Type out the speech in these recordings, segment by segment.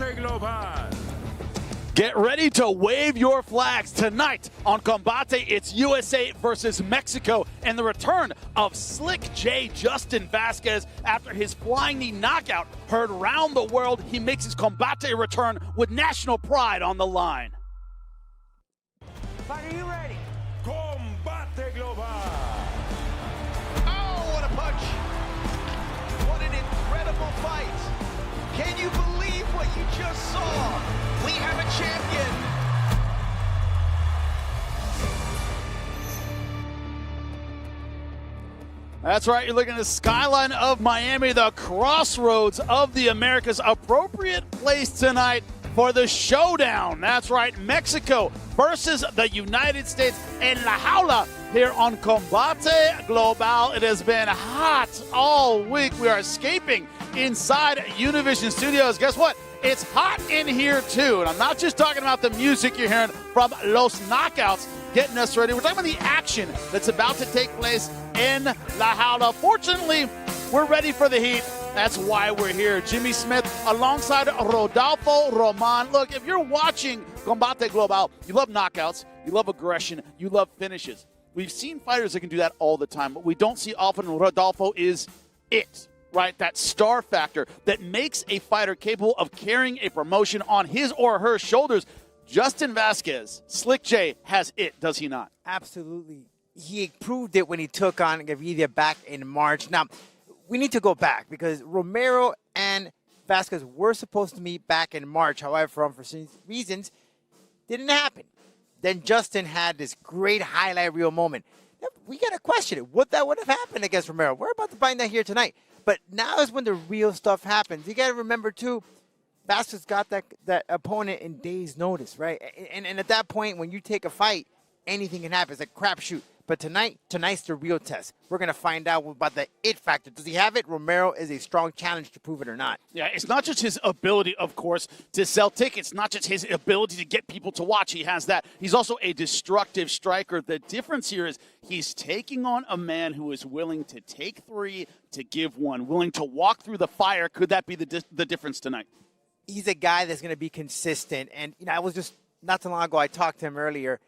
Combate Global. Get ready to wave your flags tonight on Combate. It's USA versus Mexico and the return of Slick J Justin Vasquez after his flying knee knockout heard around the world. He makes his Combate return with national pride on the line. Are you ready? Combate Global. Oh, what a punch. What an incredible fight. Can you believe what you just saw? We have a champion. That's right, you're looking at the skyline of Miami, the crossroads of the Americas. Appropriate place tonight for the showdown. That's right, Mexico versus the United States in La Jaula here on Combate Global. It has been hot all week. We are escaping inside Univision Studios. Guess what? It's hot in here too. And I'm not just talking about the music you're hearing from Los Knockouts getting us ready. We're talking about the action that's about to take place in La Jaula. Fortunately, we're ready for the heat. That's why we're here. Jimmy Smith alongside Rodolfo Roman. Look, if you're watching Combate Global, you love knockouts, you love aggression, you love finishes. We've seen fighters that can do that all the time, but we don't see often. Rodolfo is it, right? That star factor that makes a fighter capable of carrying a promotion on his or her shoulders. Justin Vasquez, Slick J, has it, does he not? Absolutely. He proved it when he took on Avila back in March. Now, we need to go back because Romero and Vasquez were supposed to meet back in March. However, for unforeseen reasons, didn't happen. Then Justin had this great highlight reel moment. Now, we got to question it. What that would have happened against Romero? We're about to find that here tonight. But now is when the real stuff happens. You got to remember, too, Vasquez got that opponent in days' notice, right? And at that point, when you take a fight, anything can happen. It's a crapshoot. But tonight's the real test. We're going to find out about the it factor. Does he have it? Romero is a strong challenge to prove it or not. Yeah, it's not just his ability, of course, to sell tickets, not just his ability to get people to watch. He has that. He's also a destructive striker. The difference here is he's taking on a man who is willing to take three, to give one, willing to walk through the fire. Could that be the difference tonight? He's a guy that's going to be consistent. And, I was just, not too long ago, I talked to him earlier.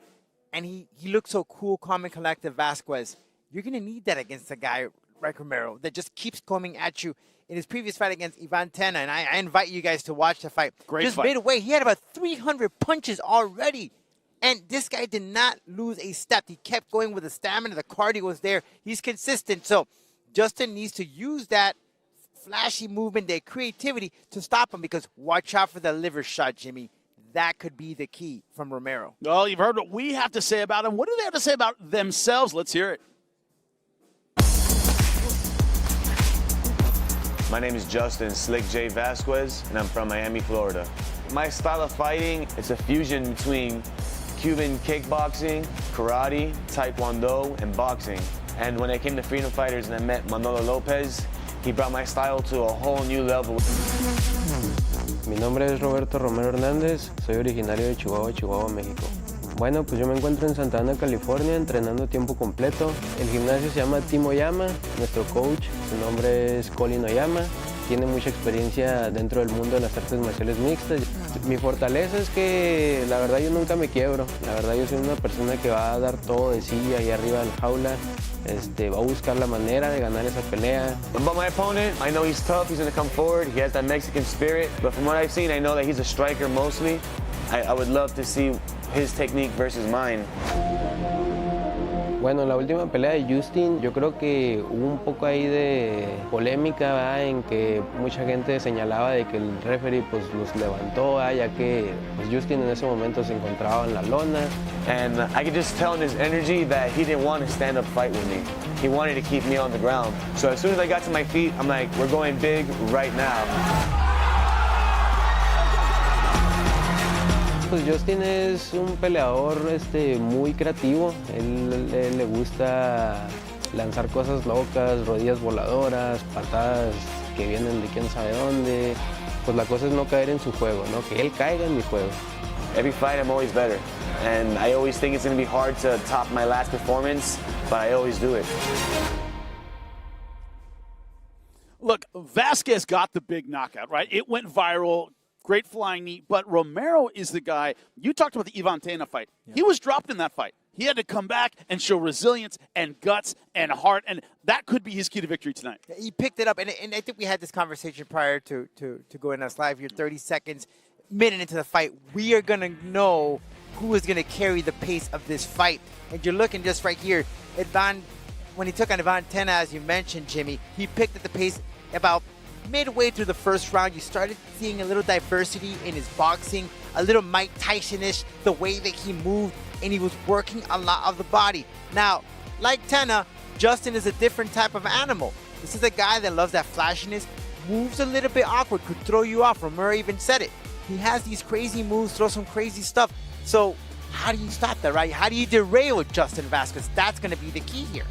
And he looked so cool, calm, and collected, Vasquez. You're going to need that against a guy like Romero that just keeps coming at you. In his previous fight against Ivan Tena, and I invite you guys to watch the fight. Great just fight. Midway, he had about 300 punches already. And this guy did not lose a step. He kept going with the stamina. The cardio was there. He's consistent. So Justin needs to use that flashy movement, that creativity to stop him because watch out for the liver shot, Jimmy. That could be the key from Romero. Well, you've heard what we have to say about him. What do they have to say about themselves? Let's hear it. My name is Justin Slick J Vasquez, and I'm from Miami, Florida. My style of fighting is a fusion between Cuban kickboxing, karate, taekwondo, and boxing. And when I came to Freedom Fighters and I met Manolo Lopez, he brought my style to a whole new level. Mi nombre es Roberto Romero Hernández, soy originario de Chihuahua, Chihuahua, México. Bueno, pues yo me encuentro en Santa Ana, California, entrenando tiempo completo. El gimnasio se llama Team Oyama, nuestro coach, su nombre es Colin Oyama. Tiene mucha experiencia dentro del mundo de las artes marciales mixtas. Mi fortaleza es que la verdad yo nunca me quiebro. La verdad yo soy una persona que va a dar todo de sí ahí arriba de la jaula. Va a buscar la manera de ganar esa pelea. About my opponent, I know he's tough, he's going to come forward, he has that Mexican spirit, but from what I've seen, I know that he's a striker mostly. I would love to see his technique versus mine. Bueno, en la última pelea de Justin, yo creo que hubo un poco ahí de polémica, ¿verdad? En que mucha gente señalaba de que el referee pues los levantó, ¿verdad? Ya que pues Justin en ese momento se encontraba en la lona. And I could just tell in his energy that he didn't want to stand up fight with me. He wanted to keep me on the ground. So as soon as I got to my feet, I'm like, we're going big right now. Pues Justin es un peleador muy creativo. Él le gusta lanzar cosas locas, rodillas voladoras, patadas que vienen de quién sabe dónde. Pues la cosa es no caer en su juego, ¿no? Que él caiga en mi juego. Every fight I'm always better. And I always think it's going to be hard to top my last performance, but I always do it. Look, Vasquez got the big knockout, right? It went viral. great flying knee. But Romero is the guy. You talked about the Ivan Tena fight. Yeah. He was dropped in that fight. He had to come back and show resilience and guts and heart, and that could be his key to victory tonight. He picked it up, and I think we had this conversation prior to going us live here, 30 seconds, minute into the fight. We are going to know who is going to carry the pace of this fight. And you're looking just right here, when he took on Ivan Tena, as you mentioned, Jimmy, he picked at the pace about midway through the first round. You started seeing a little diversity in his boxing, a little Mike Tyson-ish, the way that he moved, and he was working a lot of the body. Now, like Tena, Justin is a different type of animal. This is a guy that loves that flashiness, moves a little bit awkward, could throw you off. Romero even said it. He has these crazy moves, throws some crazy stuff. So how do you stop that, right? How do you derail Justin Vasquez? That's going to be the key here.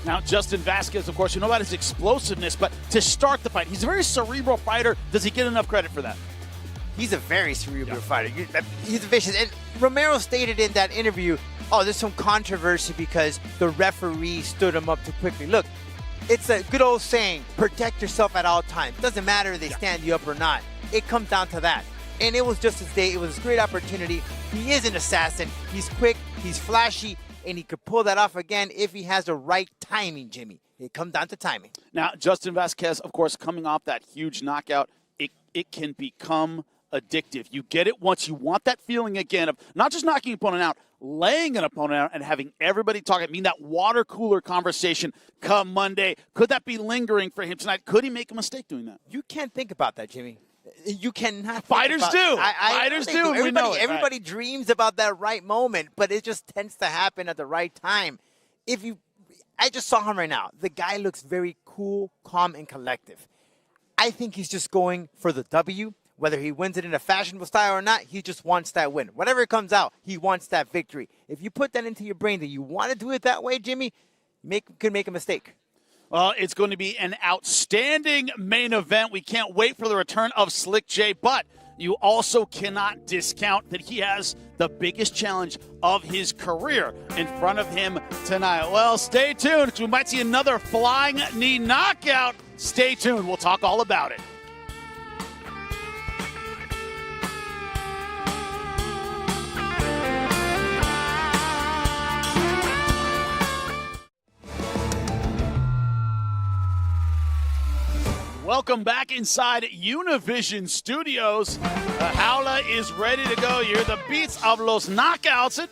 Now, Justin Vasquez, of course, you know about his explosiveness, but to start the fight, he's a very cerebral fighter. Does he get enough credit for that? He's a very cerebral fighter. He's vicious. And Romero stated in that interview, oh, there's some controversy because the referee stood him up too quickly. Look, it's a good old saying, protect yourself at all times. Doesn't matter if they stand you up or not. It comes down to that. And it was just his day. It was a great opportunity. He is an assassin. He's quick. He's flashy. And he could pull that off again if he has the right timing, Jimmy. It comes down to timing. Now, Justin Vasquez, of course, coming off that huge knockout, it can become addictive. You get it once. You want that feeling again of not just knocking an opponent out, laying an opponent out and having everybody talk. I mean, that water cooler conversation come Monday. Could that be lingering for him tonight? Could he make a mistake doing that? You can't think about that, Jimmy. You cannot. Fighters do. Fighters do. We know it. Everybody dreams about that right moment, but it just tends to happen at the right time. I just saw him right now. The guy looks very cool, calm, and collective. I think he's just going for the W. Whether he wins it in a fashionable style or not, he just wants that win. Whatever comes out, he wants that victory. If you put that into your brain that you want to do it that way, Jimmy, could make a mistake. Well, it's going to be an outstanding main event. We can't wait for the return of Slick J, but you also cannot discount that he has the biggest challenge of his career in front of him tonight. Well, stay tuned because we might see another flying knee knockout. Stay tuned. We'll talk all about it. Welcome back inside Univision Studios. The Jaula is ready to go. You hear the beats of Los Knockouts.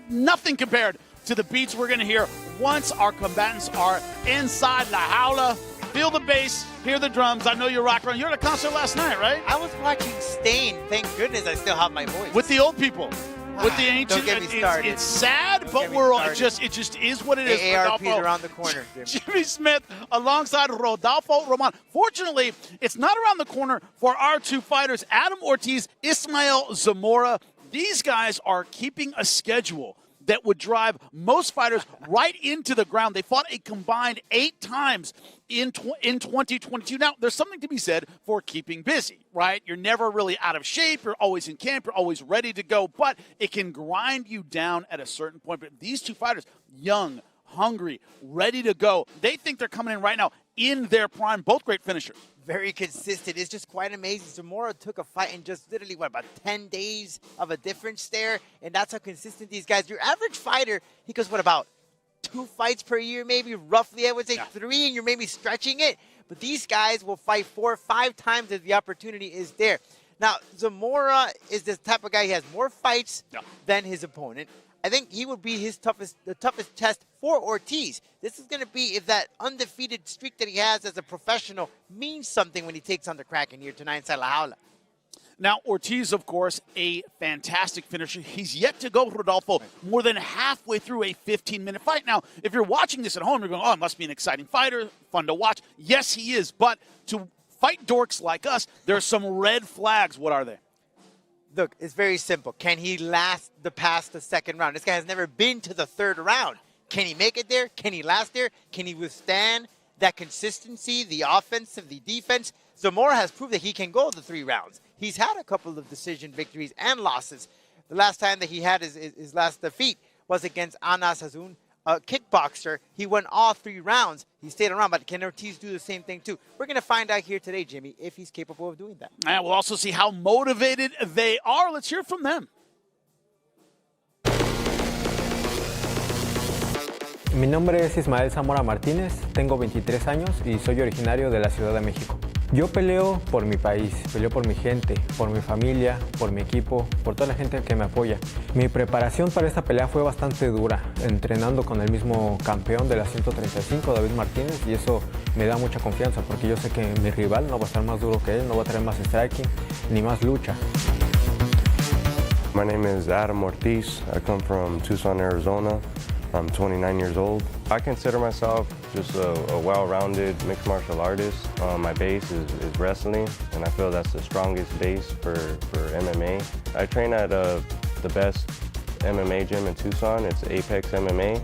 Nothing compared to the beats we're going to hear once our combatants are inside La Jaula. Feel the bass, hear the drums. I know you're rocking around. You were at a concert last night, right? I was watching Stain. Thank goodness I still have my voice. With the old people. With the ancient, don't get me started. It's sad, but it just is what it is. AARP's around the corner. Jimmy Smith alongside Rodolfo Roman. Fortunately, it's not around the corner for our two fighters, Adam Ortiz, Ismael Zamora. These guys are keeping a schedule that would drive most fighters right into the ground. They fought a combined 8 times in 2022. Now, there's something to be said for keeping busy, right? You're never really out of shape. You're always in camp. You're always ready to go. But it can grind you down at a certain point. But these two fighters, young, hungry, ready to go. They think they're coming in right now in their prime. Both great finishers. Very consistent. It's just quite amazing. Zamora took a fight in just literally, about 10 days of a difference there? And that's how consistent these guys. Your average fighter, he goes, about 2 fights per year, maybe, roughly, I would say 3, and you're maybe stretching it. But these guys will fight 4 or 5 times if the opportunity is there. Now, Zamora is the type of guy, he has more fights than his opponent. I think he would be the toughest test for Ortiz. This is going to be if that undefeated streak that he has as a professional means something when he takes on the Kraken here tonight inside La Jaula. Now, Ortiz, of course, a fantastic finisher. He's yet to go, Rodolfo, more than halfway through a 15-minute fight. Now, if you're watching this at home, you're going, oh, it must be an exciting fighter, fun to watch. Yes, he is, but to fight dorks like us, there are some red flags. What are they? Look, it's very simple. Can he last past the second round? This guy has never been to the third round. Can he make it there? Can he last there? Can he withstand that consistency, the offensive, the defense? Zamora has proved that he can go the 3 rounds. He's had a couple of decision victories and losses. The last time that he had his last defeat was against Anas Hazun kickboxer. He won all 3 rounds. He stayed around, but can Ortiz do the same thing too? We're going to find out here today, Jimmy, if he's capable of doing that. And we'll also see how motivated they are. Let's hear from them. Mi nombre es Ismael Zamora Martínez, tengo 23 años y soy originario de la Ciudad de México. Yo peleo por mi país, peleo por mi gente, por mi familia, por mi equipo, por toda la gente que me apoya. Mi preparación para esta pelea fue bastante dura, entrenando con el mismo campeón de la 135, David Martínez, y eso me da mucha confianza porque yo sé que mi rival no va a estar más duro que él, no va a tener más striking ni más lucha. My name is Adam Ortiz. I come from Tucson, Arizona. I'm 29 years old. I consider myself just a well-rounded mixed martial artist. My base is wrestling, and I feel that's the strongest base for MMA. I train at the best MMA gym in Tucson. It's Apex MMA.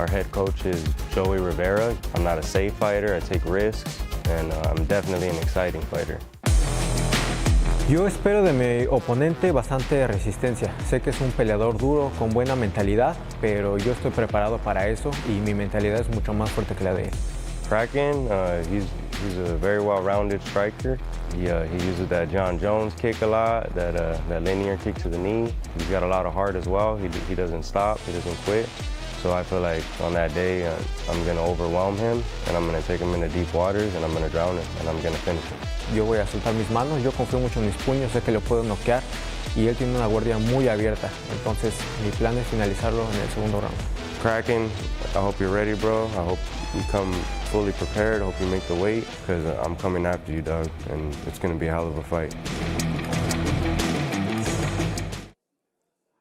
Our head coach is Joey Rivera. I'm not a safe fighter. I take risks, and I'm definitely an exciting fighter. Yo espero de mi oponente bastante resistencia. Sé que es un peleador duro, con buena mentalidad, pero yo estoy preparado para eso y mi mentalidad es mucho más fuerte que la de él. Kraken, he's a very well-rounded striker. He uses that John Jones kick a lot, that linear kick to the knee. He's got a lot of heart as well. He doesn't stop, he doesn't quit. So I feel like on that day, I'm going to overwhelm him, and I'm going to take him into deep waters, and I'm going to drown him, and I'm going to finish him. Yo voy a soltar mis manos, yo confío mucho en mis puños, sé que lo puedo noquear y él tiene una guardia muy abierta. Entonces mi plan es finalizarlo en el segundo round. Kraken, I hope you're ready, bro. I hope you come fully prepared. I hope you make the weight, because I'm coming after you, dog, and it's going to be a hell of a fight.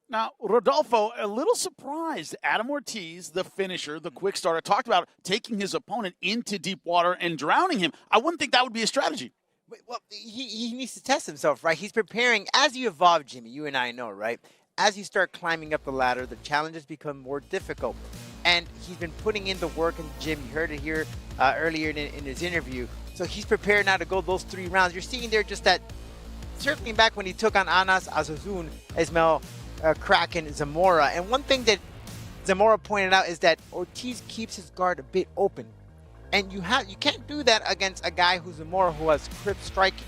Now, Rodolfo, a little surprised. Adam Ortiz, the finisher, the quick starter, talked about taking his opponent into deep water and drowning him. I wouldn't think that would be a strategy. Well, he needs to test himself, right? He's preparing. As you evolve, Jimmy, you and I know, right? As you start climbing up the ladder, the challenges become more difficult. And he's been putting in the work in the gym. You heard it here earlier in his interview. So he's prepared now to go those 3 rounds. You're seeing there just that, circling back when he took on Anas Azazun, Ismael, Kraken, Zamora. And one thing that Zamora pointed out is that Ortiz keeps his guard a bit open. And you can't do that against a guy who's Zamora, who has grip striking.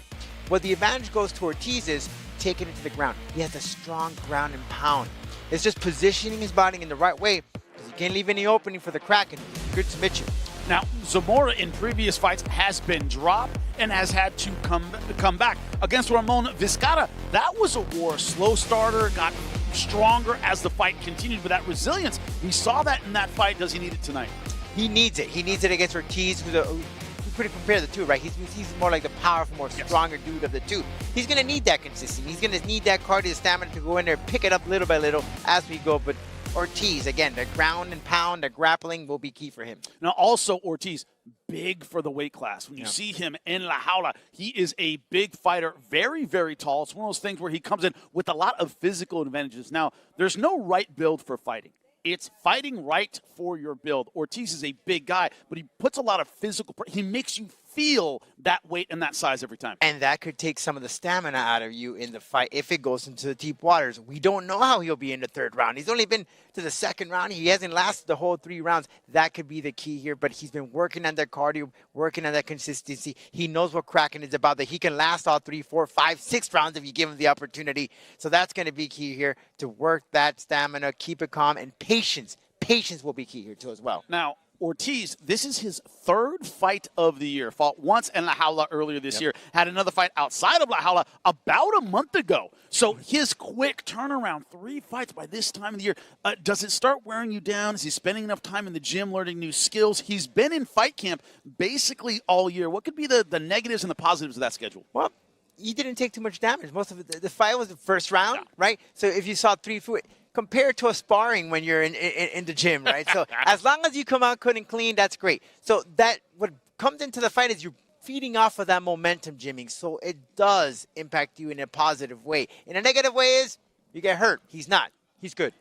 What the advantage goes to Ortiz is taking it to the ground. He has a strong ground and pound. It's just positioning his body in the right way, because you can't leave any opening for the Kraken. Good submission. Now, Zamora in previous fights has been dropped and has had to come back. Against Ramon Vizcarra, that was a war. Slow starter, got stronger as the fight continued, but that resilience, we saw that in that fight. Does he need it tonight? He needs it. He needs it against Ortiz, who's pretty compare the two, right? He's more like the powerful, more stronger dude of the two. He's going to need that consistency. He's going to need that cardio stamina to go in there, pick it up little by little as we go. But Ortiz, again, the ground and pound, the grappling will be key for him. Now, also, Ortiz, big for the weight class. When you see him in La Jaula, he is a big fighter, very, very tall. It's one of those things where he comes in with a lot of physical advantages. Now, there's no right build for fighting. It's fighting right for your build. Ortiz is a big guy, but he puts a lot of physical – he makes you feel that weight and that size every time. And that could take some of the stamina out of you in the fight if it goes into the deep waters. We don't know how he'll be in the 3rd round. He's only been to the 2nd round. He hasn't lasted the whole 3 rounds. That could be the key here, but he's been working on that cardio, working on that consistency. He knows what Kraken is about, that he can last all 3, 4, 5, 6 rounds if you give him the opportunity. So that's going to be key here, to work that stamina, keep it calm, and patience. Patience will be key here too as well. Now, Ortiz, this is his 3rd fight of the year. Fought once in La Jaula earlier this year. Had another fight outside of La Jaula about a month ago. So his quick turnaround, 3 fights by this time of the year. Does it start wearing you down? Is he spending enough time in the gym learning new skills? He's been in fight camp basically all year. What could be the negatives and the positives of that schedule? Well, he didn't take too much damage. Most of it, the fight was the 1st round, right? So if you saw 3 foot, compared to a sparring when you're in the gym, right? So as long as you come out good and clean, that's great. So that what comes into the fight is you're feeding off of that momentum, Jimmy. So it does impact you in a positive way. In a negative way is you get hurt. He's not. He's good.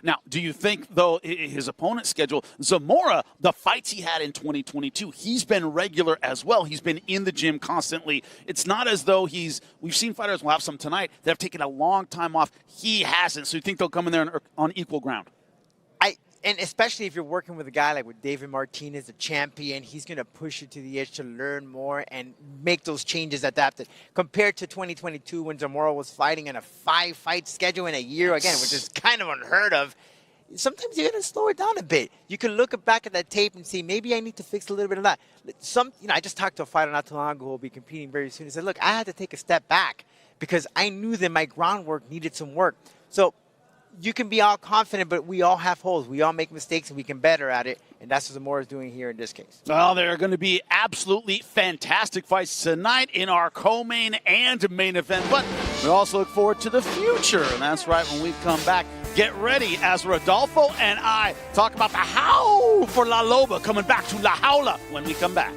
Now, do you think, though, his opponent's schedule, Zamora, the fights he had in 2022, he's been regular as well. He's been in the gym constantly. It's not as though we've seen fighters, we'll have some tonight, that have taken a long time off. He hasn't. So you think they'll come in there on equal ground? And especially if you're working with a guy like with David Martinez, the champion, he's going to push you to the edge to learn more and make those changes adapted. Compared to 2022 when Zamora was fighting in a 5-fight schedule in a year, again, which is kind of unheard of. Sometimes you got to slow it down a bit. You can look back at that tape and see, maybe I need to fix a little bit of that. I just talked to a fighter not too long ago who will be competing very soon. He said, look, I had to take a step back because I knew that my groundwork needed some work. So you can be all confident, but we all have holes. We all make mistakes, and we can better at it, and that's what Zamora is doing here in this case. Well, there are going to be absolutely fantastic fights tonight in our co-main and main event, but we also look forward to the future, and that's right, when we come back. Get ready as Rodolfo and I talk about the how for La Loba, coming back to La Jaula when we come back.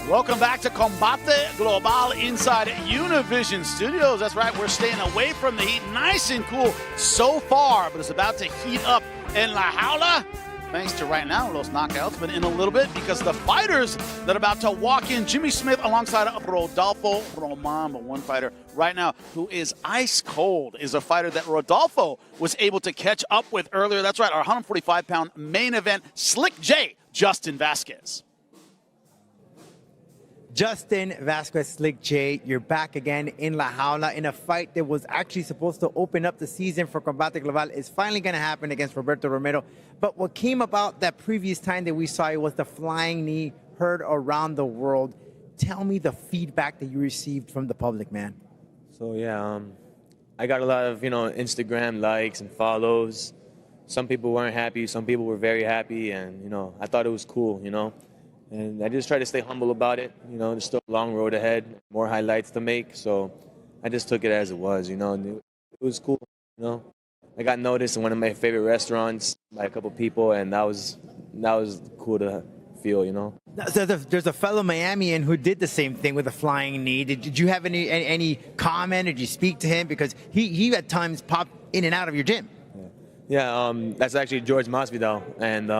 Welcome back to Combate Global inside Univision Studios. That's right, we're staying away from the heat, nice and cool so far, but it's about to heat up in La Jaula. Thanks to right now, those knockouts, but in a little bit because the fighters that are about to walk in, Jimmy Smith alongside Rodolfo Romero, one fighter right now who is ice cold, is a fighter that Rodolfo was able to catch up with earlier. That's right, our 145-pound main event, Slick J, Justin Vasquez. Justin Vasquez, Slick J, you're back again in La Jaula in a fight that was actually supposed to open up the season for Combate Global. Is finally going to happen against Roberto Romero. But what came about that previous time that we saw it was the flying knee heard around the world. Tell me the feedback that you received from the public, man. So, yeah, I got a lot of, Instagram likes and follows. Some people weren't happy. Some people were very happy. And, I thought it was cool, And I just try to stay humble about it. There's still a long road ahead, more highlights to make. So I just took it as it was, and it was cool, I got noticed in one of my favorite restaurants by a couple people, and that was cool to feel, There's a fellow Miamian who did the same thing with a flying knee. Did you have any comment? Did you speak to him? Because he at times popped in and out of your gym. Yeah, that's actually George Masvidal, and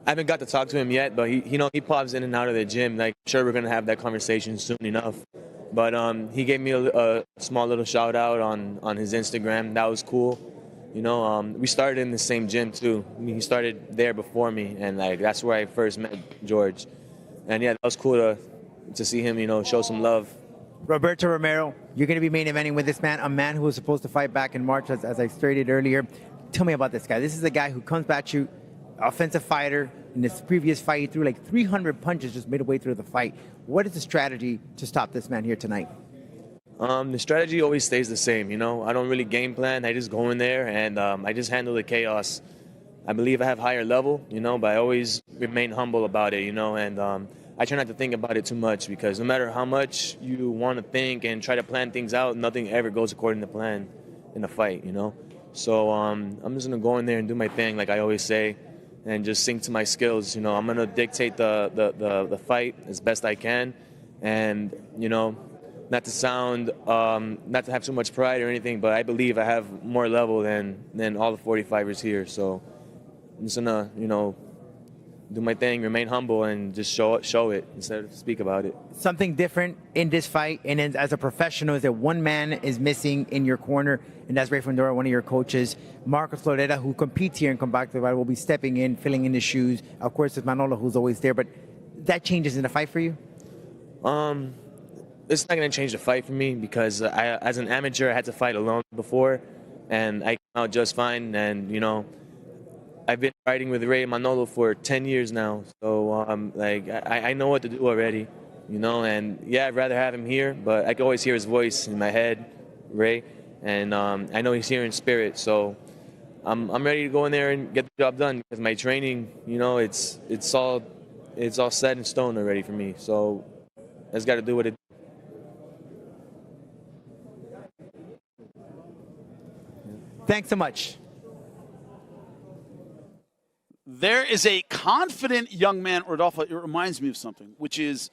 I haven't got to talk to him yet, but he pops in and out of the gym. Like, sure, we're gonna have that conversation soon enough. But he gave me a small little shout out on his Instagram. That was cool. We started in the same gym too. He started there before me, and that's where I first met George. And yeah, that was cool to see him, show some love. Roberto Romero, you're gonna be main eventing with this man, a man who was supposed to fight back in March, as I stated earlier. Tell me about this guy. This is a guy who comes back you. Offensive fighter. In this previous fight, he threw like 300 punches just midway through the fight. What is the strategy to stop this man here tonight? The strategy always stays the same, I don't really game plan. I just go in there and I just handle the chaos. I believe I have higher level, but I always remain humble about it, and I try not to think about it too much because no matter how much you want to think and try to plan things out, nothing ever goes according to plan in the fight, So I'm just going to go in there and do my thing like I always say. And just sink to my skills. I'm going to dictate the fight as best I can. And, not to sound, not to have too much pride or anything, but I believe I have more level than all the 45ers here. So I'm just going to, do my thing, remain humble, and just show it instead of speak about it. Something different in this fight, and as a professional, is that one man is missing in your corner, and that's Ray Fundora, one of your coaches. Marcos Floreda, who competes here in Combate Global, will be stepping in, filling in the shoes. Of course, it's Manolo, who's always there, but that changes in the fight for you? It's not going to change the fight for me because as an amateur, I had to fight alone before, and I came out just fine, and, I've been fighting with Ray and Manolo for 10 years now, so I know what to do already, and yeah, I'd rather have him here, but I can always hear his voice in my head, Ray, and I know he's here in spirit, so I'm ready to go in there and get the job done because my training, it's all set in stone already for me, so I just got to do what it. Thanks so much. There is a confident young man, Rodolfo. It reminds me of something, which is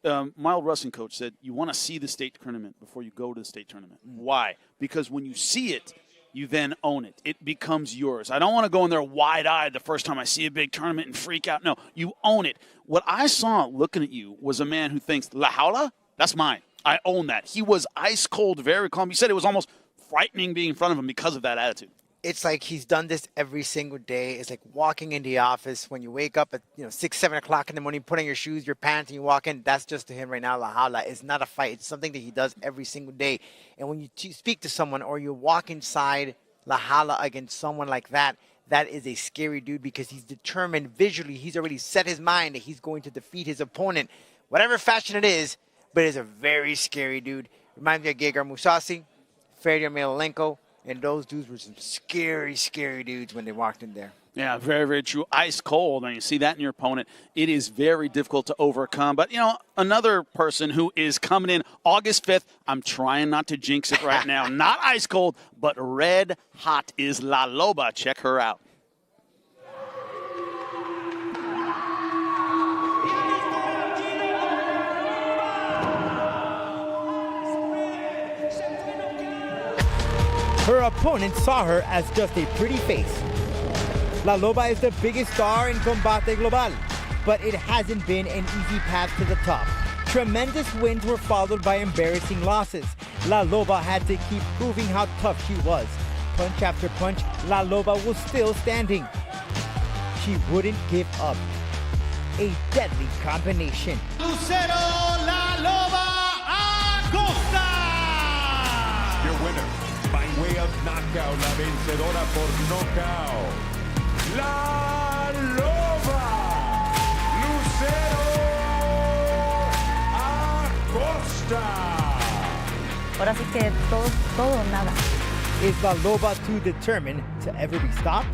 my old wrestling coach said you want to see the state tournament before you go to the state tournament. Why? Because when you see it, you then own it. It becomes yours. I don't want to go in there wide-eyed the first time I see a big tournament and freak out. No, you own it. What I saw looking at you was a man who thinks, La Jaula, that's mine. I own that. He was ice cold, very calm. He said it was almost frightening being in front of him because of that attitude. It's like he's done this every single day. It's like walking in the office when you wake up at 6, 7 o'clock in the morning, put on your shoes, your pants, and you walk in. That's just to him right now. La Jaula. It's not a fight. It's something that he does every single day. And when you speak to someone or you walk inside La Jaula against someone like that, that is a scary dude because he's determined visually. He's already set his mind that he's going to defeat his opponent, whatever fashion it is. But it's a very scary dude. Reminds me of Gegard Mousasi, Fedor Emelianenko. And those dudes were some scary, scary dudes when they walked in there. Yeah, very, very true. Ice cold. And you see that in your opponent. It is very difficult to overcome. But, another person who is coming in August 5th, I'm trying not to jinx it right now. Not ice cold, but red hot is La Loba. Check her out. Her opponent saw her as just a pretty face. La Loba is the biggest star in Combate Global, but it hasn't been an easy path to the top. Tremendous wins were followed by embarrassing losses. La Loba had to keep proving how tough she was. Punch after punch, La Loba was still standing. She wouldn't give up. A deadly combination. Lucero La Loba Acosta! Your winner, by way of knockout, la vencedora por knockout, La Loba, Lucero Acosta. Ahora sí que todo o nada. Is La Loba too determined to ever be stopped?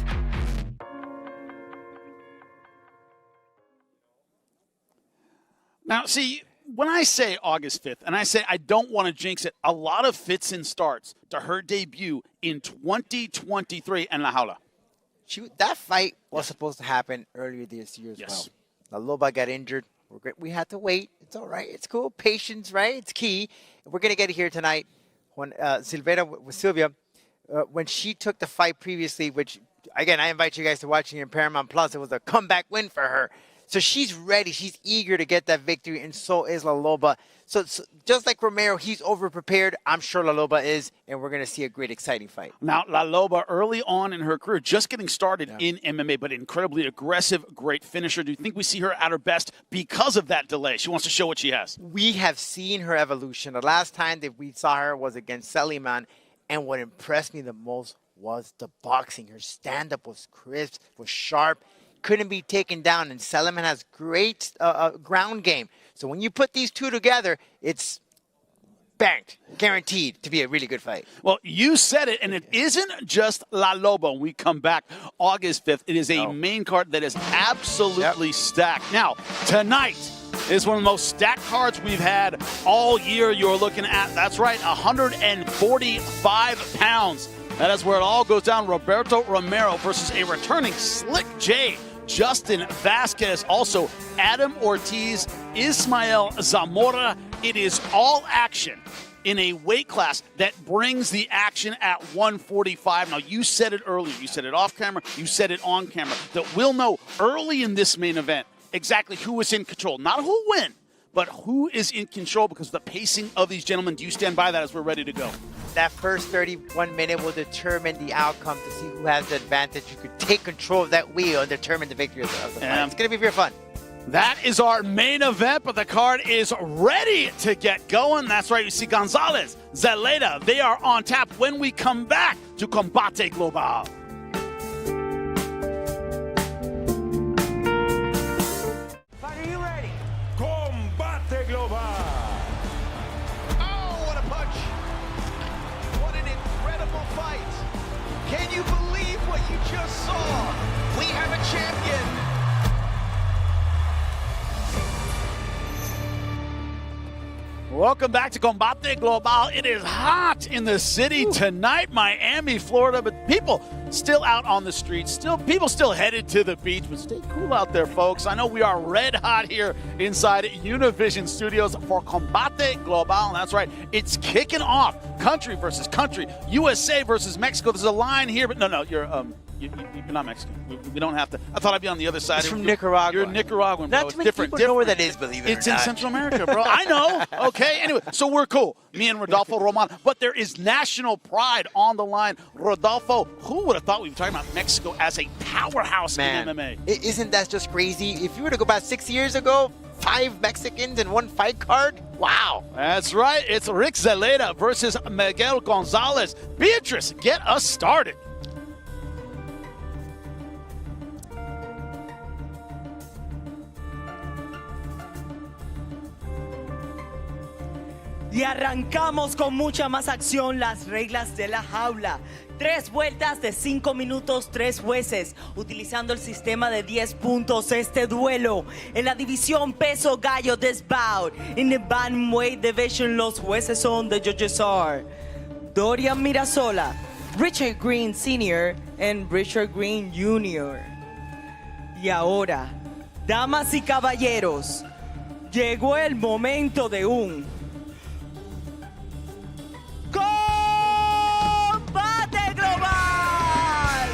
Now, see, when I say August 5th, and I say I don't want to jinx it, a lot of fits and starts to her debut in 2023 in La Jaula. That fight was supposed to happen earlier this year as well. La Loba got injured. We had to wait. It's all right. It's cool. Patience, right? It's key. We're going to get here tonight. When Silvera with Silvia, when she took the fight previously, which, again, I invite you guys to watch it in Paramount Plus. It was a comeback win for her. So she's ready. She's eager to get that victory, and so is La Loba. So just like Romero, he's overprepared. I'm sure La Loba is, and we're going to see a great, exciting fight. Now, La Loba, early on in her career, just getting started in MMA, but incredibly aggressive, great finisher. Do you think we see her at her best because of that delay? She wants to show what she has. We have seen her evolution. The last time that we saw her was against Seliman, and what impressed me the most was the boxing. Her stand-up was crisp, was sharp, couldn't be taken down, and Seliman has great ground game. So when you put these two together, it's banked, guaranteed to be a really good fight. Well, you said it, and it isn't just La Loba. When we come back August 5th, it is a main card that is absolutely stacked. Now, tonight is one of the most stacked cards we've had all year. You're looking at, that's right, 145 pounds. That is where it all goes down. Roberto Romero versus a returning Slick J, Justin Vazquez. Also, Adam Ortiz, Ismael Zamora. It is all action in a weight class that brings the action at 145. Now, you said it earlier. You said it off camera. You said it on camera. That we'll know early in this main event exactly who is in control. Not who will win, but who is in control because of the pacing of these gentlemen. Do you stand by that as we're ready to go? That first 31 minutes will determine the outcome to see who has the advantage. You could take control of that wheel and determine the victory of the fight. It's going to be very fun. That is our main event, but the card is ready to get going. That's right. You see Gonzalez, Zelada, they are on tap when we come back to Combate Global. Are you ready? Combate Global. Oh, what a punch. What an incredible fight. Can you believe what you just saw? We have a champion. Welcome back to Combate Global. It is hot in the city tonight, Miami, Florida, but people still out on the streets, people still headed to the beach, but stay cool out there, folks. I know we are red hot here inside Univision Studios for Combate Global. That's right, it's kicking off country versus country. USA versus Mexico. There's a line here, but no, you're not Mexican. We don't have to. I thought I'd be on the other side. It's from Nicaragua. You're Nicaraguan, bro. Not It's too many different. people know where that is, believe it or It's in not. Central America, bro. I know. Okay. Anyway, so we're cool. Me and Rodolfo Roman. But there is national pride on the line. Rodolfo, who would have thought we were talking about Mexico as a powerhouse in MMA? Isn't that just crazy? If you were to go back 6 years ago, 5 Mexicans in one fight card? Wow. That's right. It's Rick Zelada versus Miguel Gonzalez. Beatrice, get us started. Y arrancamos con mucha más acción, las reglas de la jaula. 3 vueltas de 5 minutos, 3 jueces, utilizando el sistema de 10 puntos. Este duelo en la división peso gallo this bout. In the bantamweight division, los jueces son the judges are Dorian Mirasola, Richard Green Sr. and Richard Green Jr. Y ahora, damas y caballeros, llegó el momento de un ¡Combate global!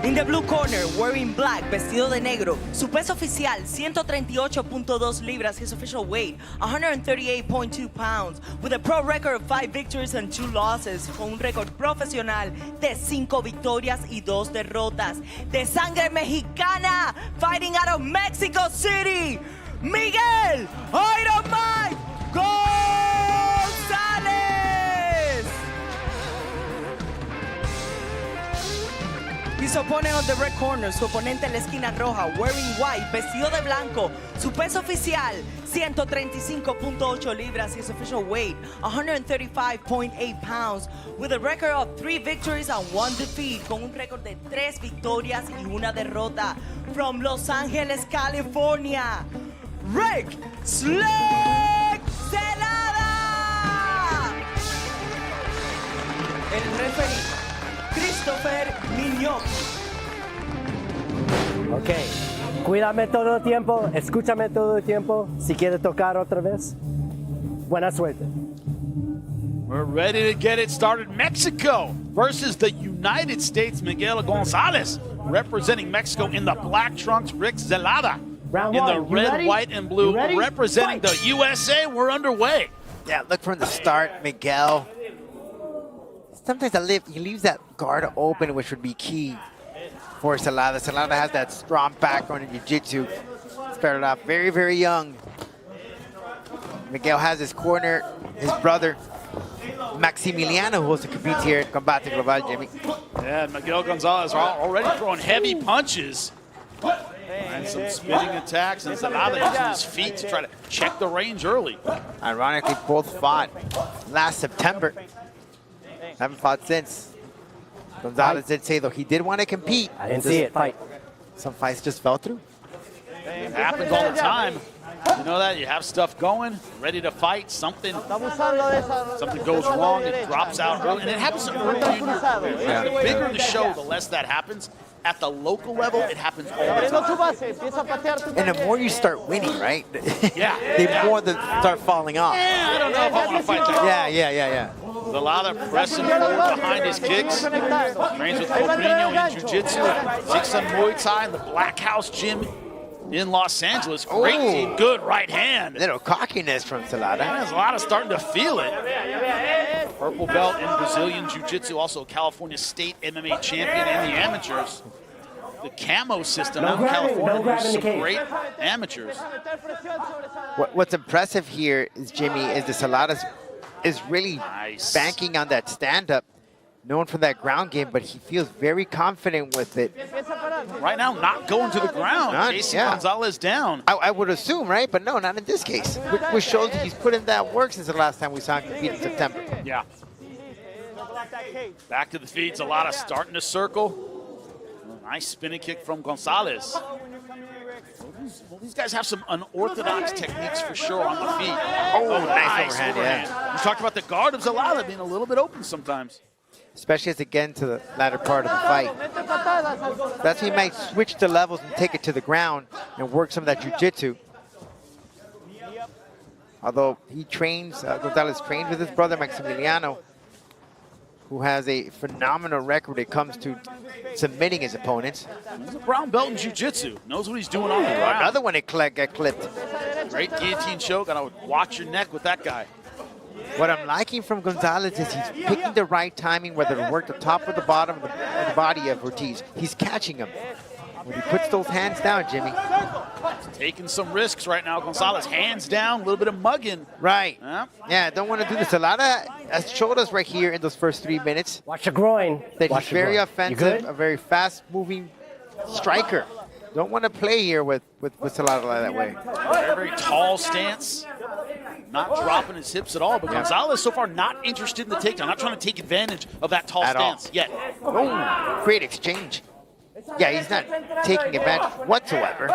In the blue corner, wearing black, vestido de negro, su peso oficial 138.2 libras, his official weight 138.2 pounds, with a pro record of 5 victories and 2 losses, con un récord profesional de 5 victorias y 2 derrotas, de sangre mexicana, fighting out of Mexico City, Miguel Iron Mike Gonzalez. His opponent on the red corner, su oponente en la esquina roja, wearing white, vestido de blanco, su peso oficial 135.8 libras, his official weight 135.8 pounds, with a record of 3 victories and 1 defeat, con un récord de 3 victorias y 1 derrota, from Los Ángeles, California, Rick Slick Zelada. El referee Christopher Mignot. Ok, cuídame todo el tiempo, escúchame todo el tiempo. Si quieres tocar otra vez, buena suerte. We're ready to get it started. Mexico versus the United States. Miguel Gonzalez representing Mexico in the black trunks. Rick Zelada Round in the one. You red, ready? white, and blue You ready? representing Fight. the USA. We're underway. Yeah, look from the start, Miguel. Sometimes he leaves that guard open, which would be key for Zelada. Zelada has that strong background in jiu-jitsu. Started off very, very young. Miguel has his corner, his brother, Maximiliano, who also competes here at Combate Global, Jimmy. Yeah, Miguel Gonzalez are already throwing heavy punches. And some spinning attacks, and Zelada using his feet to try to check the range early. Ironically, both fought last September. Haven't fought since. Gonzalez did say, though, he did want to compete. I didn't see it. Fight. Some fights just fell through. It happens all the time. You know that? You have stuff going, ready to fight, something goes wrong, it drops out early. And it happens early in your career. Yeah. The bigger the show, the less that happens. At the local level, it happens all the time. And the more you start winning, right? Yeah. The more they start falling off. Yeah, I don't know if I want to fight that. Yeah. Zelada pressing forward behind his kicks. Trains with Cobrino in Jiu-Jitsu, Zixan Muay Thai in the Black House Gym in Los Angeles. Great team, good right hand. Little cockiness from Zelada. Zelada starting to feel it. Purple belt in Brazilian Jiu-Jitsu, also California State MMA champion in the amateurs. The camo system out in California produces some great amateurs. What's impressive here is, Jimmy, is the Zelada is really banking on that stand-up, known for that ground game, but he feels very confident with it. Right now, not going to the ground, chasing Gonzalez down. I would assume, right? But no, not in this case. Which shows that he's put in that work since the last time we saw him compete in September. Yeah. Back to the feet, Zelada starting to circle. Nice spinning kick from Gonzalez. Well, these guys have some unorthodox techniques for sure on the feet. Oh, nice overhand, yeah. We talked about the guard of Zelada being a little bit open sometimes. especially as it gets into the latter part of the fight. That's when he might switch the levels and take it to the ground and work some of that jiu-jitsu. Although he trains, Gonzalez trains with his brother Maximiliano, who has a phenomenal record when it comes to submitting his opponents. He's a brown belt in jiu-jitsu. Knows what he's doing on the ground. Another one that got clipped. Great guillotine choke. Gotta watch your neck with that guy. What I'm liking from Gonzalez is he's picking the right timing, whether to work the top or the bottom of the body of Ortiz. He's catching him. When he puts those hands down, Jimmy. He's taking some risks right now. Gonzalez, hands down, a little bit of mugging. Right. Yeah, don't want to do this. Zelada has showed us right here in those first 3 minutes. Watch your groin. That Watch he's your very groin. offensive, a very fast-moving striker. Don't want to play here with Zelada that way. Very, very tall stance. Not dropping his hips at all, but Gonzalez so far not interested in the takedown. Not trying to take advantage of that tall stance yet. Oh, great exchange. Yeah, he's not taking advantage whatsoever.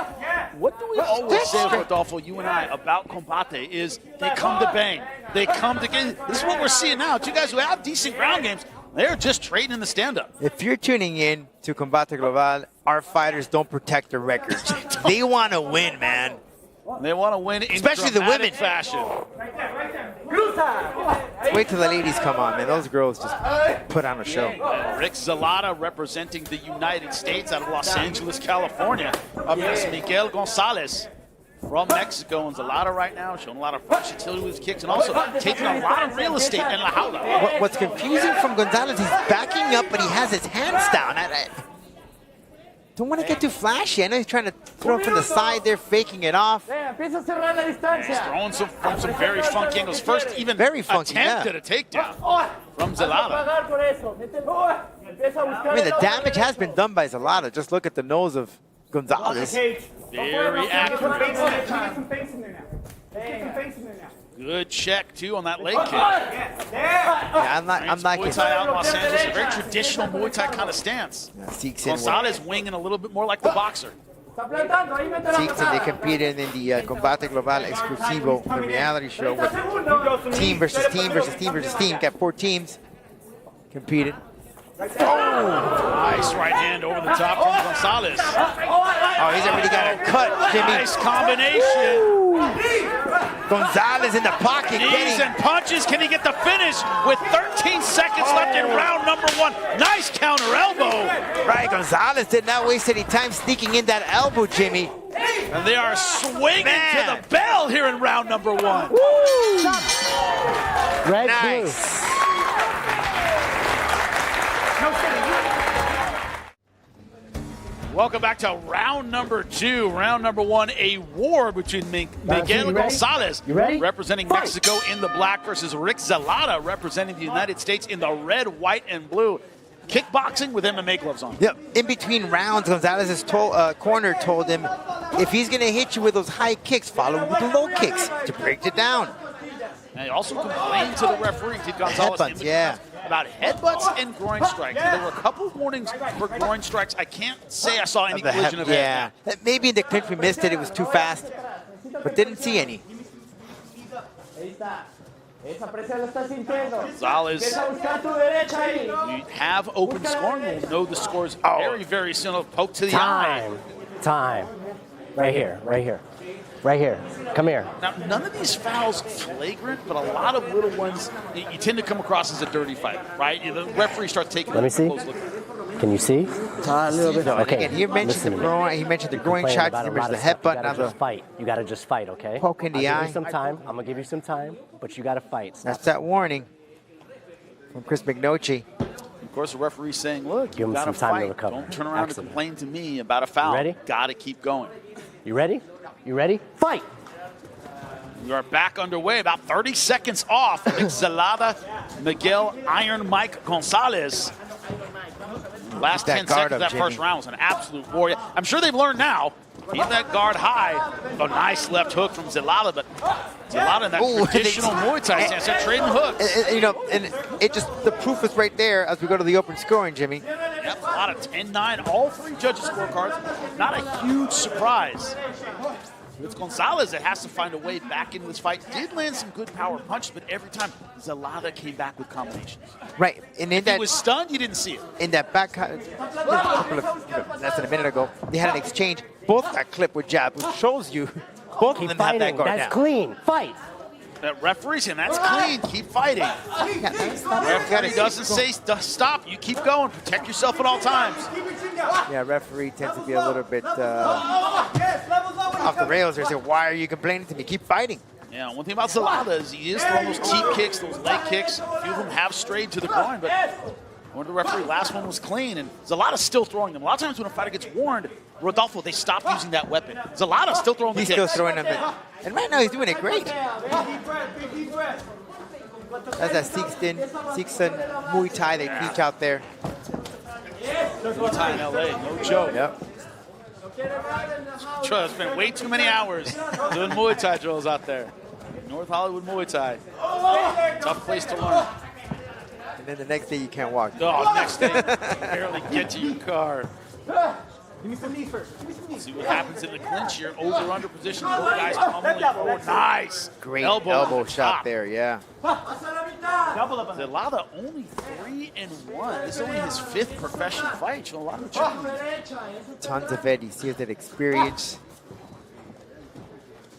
What do we always say, Rodolfo, you and I, about combate is they come to bang. They come to get. This is what we're seeing now. Two guys who have decent ground games, they're just trading in the stand-up. If you're tuning in to Combate Global, our fighters don't protect their records. They want to win, man. They want to win in especially the women fashion. Wait till the ladies come on, man. Those girls just put on a show. Rick Zelada representing the United States out of Los Angeles, California, up against Miguel Gonzalez from Mexico. And Zelada right now showing a lot of versatility with his kicks and also taking a lot of real estate in La Jaula. What's confusing from Gonzalez, he's backing up, but he has his hands down. I don't want to get too flashy. I know he's trying to throw from the side there, faking it off. He's throwing from some very funky angles. First even very funky, attempted a takedown from Zelada. I mean, the damage has been done by Zelada. Just look at the nose of Gonzalez. Very accurate. Good check, too, on that leg kick. Yeah, I'm not Muay Thai out in Los Angeles, a very traditional Muay Thai kind of stance. Gonzalez winging a little bit more like the boxer. They competed in the Combate Global Exclusivo, the reality show with team versus team versus team versus team. Got 4 teams competed. Oh, nice right hand over the top from Gonzalez. Oh, he's already got a cut, Jimmy. Nice combination. Gonzalez in the pocket. Knees and punches. Can he get the finish with 13 seconds left in round number 1? Nice counter elbow. Right, Gonzalez did not waste any time sneaking in that elbow, Jimmy. And they are swinging to the bell here in round number 1. Nice. Welcome back to round number 2. Round number 1, a war between Miguel Gonzalez, representing Mexico in the black, versus Rick Zelada, representing the United States in the red, white, and blue. Kickboxing with MMA gloves on. Yep. In between rounds, Gonzalez's corner told him, if he's going to hit you with those high kicks, follow him with the low kicks to break it down. And he also complained to the referee, did Gonzalez, headbutts, about headbutts and groin strikes. There were a couple of warnings for groin strikes. I can't say I saw any collision of that. Yeah, maybe in the clinch we missed it. It was too fast, but didn't see any. Gonzalez, we have open scoring. We'll know the scores very, very soon. Poke to the eye. Time. Right here, right here. Right here. Come here. Now, none of these fouls flagrant, but a lot of little ones you tend to come across as a dirty fight, right? The referee starts taking a close look. Can you see? A little bit. Okay. Again, he mentioned the groin. He mentioned the groin shots. He mentioned the headbutt. Now the fight. You got to just fight, okay? Poke in the eye. Give you some time. I'm gonna give you some time, but you got to fight. That's that warning from Chris McNoche. Of course, the referee's saying, "Look, give you got to fight. Don't turn around and complain to me about a foul. Ready? Got to keep going." You ready? You ready? Fight! We are back underway, about 30 seconds off. Zelada, Miguel, Iron Mike Gonzalez. Last 10 seconds of that first round was an absolute warrior. I'm sure they've learned now. Keep that guard high. A nice left hook from Zelada, but Zelada in that traditional Muay Thai stance, they're trading hooks. You know, and it just, the proof is right there as we go to the open scoring, Jimmy. Yep, a lot of 10-9, all 3 judges' scorecards. Not a huge surprise. It's Gonzalez that has to find a way back into this fight. Did land some good power punches, but every time Zelada came back with combinations. Right, and in If he was stunned, you didn't see it. in that back, less than a minute ago, they had an exchange. Both got clipped with jab, which shows you both of Keep them have that fighting. guard That's down. clean. Fight. That referee's saying that's clean. Keep fighting. Referee doesn't say stop. You keep going. Protect yourself at all times. Yeah, referee tends to be a little bit off the rails. They say, why are you complaining to me? Keep fighting. Yeah, one thing about Zelada is he is throwing those teep kicks, those leg kicks. A few of them have strayed to the groin, but according to the referee, last one was clean, and Zelada's still throwing them. A lot of times when a fighter gets warned, Rodolfo, they stop using that weapon. Zelada's still throwing the He's kicks. still throwing them in. And right now he's doing it great. That's that Siksan Muay Thai they teach out there. Muay Thai in LA, no joke. Yep. I spent way too many hours doing Muay Thai drills out there. North Hollywood Muay Thai. Tough place to learn. And then the next day you can't walk. Oh, next day, you barely get to your car. Give me some knees first. See what happens in the clinch here. Over-under position. Both guys pummeling forward. Nice. Great elbow elbow on shot top. there, yeah. Zelada only 3-1. This is only his 5th professional fight. So a lot of training. Tons of it. He sees that experience.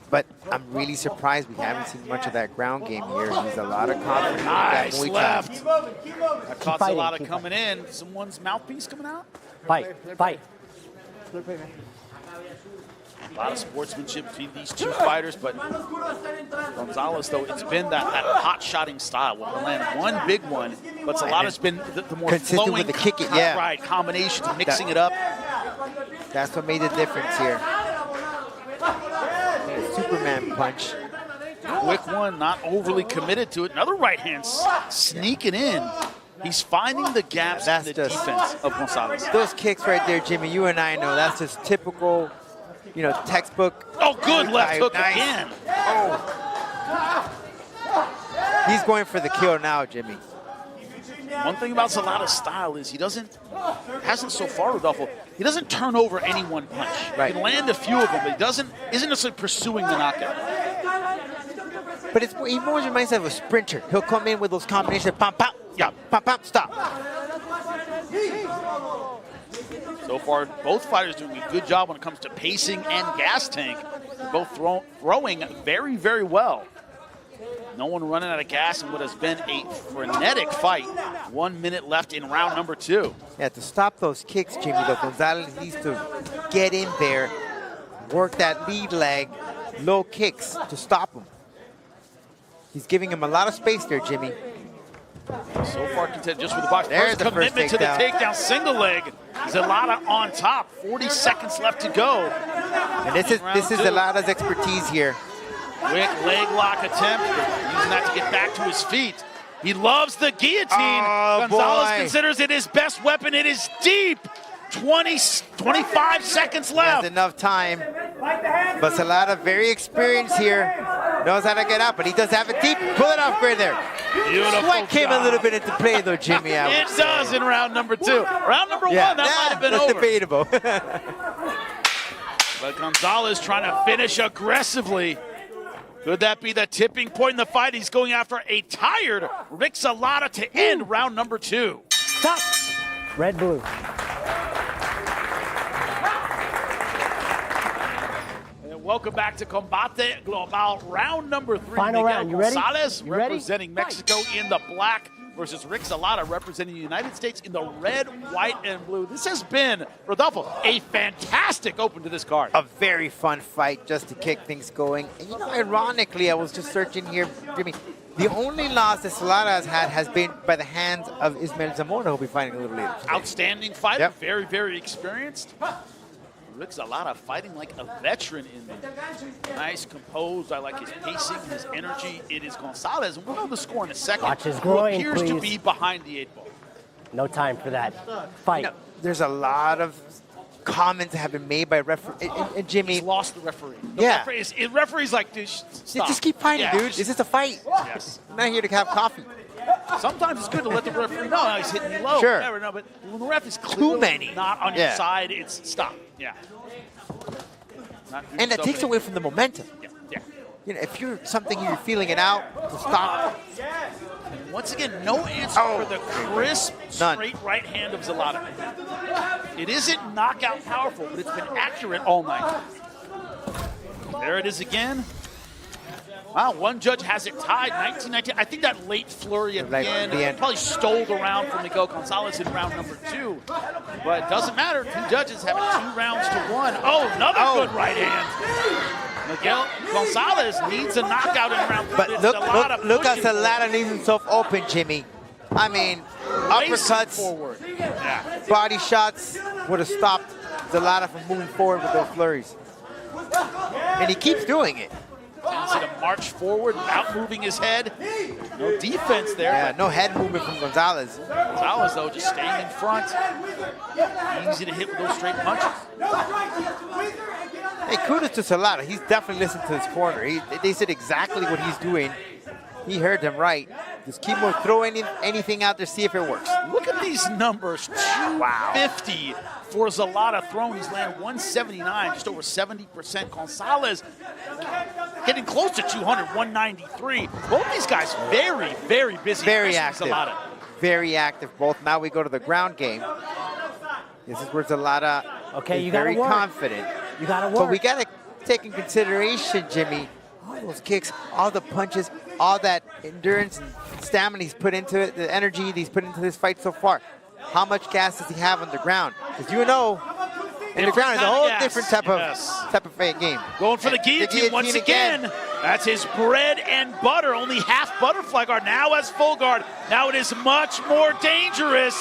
But I'm really surprised we haven't seen much of that ground game here. He's a lot of confidence. Nice Muay Thai. left. That caught fighting, Zelada keep coming in. Someone's mouthpiece coming out. Fight. Fight. A lot of sportsmanship between these two fighters, but Gonzalez, though, it's been that hot-shotting style. We'll land one big one, but Zelada's been the more consistent flowing, with the kick it, yeah. right, combinations, mixing it up. That's what made the difference here. The Superman punch. Quick one, not overly committed to it. Another right hand sneaking in. He's finding the gaps in the defense of Gonzalez. Those kicks right there, Jimmy, you and I know, that's just typical, textbook. Oh, good left hook nice. again. Oh. He's going for the kill now, Jimmy. One thing about Zelada's style is hasn't so far, Rodolfo, he doesn't turn over any one punch. Right. He can land a few of them, but isn't necessarily pursuing the knockout. But he more reminds me of a sprinter. He'll come in with those combinations, pop, pop, yeah, pop, pop, stop. So far, both fighters doing a good job when it comes to pacing and gas tank. They're both throwing very, very well. No one running out of gas in what has been a frenetic fight. 1 minute left in round number 2. Yeah, to stop those kicks, Jimmy, though, Gonzalez needs to get in there, work that lead leg, low kicks to stop him. He's giving him a lot of space there, Jimmy. So far, content just with the box. There's First the first commitment to the takedown. takedown, single leg. Zelada on top. 40 seconds left to go. And this is Zelada's expertise here. Quick leg lock attempt, using that to get back to his feet. He loves the guillotine. Oh, Gonzalez boy. considers it his best weapon. It is deep. 25 seconds left. That's enough time. But Zelada, very experienced here. Knows how to get out, but he does have it deep. Pull it off right there. Beautiful Sweat came job. a little bit into play, though, Jimmy. It does in round number 2. Round number 1, that might have been that's over. debatable. But Gonzalez trying to finish aggressively. Could that be the tipping point in the fight? He's going after a tired Rick Zelada to end round number 2. Stop. Red, blue. And welcome back to Combate Global, round number 3. Final Miguel round. You ready? Gonzalez You ready? representing Mexico in the black versus Rick Zelada representing the United States in the red, white, and blue. This has been, Rodolfo, a fantastic open to this card. A very fun fight just to kick things going. And ironically, I was just searching here, Jimmy. The only loss that Zelada has been by the hands of Ismael Zamora, who'll be fighting a little later. Outstanding fighter, Yep. very, very experienced. Rick Zelada fighting like a veteran in there. Nice, composed. I like his pacing, his energy. It is Gonzalez, and we'll know the score in a second. Watch his who groin, appears to please. be behind the 8 ball. No time for that. Fight. There's a lot of comments that have been made by referee and Jimmy. He's lost the referee. The Yeah. referee's like, dude, stop. Just keep fighting, Yeah. dude. This is a fight. Yes. I'm not here to have coffee. Sometimes it's good to let the referee know he's hitting you low. Sure. Whatever, no, but when the ref is clearly many. not on Yeah. your side, it's stop. Yeah. And that takes away from the momentum. Yeah. You know, if you're something you're feeling it out, to stop. Once again, no answer for the crisp, None. straight right hand of Zelada. It isn't knockout powerful, but it's been accurate all night. There it is again. Wow, one judge has it tied, 19-19. I think that late flurry at the end probably stole the round from Miguel Gonzalez in round number 2. But it doesn't matter. 2 judges have it 2 rounds to 1. Oh, another good right hand. Miguel Gonzalez needs a knockout in round 3. But look how Zelada leaves himself open, Jimmy. I mean, uppercuts, forward. Yeah. body shots would have stopped Zelada from moving forward with those flurries. And he keeps doing it. Tends to march forward without moving his head. No defense there. Yeah, no head movement from Gonzalez. Gonzalez, though, just staying in front. Easy to hit with those straight punches. Hey, kudos to Zelada. He's definitely listened to his corner. They said exactly what he's doing. He heard them right. Just keep on throwing anything out there, see if it works. Look at these numbers. 250 for Zelada thrown. He's landed 179, just over 70%. Gonzalez getting close to 200, 193. Both these guys very, very busy. Very active. Zelada. Very active, both. Now we go to the ground game. This is where Zelada is very confident. You gotta work. But we gotta take in consideration, Jimmy, all those kicks, all the punches, all that endurance and stamina he's put into it, the energy that he's put into this fight so far. How much gas does he have on the ground? Because you know, in the ground is a whole different type of fight game. Going for the guillotine once again. That's his bread and butter. Only half butterfly guard. Now has full guard. Now it is much more dangerous.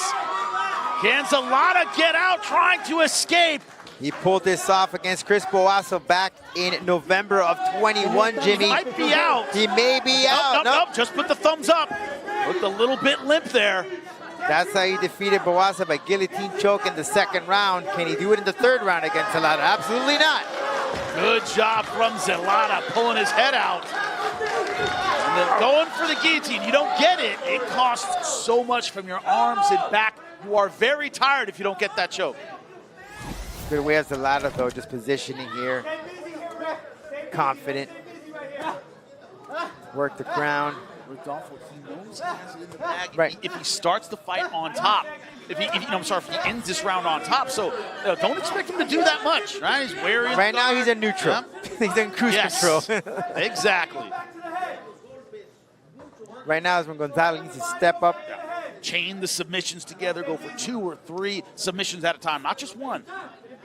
Can Zelada get out trying to escape? He pulled this off against Chris Boasso back in November of 21, Jimmy. He might be out. He may be out. Nope. Just put the thumbs up. Looked a little bit limp there. That's how he defeated Boasso by guillotine choke in the 2nd round. Can he do it in the 3rd round against Zelada? Absolutely not. Good job from Zelada pulling his head out. And then going for the guillotine. You don't get it. It costs so much from your arms and back. You are very tired if you don't get that choke. Good way of Zelada, though, just positioning here. Confident. Work the ground. Rodolfo, he knows he has it in the bag. Right. If he starts the fight on top, if he ends this round on top, so don't expect him to do that much, right? He's wary. Right now, he's in neutral. Yeah. He's in cruise control. Exactly. Right now is when Gonzalez needs to step up. Chain the submissions together, go for 2 or 3 submissions at a time, not just one.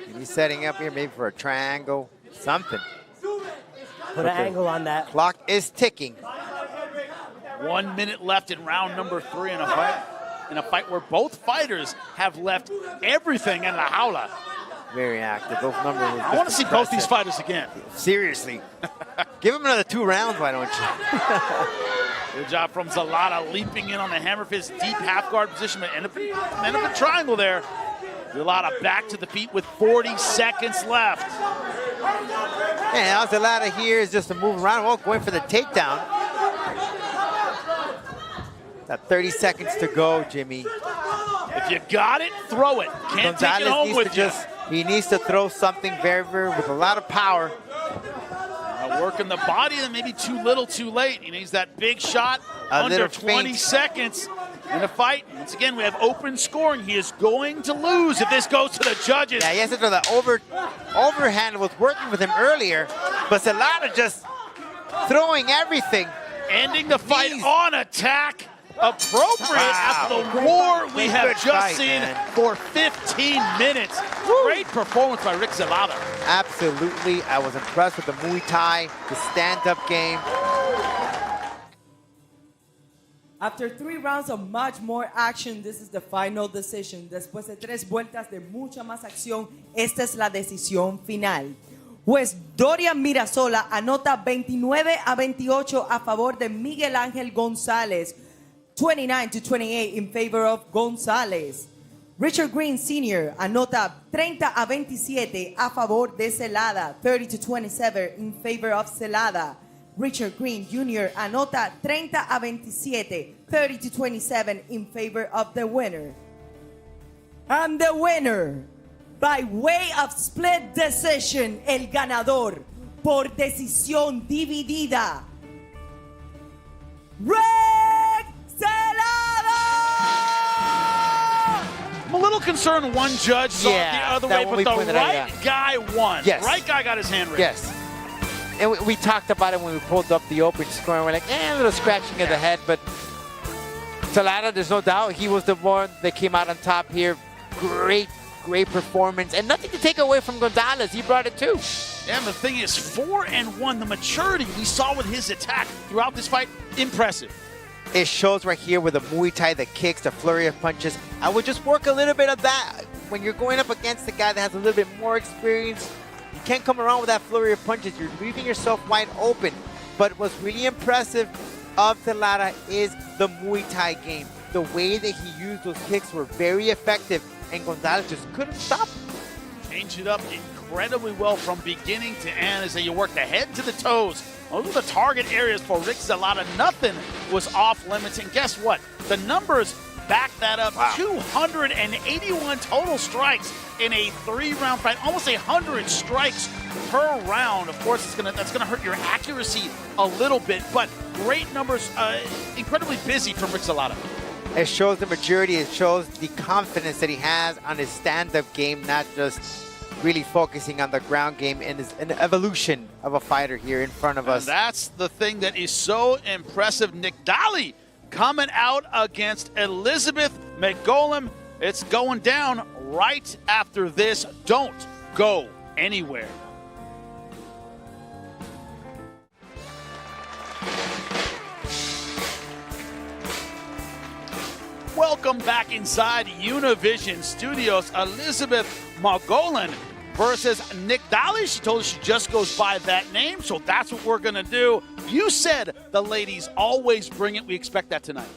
And he's setting up here maybe for a triangle, something. Put an angle on that. Clock is ticking. 1 minute left in round number 3 in a fight where both fighters have left everything in la jaula. Very active. Those numbers. I want to see both these fighters again. Seriously. Give him another 2 rounds, why don't you? Good job from Zelada leaping in on the hammer fist, deep half guard position, but end up in triangle there. Zelada back to the feet with 40 seconds left. And now Zelada here is just a move around. Well, going for the takedown. Got 30 seconds to go, Jimmy. If you got it, throw it. Can't take it home with you. He needs to throw something very, with a lot of power. Working the body, and maybe too little, too late. He needs that big shot under 20 seconds in the fight. Once again, we have open scoring. He is going to lose if this goes to the judges. Yeah, he has to throw that overhand. Was working with him earlier, but Zelada just throwing everything. Ending the fight on attack. Appropriate after the war we have just seen for 15 minutes. Great performance by Rick Zelada. Absolutely. I was impressed with the Muay Thai, the stand-up game. After 3 rounds of much more action, this is the final decision. Después de 3 vueltas de mucha más acción, esta es la decisión final. Juez Dorian Mirasola anota 29-28 a favor de Miguel Ángel González. 29-28 in favor of Gonzalez. Richard Green Sr. anota 30-27 a favor de Zelada. 30-27 in favor of Zelada. Richard Green Jr. anota 30-27, 30-27 in favor of the winner. And the winner, by way of split decision, el ganador por decisión dividida, Zelada! I'm a little concerned one judge saw it the other way, but the right guy won. Yes. The right guy got his hand raised. Yes. And we talked about it when we pulled up the open score, and we're like, a little scratching of the head, but Zelada, there's no doubt, he was the one that came out on top here. Great performance, and nothing to take away from Gonzalez. He brought it too. Yeah, and the thing is, 4-1, the maturity we saw with his attack throughout this fight, impressive. It shows right here with the Muay Thai, the kicks, the flurry of punches. I would just work a little bit of that. When you're going up against a guy that has a little bit more experience, you can't come around with that flurry of punches. You're leaving yourself wide open. But what's really impressive of Zelada is the Muay Thai game. The way that he used those kicks were very effective, and Gonzalez just couldn't stop him. Change it up incredibly well from beginning to end as you work the head to the toes. Those were the target areas for Rick Zelada. Nothing was off limits. And guess what? The numbers back that up. Wow. 281 total strikes in a 3-round fight. Almost 100 strikes per round. Of course, that's gonna hurt your accuracy a little bit, but great numbers, incredibly busy from Rick Zelada. It shows the maturity. It shows the confidence that he has on his stand-up game, not just really focusing on the ground game, and is an evolution of a fighter here in front of us. And that's the thing that is so impressive. Nicdali coming out against Elizabeth Mogollan. It's going down right after this. Don't go anywhere. Welcome back inside Univision Studios. Elizabeth Mogollan versus Nicdali. She told us she just goes by that name, so that's what we're going to do. You said the ladies always bring it. We expect that tonight.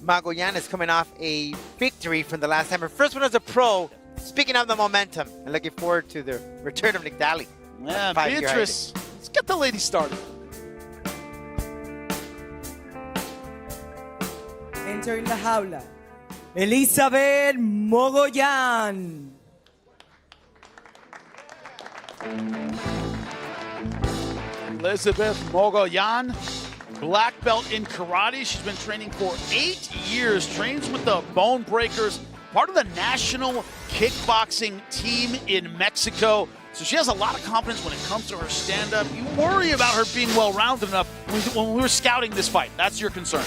Mogollan is coming off a victory from the last time. Her first one as a pro. Speaking of the momentum, and looking forward to the return of Nicdali. Yeah, Beatrice, let's get the ladies started. Entering the jaula, Elizabeth Mogollan. Elizabeth Mogollan, black belt in karate. She's been training for 8 years, trains with the Bone Breakers, part of the national kickboxing team in Mexico. So she has a lot of confidence when it comes to her stand-up. You worry about her being well-rounded enough when we were scouting this fight. That's your concern.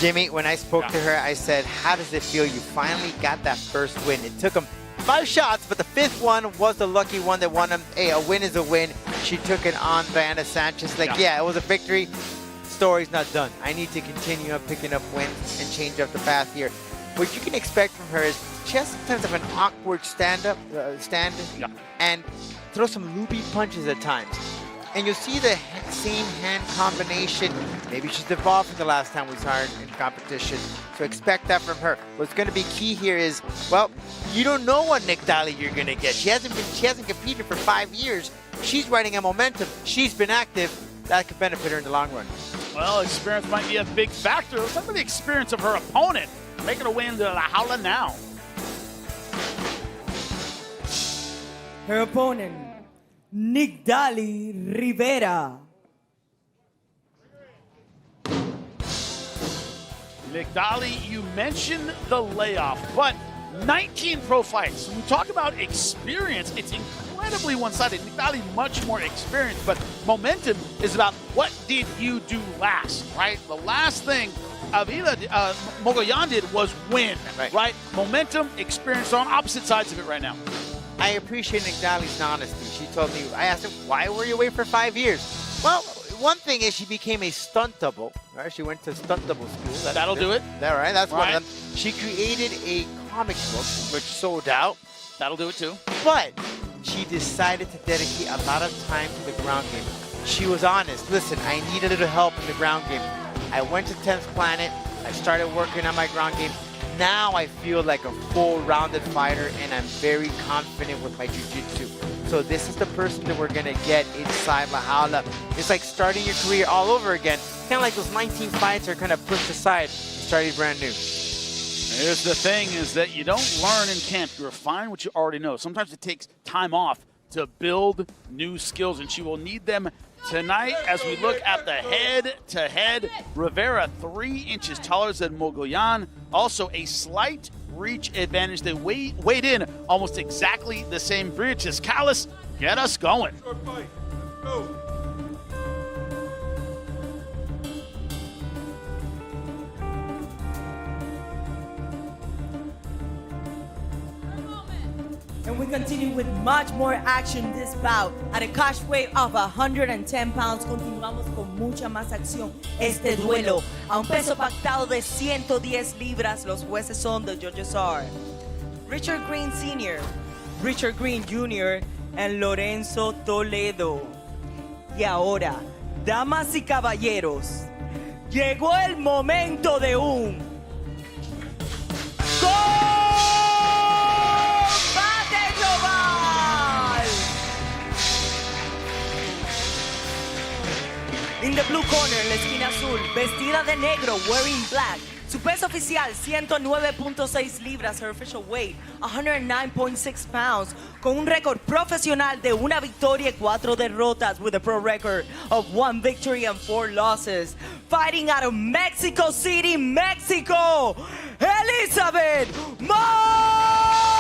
Jimmy, when I spoke to her, I said, how does it feel? You finally got that first win. It took him 5 shots, but the 5th one was the lucky one that won him. Hey, a win is a win. She took it on Diana Sanchez. Yeah, it was a victory. Story's not done. I need to continue up picking up wins and change up the path here. What you can expect from her is she has sometimes of an awkward stand and throw some loopy punches at times. And you'll see the same hand combination. Maybe she's evolved from the last time we saw her in competition. So expect that from her. What's going to be key here is, well, you don't know what Nicdali you're going to get. She hasn't competed for 5 years. She's riding a momentum. She's been active. That could benefit her in the long run. Well, experience might be a big factor. Let's talk about the experience of her opponent. Making a win to La Jaula now. Her opponent, Nicdali Rivera. Nicdali, you mentioned the layoff, but 19 pro fights. When we talk about experience, it's incredibly one-sided. Nicdali much more experienced, but momentum is about what did you do last, right? The last thing Avila, Mogollan did was win, right? Momentum, experience are on opposite sides of it right now. I appreciate Nicdali's honesty. She told me, I asked her, why were you away for 5 years? Well, one thing is she became a stunt double, right? She went to stunt double school. That'll do it. Right, that's one of them. She created a comic book, which sold out. That'll do it too. But she decided to dedicate a lot of time to the ground game. She was honest. Listen, I need a little help in the ground game. I went to 10th Planet. I started working on my ground game. Now I feel like a full-rounded fighter, and I'm very confident with my jiu-jitsu. So this is the person that we're going to get inside La Jaula. It's like starting your career all over again. Kind of like those 19 fights are kind of pushed aside and started brand new. Here's the thing is that you don't learn in camp. You refine what you already know. Sometimes it takes time off to build new skills, and she will need them tonight as we look at the head-to-head. Rivera 3 inches taller than Mogollan. Also a slight reach advantage. They weighed in almost exactly the same 3 inches. Callis, get us going. And we continue with much more action this bout. At a cash weight of 110 pounds, continuamos con mucha más acción este duelo. A un peso pactado de 110 libras, los jueces son the judges are Richard Green Sr., Richard Green Jr., and Lorenzo Toledo. Y ahora, damas y caballeros, llegó el momento de un in the blue corner, en la esquina azul, vestida de negro, wearing black. Su peso oficial, 109.6 libras. Her official weight, 109.6 pounds. Con un récord profesional de una victoria y 4 derrotas, with a pro record of 1 victory and 4 losses. Fighting out of Mexico City, Mexico, Elizabeth Mogollan!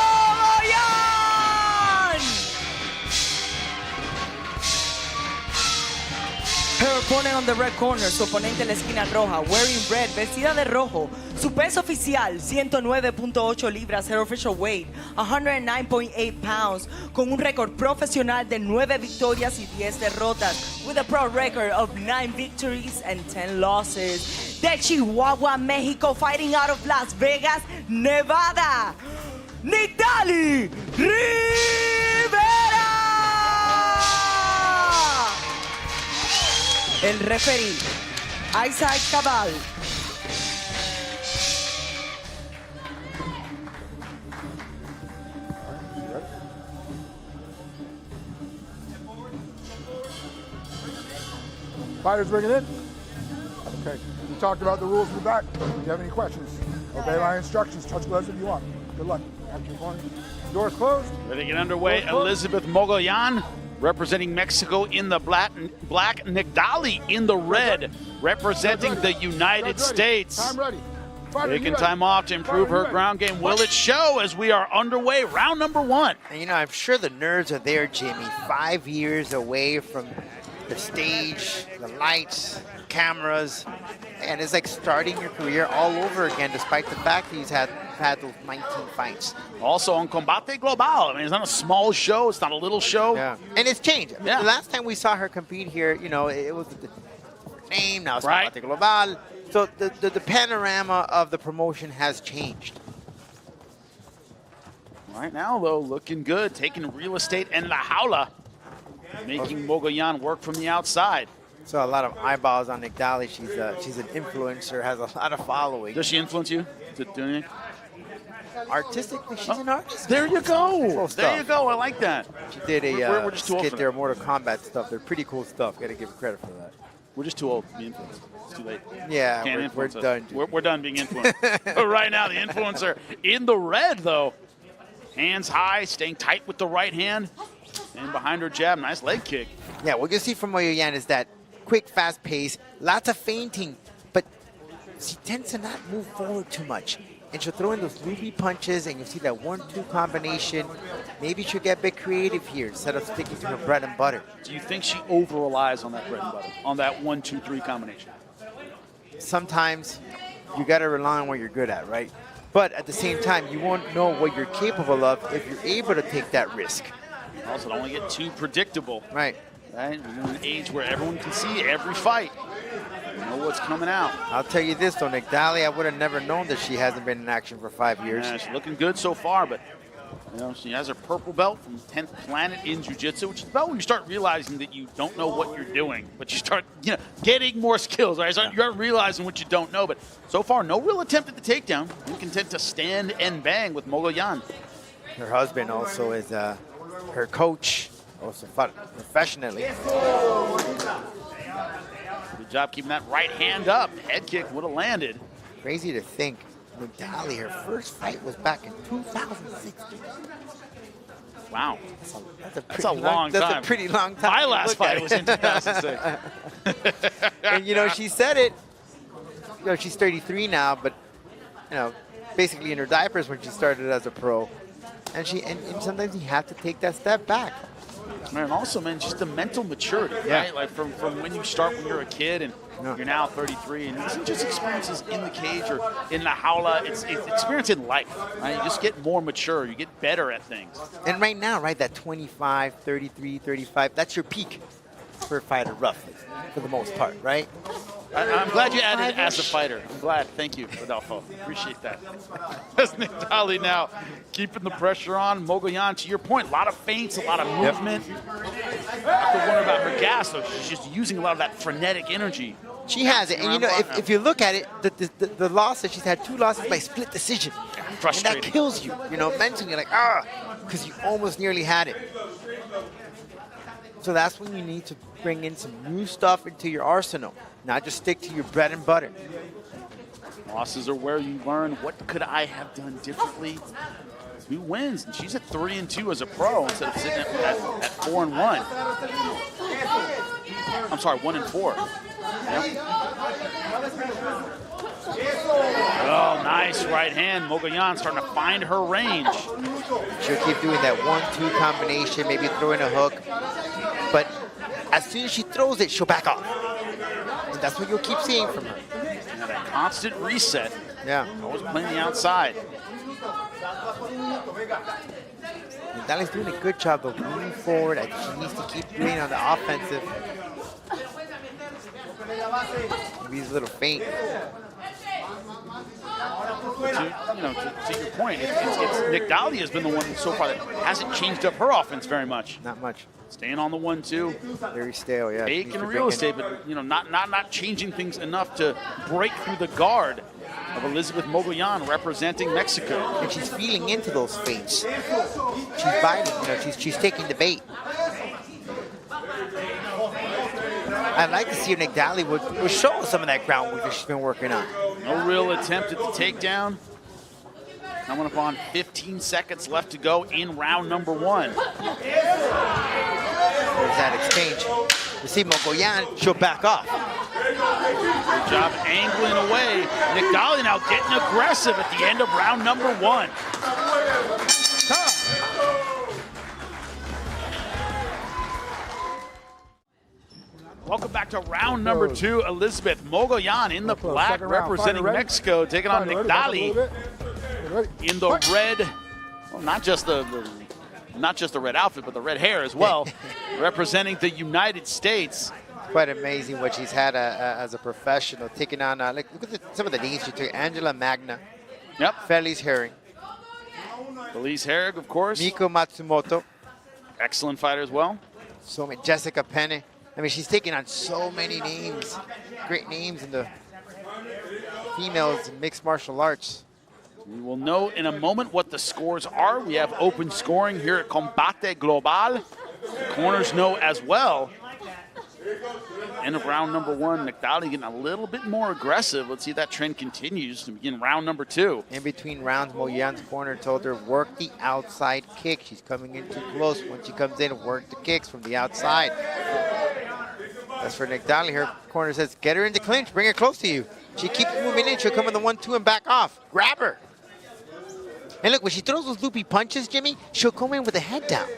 Her opponent on the red corner, su oponente en la esquina roja, wearing red, vestida de rojo. Su peso oficial, 109.8 libras. Her official weight, 109.8 pounds. Con un récord profesional de 9 victorias y 10 derrotas. With a pro record of 9 victories and 10 losses. De Chihuahua, Mexico, fighting out of Las Vegas, Nevada, Nicdali Rivera! El referee, Isaac Cabal. Fighters bring it in. Okay. We talked about the rules in the back. Do you have any questions? Obey my instructions. Touch gloves if you want. Good luck. After your corner. Doors closed. Ready to get underway. Elizabeth Mogollan, representing Mexico in the black, Nicdali in the red, representing the United States. Time ready. Taking time off to improve her ground game. Will it show as we are underway, round number 1? And you know, I'm sure the nerves are there, Jimmy. 5 years away from the stage, the lights, cameras, and it's like starting your career all over again, despite the fact that he's had those 19 fights. Also on Combate Global. I mean, it's not a small show. It's not a little show. Yeah, and it's changed. I mean, the last time we saw her compete here, you know, it was a different name. Now it's Combate Global. So the panorama of the promotion has changed. Right now, though, looking good. Taking real estate and La Jaula. Making Mogollan work from the outside. So a lot of eyeballs on Nicdali. She's an influencer, has a lot of following. Does she influence you to do anything? Artistically, she's an artist. There you go. Cool There you go. I like that. She did a we're just too old skit for there, that. Mortal Kombat stuff. They're pretty cool stuff. Got to give her credit for that. We're just too old to be influenced. It's too late. Yeah, Can't we're influence us. done. We're done being influenced. But right now, the influencer in the red, though. Hands high, staying tight with the right hand. And behind her jab, nice leg kick. Yeah, what you see from Mogollan is that quick, fast pace, lots of feinting, but she tends to not move forward too much. And she'll throw in those loopy punches, and you'll see that 1-2 combination. Maybe she'll get a bit creative here instead of sticking to her bread and butter. Do you think she over-relies on that bread and butter, on that 1-2-3 combination? Sometimes you got to rely on what you're good at, right? But at the same time, you won't know what you're capable of if you're able to take that risk. Also, don't want to get too predictable. Right. Right? We're in an age where everyone can see every fight. You know what's coming out. I'll tell you this, though, Nicdali, I would have never known that she hasn't been in action for 5 years. Yeah, she's looking good so far, but you know, she has her purple belt from 10th Planet in Jiu-Jitsu, which is about when you start realizing that you don't know what you're doing, but you start, you know, getting more skills, right? So you start realizing what you don't know, but so far, no real attempt at the takedown. You're content to stand and bang with Mogollan. Her husband also is her coach, also fought professionally. Good job keeping that right hand up. Head kick would have landed. Crazy to think Nicdali, her first fight was back in 2016. Wow. That's a long time. That's a pretty long time. My last fight was in 2006. And, you know, she said it. You know, she's 33 now, but, you know, basically in her diapers when she started as a pro. And sometimes you have to take that step back. Man, also, man, just the mental maturity, right? Like from when you start when you're a kid and you're now 33, and it isn't just experiences in the cage or in the jaula, it's experience in life, right? You just get more mature, you get better at things. And right now, right, that 25, 33, 35, that's your peak for a fighter, roughly, for the most part, right? I'm glad you added as a fighter. I'm glad. Thank you, Rodolfo. Appreciate that. As Nicdali now keeping the pressure on. Mogollan, to your point, a lot of feints, a lot of movement. Not to wonder about her gas, though. She's just using a lot of that frenetic energy. She has it. And, you know, if you look at it, the losses, she's had 2 losses by split decision. Frustrating. And that kills you, you know, mentally. You're like, because you almost nearly had it. So that's when you need to bring in some new stuff into your arsenal, not just stick to your bread and butter. Losses are where you learn, what could I have done differently? Who wins? And she's at 3-2 as a pro instead of sitting at 4-1. I'm sorry, 1-4. Yep. Oh, nice right hand. Mogollan starting to find her range. She'll keep doing that 1-2 combination, maybe throwing a hook. But as soon as she throws it, she'll back off. And that's what you'll keep seeing from her. Now that constant reset. Yeah. Always playing the outside. Nicdali's doing a good job of moving forward. I think she needs to keep doing on the offensive. Maybe he's a little faint. To your point, it's Nicdali has been the one so far that hasn't changed up her offense very much. Not much. Staying on the 1-2. Very stale, yeah. Taking real estate, but not changing things enough to break through the guard of Elizabeth Mogollan representing Mexico. And she's feeling into those feints. She's biting, you know, she's taking the bait. I'd like to see if Nicdali would show some of that ground work that she's been working on. No real attempt at the takedown. Coming up on 15 seconds left to go in round number 1. There's that exchange. You see Mogollan, she'll back off. Good job angling away. Nicdali now getting aggressive at the end of round number 1. Welcome back to round number 2. Elizabeth Mogollan in the black representing Mexico, taking on Nicdali in the red. Well, not just the red outfit, but the red hair as well, representing the United States. Quite amazing what she's had as a professional, taking on, look at some of the names she took. Angela Magna. Yep. Felice Herring. Felice Herring, of course. Miko Matsumoto. Excellent fighter as well. So many. Jessica Penne. I mean, she's taking on so many names. Great names in the females in mixed martial arts. We will know in a moment what the scores are. We have open scoring here at Combate Global. The corners know as well. End of round number 1, Nicdali getting a little bit more aggressive. Let's see if that trend continues to begin round number 2. In between rounds, Mogollan's corner told her, work the outside kick. She's coming in too close. When she comes in, work the kicks from the outside. As for Nicdali, her corner says, get her into clinch, bring her close to you. She keeps moving in, she'll come in the 1-2 and back off. Grab her. And look, when she throws those loopy punches, Jimmy, she'll come in with the head down.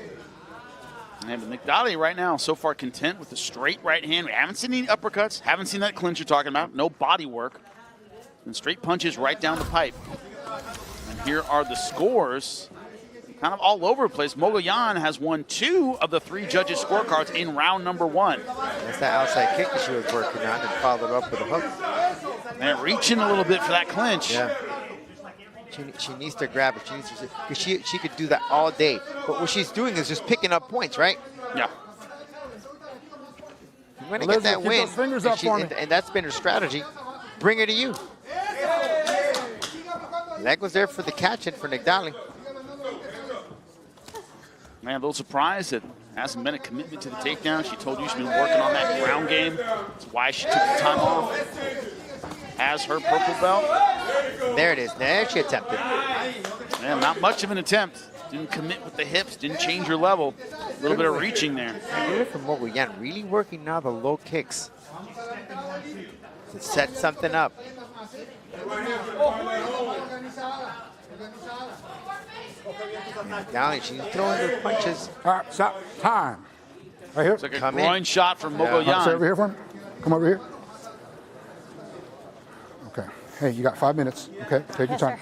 And Nicdali right now so far content with the straight right hand. We haven't seen any uppercuts, haven't seen that clinch you're talking about, no body work. And straight punches right down the pipe. And here are the scores. Kind of all over the place. Mogollan has won 2 of the 3 judges' scorecards in round number 1. That's that outside kick that she was working on and followed up with a hook. And reaching a little bit for that clinch. Yeah. She needs to grab it. She could do that all day. But what she's doing is just picking up points, right? Yeah. You want to get that win, and that's been her strategy. Bring her to you. Leg was there for the catch-in for Nicdali. Man, a little surprised that hasn't been a commitment to the takedown. She told you she's been working on that ground game. That's why she took the time off. Has her purple belt. There it is. There she attempted. Yeah, not much of an attempt. Didn't commit with the hips, didn't change her level. A little bit of reaching there. Good from Mogollan, really working now the low kicks to set something up. Nicdali, she's throwing her punches. All right, stop. Time. Right here. It's like a groin shot from Mogollan. Stay over here for him. Come over here. Okay. Hey, you got 5 minutes. Okay, take your time.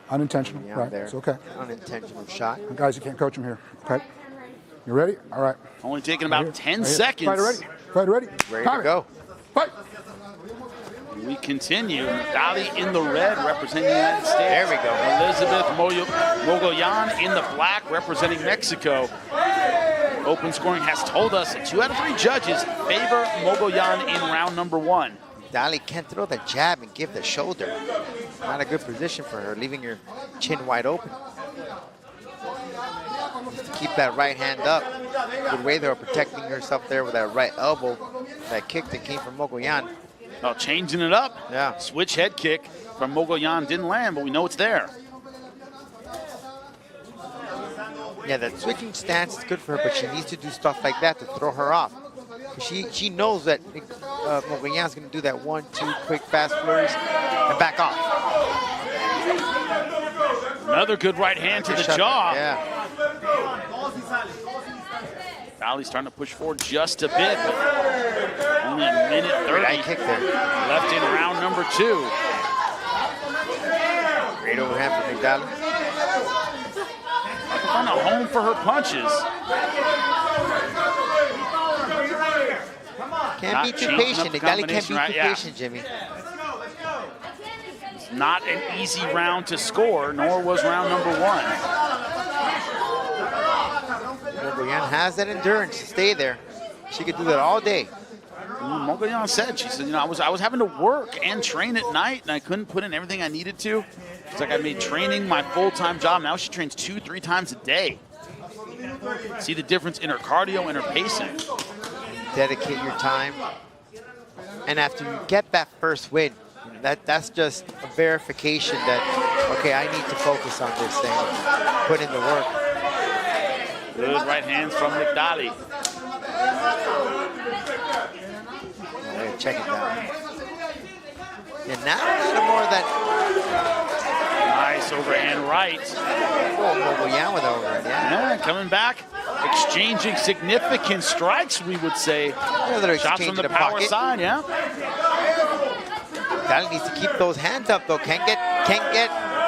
Unintentional, Yeah, right? there. It's okay. Unintentional shot. Guys, you can't coach him here. Okay. You ready? All right. Only taking about 10 Right here. seconds. Fighter ready. Fighter ready. Ready Time to it. go. Fight. We continue. Nicdali in the red, representing the United States. There we go. Elizabeth Mogollan in the black, representing Mexico. Open scoring has told us that 2 out of 3 judges favor Mogollan in round number 1. Nicdali can't throw the jab and give the shoulder. Not a good position for her, leaving her chin wide open. Just to keep that right hand up. Good way they're protecting herself there with that right elbow. That kick that came from Mogollan. Oh, changing it up. Yeah. Switch head kick from Mogollan didn't land, but we know it's there. Yeah, that switching stance is good for her, but she needs to do stuff like that to throw her off. She knows that Mogollan's going to do that 1-2 quick fast flurries and back off. Another good right hand to the Shut jaw. Yeah. Nicdali's starting to push forward just a bit, but only a minute 30 Great kick there. left in round number 2. Great overhand for Nicdali. Found a home for her punches. Can't be too patient. Nicdali can't be too patient, Jimmy. Not an easy round to score, nor was round number 1. Mogollan has that endurance to stay there. She could do that all day. Mogollan said, she said, you know, I was having to work and train at night, and I couldn't put in everything I needed to. It's like I made training my full-time job. Now she trains 2-3 times a day. See the difference in her cardio and her pacing. Dedicate your time. And after you get that first win, that's just a verification that, okay, I need to focus on this thing. Put in the work. Good right hands from Nicdali. Yeah, check it down. And now a little more of that. Nice overhand right. Oh, Mogollan with overhand, yeah. Coming back, exchanging significant strikes, we would say. Yeah, shots from the power side, yeah. Nicdali needs to keep those hands up though. Can't get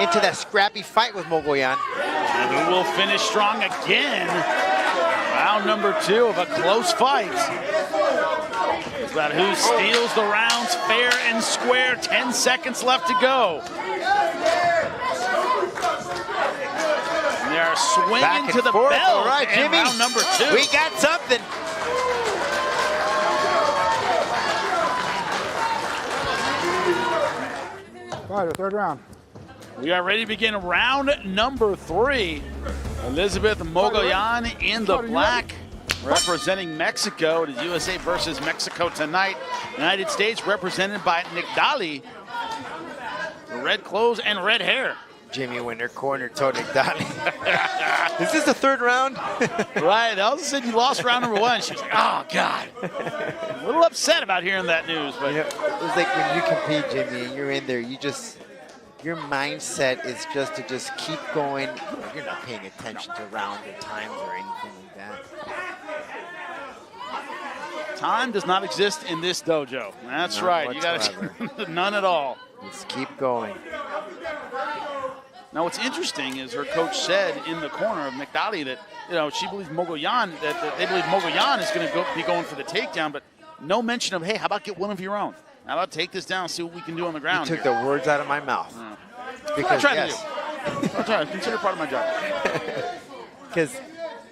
into that scrappy fight with Mogollan. And who will finish strong again? Round number 2 of a close fight. It's about who steals the rounds fair and square. 10 seconds left to go. And they are swinging to the bell. All right, Jimmy. Round number 2. We got something. Fighter, third round. We are ready to begin round number 3. Elizabeth Mogollan in the black, representing Mexico. It is USA versus Mexico tonight. United States represented by Nicdali. Red clothes and red hair. Jimmy Winter corner told Nicdali. Is this the third round? Right. All of a sudden you lost round number 1. She was like, oh, God. A little upset about hearing that news. But you know, it's like when you compete, Jimmy, and you're in there, your mindset is just to just keep going. You're not paying attention to rounds or times or anything like that. Time does not exist in this dojo. That's Not right. whatsoever. You got none at all. Just keep going. Now, what's interesting is her coach said in the corner of Nicdali that, you know, she believes Mogollan, that they believe Mogollan is going to be going for the takedown, but no mention of, hey, how about get one of your own? How about take this down, see what we can do on the ground? You took the words out of my mouth. Yeah. Because, I'm trying to do. I'm trying to consider part of my job. Because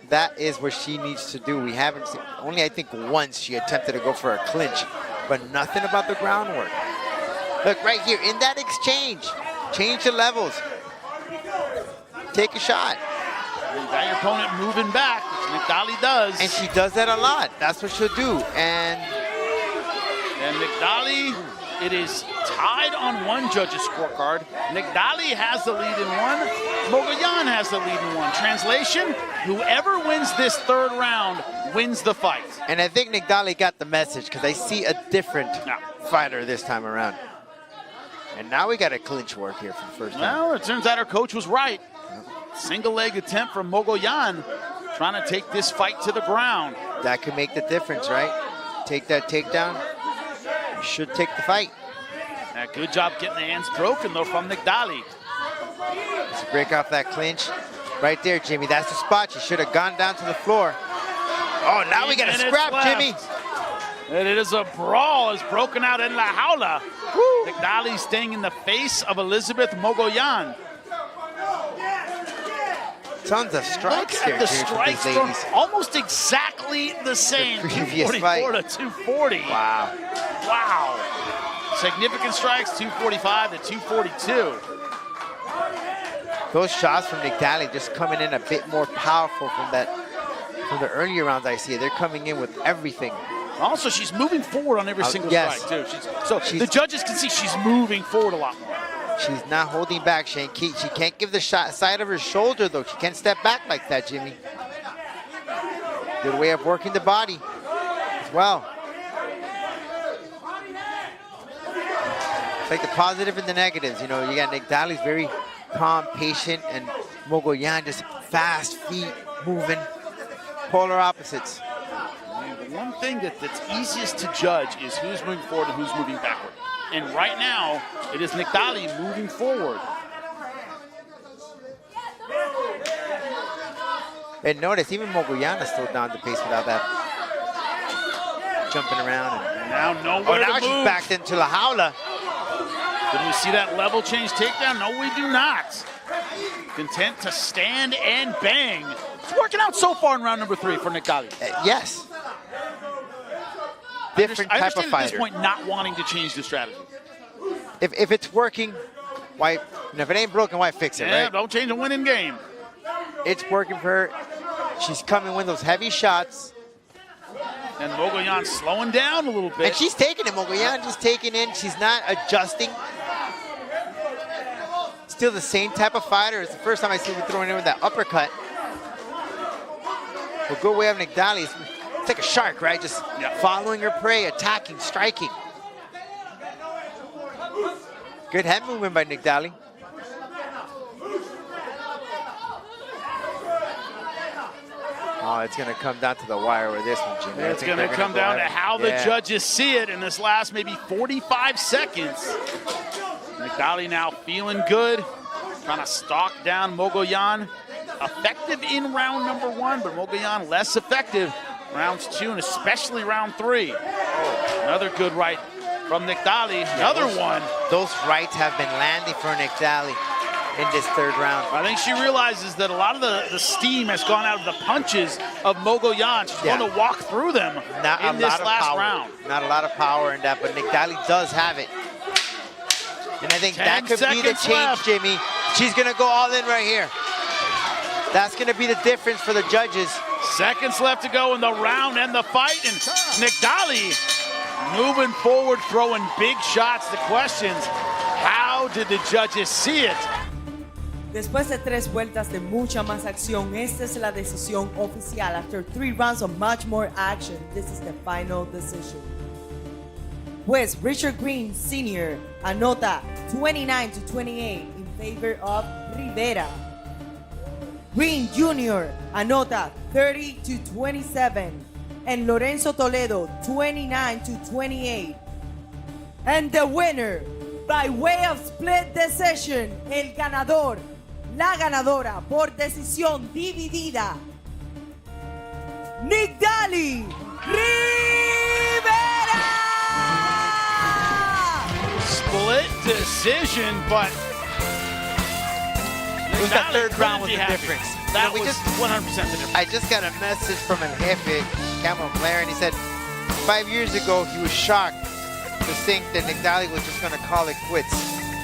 that is what she needs to do. We haven't seen, only I think once she attempted to go for a clinch, but nothing about the groundwork. Look, right here, in that exchange, change the levels. Take a shot. You got your opponent moving back, which Nicdali does. And she does that a lot. That's what she'll do. And Nicdali it is tied on one judge's scorecard. Nicdali has the lead in one. Mogollan has the lead in one. Translation, whoever wins this third round wins the fight. And I think Nicdali got the message because I see a different fighter this time around. And now we got a clinch work here for the first time. Well, it turns out our coach was right. Single leg attempt from Mogollan, trying to take this fight to the ground. That could make the difference, right? Take that takedown. You should take the fight. Good job getting the hands broken, though, from Nicdali. Let's break off that clinch. Right there, Jimmy. That's the spot. You should have gone down to the floor. Oh, now we got a scrap, Jimmy. And it is a brawl. It's broken out in La Jaula. Nicdali staying in the face of Elizabeth Mogollan. Tons of strikes Look here, at the Jimmy, strikes from from these ladies. almost exactly the same. The previous 244 fight. to 240. Wow. Wow. Significant strikes, 245 to 242. Those shots from Nicdali just coming in a bit more powerful from the earlier rounds I see. They're coming in with everything. Also, she's moving forward on every single yes. strike, too. The judges can see she's moving forward a lot more. She's not holding back, Shane. She can't give the shot side of her shoulder, though. She can't step back like that, Jimmy. Good way of working the body as well. It's like the positive and the negatives. You know, you got Nicdali's very calm, patient, and Mogollan just fast feet, moving. Polar opposites. The one thing that's easiest to judge is who's moving forward and who's moving backward. And right now, it is Nicdali moving forward. And notice, even Mogollan is still down the pace without that jumping around. And now nowhere to now move. she's backed into La Jaula. Did we see that level change takedown? No, we do not. Content to stand and bang. It's working out so far in round number 3 for Nicdali. Yes. Different I type of understand at fighter. this point not wanting to change the strategy. If it's working, why? If it ain't broken, why fix it, Yeah, right? don't change a winning game. It's working for her. She's coming with those heavy shots. And Mogollan slowing down a little bit. And she's taking it, Mogollan just taking in. She's not adjusting. Still the same type of fighter. It's the first time I see her throwing in with that uppercut. A good way of Nicdali. It's like a shark, right? Just following her prey, attacking, striking. Good head movement by Nicdali. Oh, it's going to come down to the wire with this one, Jimmy. It's going to come down to how the judges see it in this last maybe 45 seconds. Nicdali now feeling good, trying to stalk down Mogollan. Effective in round number 1, but Mogollan less effective rounds 2 and especially round 3. Oh, another good right from Nicdali. Another one. Those rights have been landing for Nicdali in this third round. I think she realizes that a lot of the steam has gone out of the punches of Mogollan. She's going to walk through them in this last round. Not a lot of power in that, but Nicdali does have it. And I think that could be the change, Jimmy. She's going to go all in right here. That's going to be the difference for the judges. Seconds left to go in the round and the fight. And Nicdali moving forward, throwing big shots. The questions, how did the judges see it? Después de 3 vueltas de mucha más acción, esta es la decisión oficial. After 3 rounds of much more action, this is the final decision. Juez Richard Green Sr. anota 29-28 in favor of Rivera. Green Jr. anota 30-27. And Lorenzo Toledo 29-28. And the winner, by way of split decision, el ganador, la ganadora por decisión dividida, Nicdali Rivera! Split decision, but It was that third round was the difference. That was 100% the difference. I just got a message from El Jefe, Cameron Blair, and he said 5 years ago he was shocked to think that Nicdali was just going to call it quits.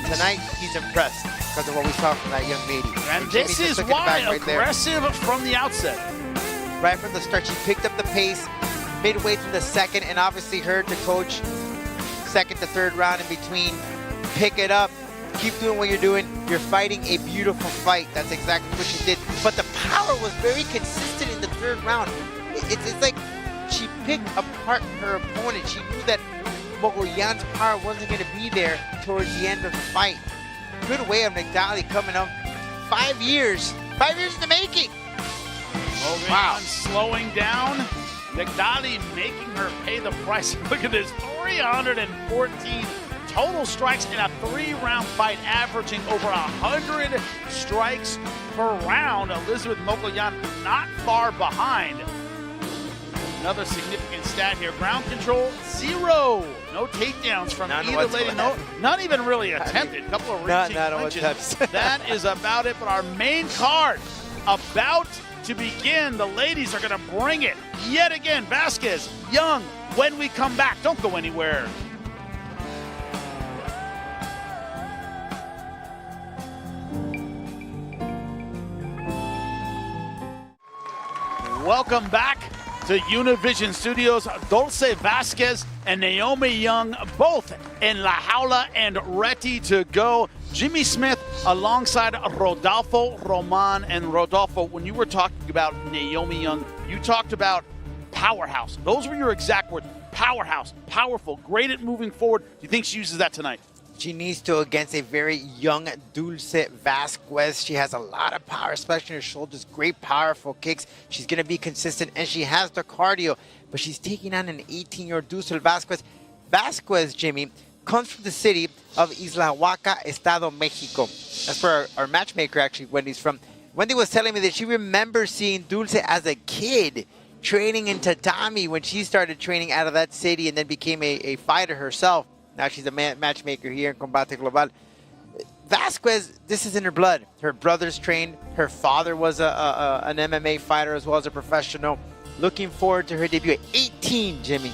Tonight he's impressed because of what we saw from that young lady. And this is why aggressive from the outset. Right from the start, she picked up the pace midway through the second and obviously heard the coach second to third round in between. Pick it up. Keep doing what you're doing. You're fighting a beautiful fight. That's exactly what she did. But the power was very consistent in the third round. It's like she picked apart her opponent. She knew that Mogollan's power wasn't going to be there towards the end of the fight. Good way of Nicdali coming up. 5 years. 5 years in the making. Wow. Slowing down. Nicdali making her pay the price. Look at this. 314 total strikes in a 3-round fight, averaging over 100 strikes per round. Elizabeth Mogollan not far behind. Another significant stat here. Ground control, 0. No takedowns from either lady. Not even really attempted. A couple of reaching punches. That is about it. But our main card about to begin. The ladies are going to bring it yet again. Vasquez, Young, when we come back. Don't go anywhere. Welcome back to Univision Studios. Dulce Vasquez and Naomi Young both in La Jaula and ready to go. Jimmy Smith alongside Rodolfo Roman. And Rodolfo, when you were talking about Naomi Young, you talked about powerhouse. Those were your exact words. Powerhouse, powerful, great at moving forward. Do you think she uses that tonight? She needs to against a very young Dulce Vasquez. She has a lot of power, especially in her shoulders. Great, powerful kicks. She's going to be consistent, and she has the cardio. But she's taking on an 18-year-old Dulce Vasquez. Vasquez, Jimmy, comes from the city of Isla Huaca, Estado Mexico. That's where our matchmaker, actually, Wendy's from. Wendy was telling me that she remembers seeing Dulce as a kid training in tatami when she started training out of that city and then became a fighter herself. Now she's a matchmaker here in Combate Global. Vasquez, this is in her blood. Her brother's trained. Her father was an MMA fighter as well as a professional. Looking forward to her debut at 18, Jimmy.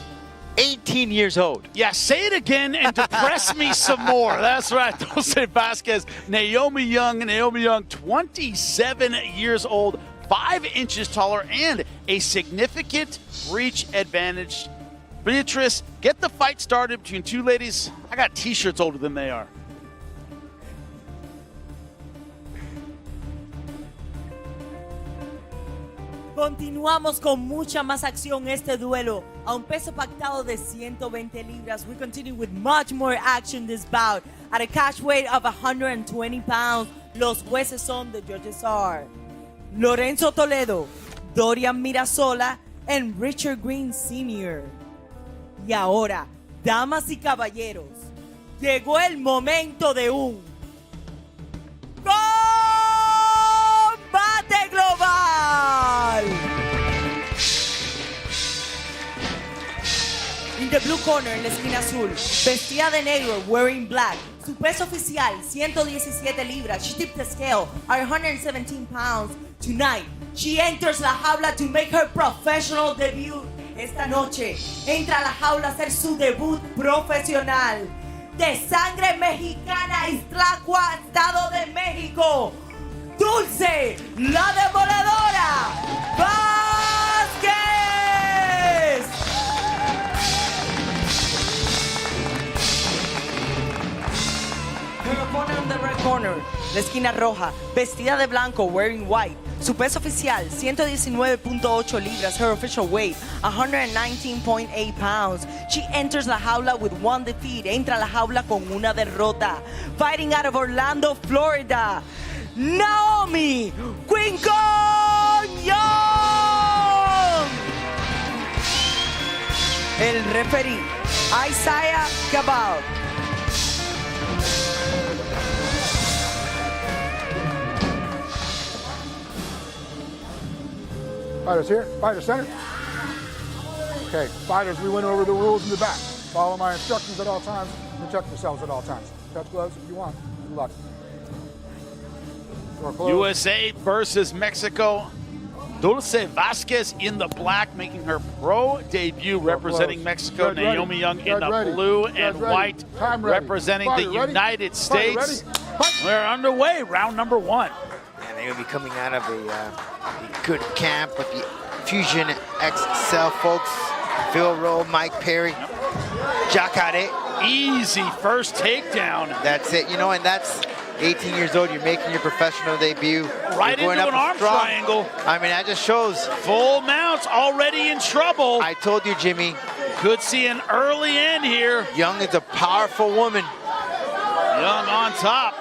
18 years old. Yeah, say it again and depress me some more. That's right. Don't say Vasquez. Naomi Young, 27 years old, 5 inches taller, and a significant reach advantage. Beatrice, get the fight started between two ladies. I got t-shirts older than they are. Continuamos con mucha más acción este duelo. A un peso pactado de 120 libras. We continue with much more action this bout. At a catch weight of 120 pounds, los jueces son the judges are Lorenzo Toledo, Dorian Mirasola, and Richard Green Sr. Y ahora, damas y caballeros, llegó el momento de un combate global. In the blue corner, en la esquina azul, vestida de negro, wearing black. Su peso oficial, 117 libras. She tipped the scale at 117 pounds. Tonight, she enters la jaula to make her professional debut. Esta noche entra a la jaula a hacer su debut profesional. De sangre mexicana, Iztacua, Estado de México. Dulce, la demoledora, Vazquez. Her opponent on the red corner, la esquina roja, vestida de blanco, wearing white. Su peso oficial, 119.8 libras. Her official weight, 119.8 pounds. She enters la jaula with one defeat. Entra a la jaula con una derrota. Fighting out of Orlando, Florida, Naomi Queen Young. El referee, Isaiah Cabal. Fighters here, fighters center. Okay, fighters, we went over the rules in the back. Follow my instructions at all times. Protect yourselves at all times. Touch gloves if you want. Good luck. USA versus Mexico. Dulce Vasquez in the black, making her pro debut, representing Mexico. Naomi Young in the blue and white, representing the United States. We're underway, round number 1. And they're going to be coming out of a good camp with the Fusion XL folks. Phil Rowe, Mike Perry. Got it. Easy first takedown. That's it. You know, and that's 18 years old. You're making your professional debut. Right You're going into up an arm strong. triangle. I mean, that just shows. Full mounts already in trouble. I told you, Jimmy. Could see an early end here. Young is a powerful woman. Young on top.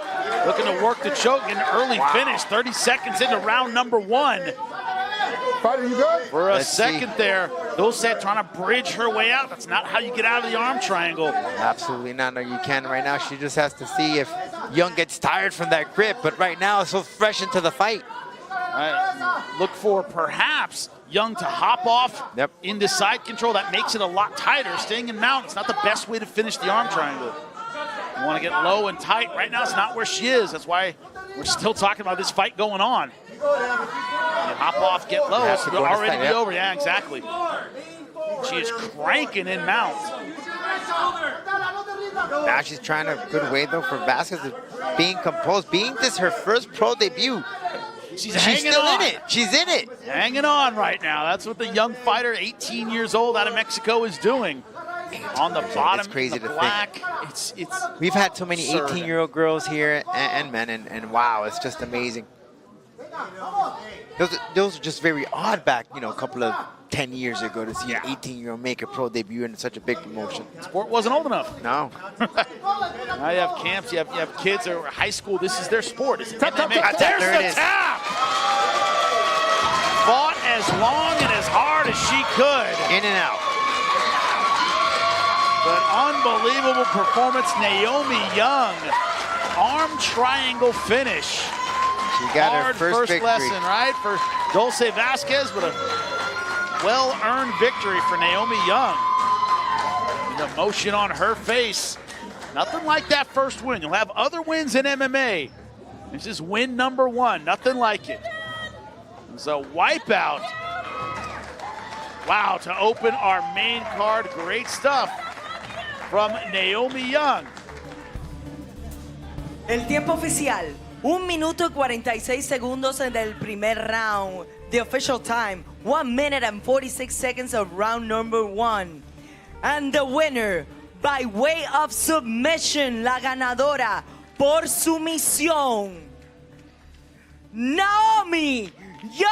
Looking to work the choke in an early finish. 30 seconds into round number 1. Fighter, you good? For a second there, Dulce trying to bridge her way out. That's not how you get out of the arm triangle. Absolutely not. No, you can right now. She just has to see if Young gets tired from that grip. But right now, it's so fresh into the fight. Look for perhaps Young to hop off into side control. That makes it a lot tighter. Staying in mount, it's not the best way to finish the arm triangle. You want to get low and tight. Right now, it's not where she is. That's why we're still talking about this fight going on. You hop off, get low, it's already be over. Yeah, exactly. She is cranking in mount. Now she's trying a good way, though, for Vasquez, being composed. Being this her first pro debut, she's hanging still on. in it. She's in it. Hanging on right now. That's what the young fighter, 18 years old, out of Mexico is doing. On the bottom, it's crazy the to black. Think. We've had so many 18-year-old girls here and men, and wow, it's just amazing. Those are just very odd back, you know, a couple of 10 years ago to see an 18-year-old make a pro debut in such a big promotion. Sport wasn't old enough. No. Now you have camps, you have kids who are high school. This is their sport. It's Tap, MMA. tap, tap. There's There it the is. tap. Fought as long and as hard as she could. In and out. But unbelievable performance, Naomi Young. Arm triangle finish. She got Hard her first victory. lesson, right? For Dulce Vasquez, but a well-earned victory for Naomi Young. The emotion on her face. Nothing like that first win. You'll have other wins in MMA. This is win number 1. Nothing like it. It's a wipeout. Wow, to open our main card. Great stuff from Naomi Young. El tiempo oficial, 1 minuto y 46 segundos en el primer round. The official time, 1 minute and 46 seconds of round number 1. And the winner, by way of submission, la ganadora por sumisión, Naomi Young!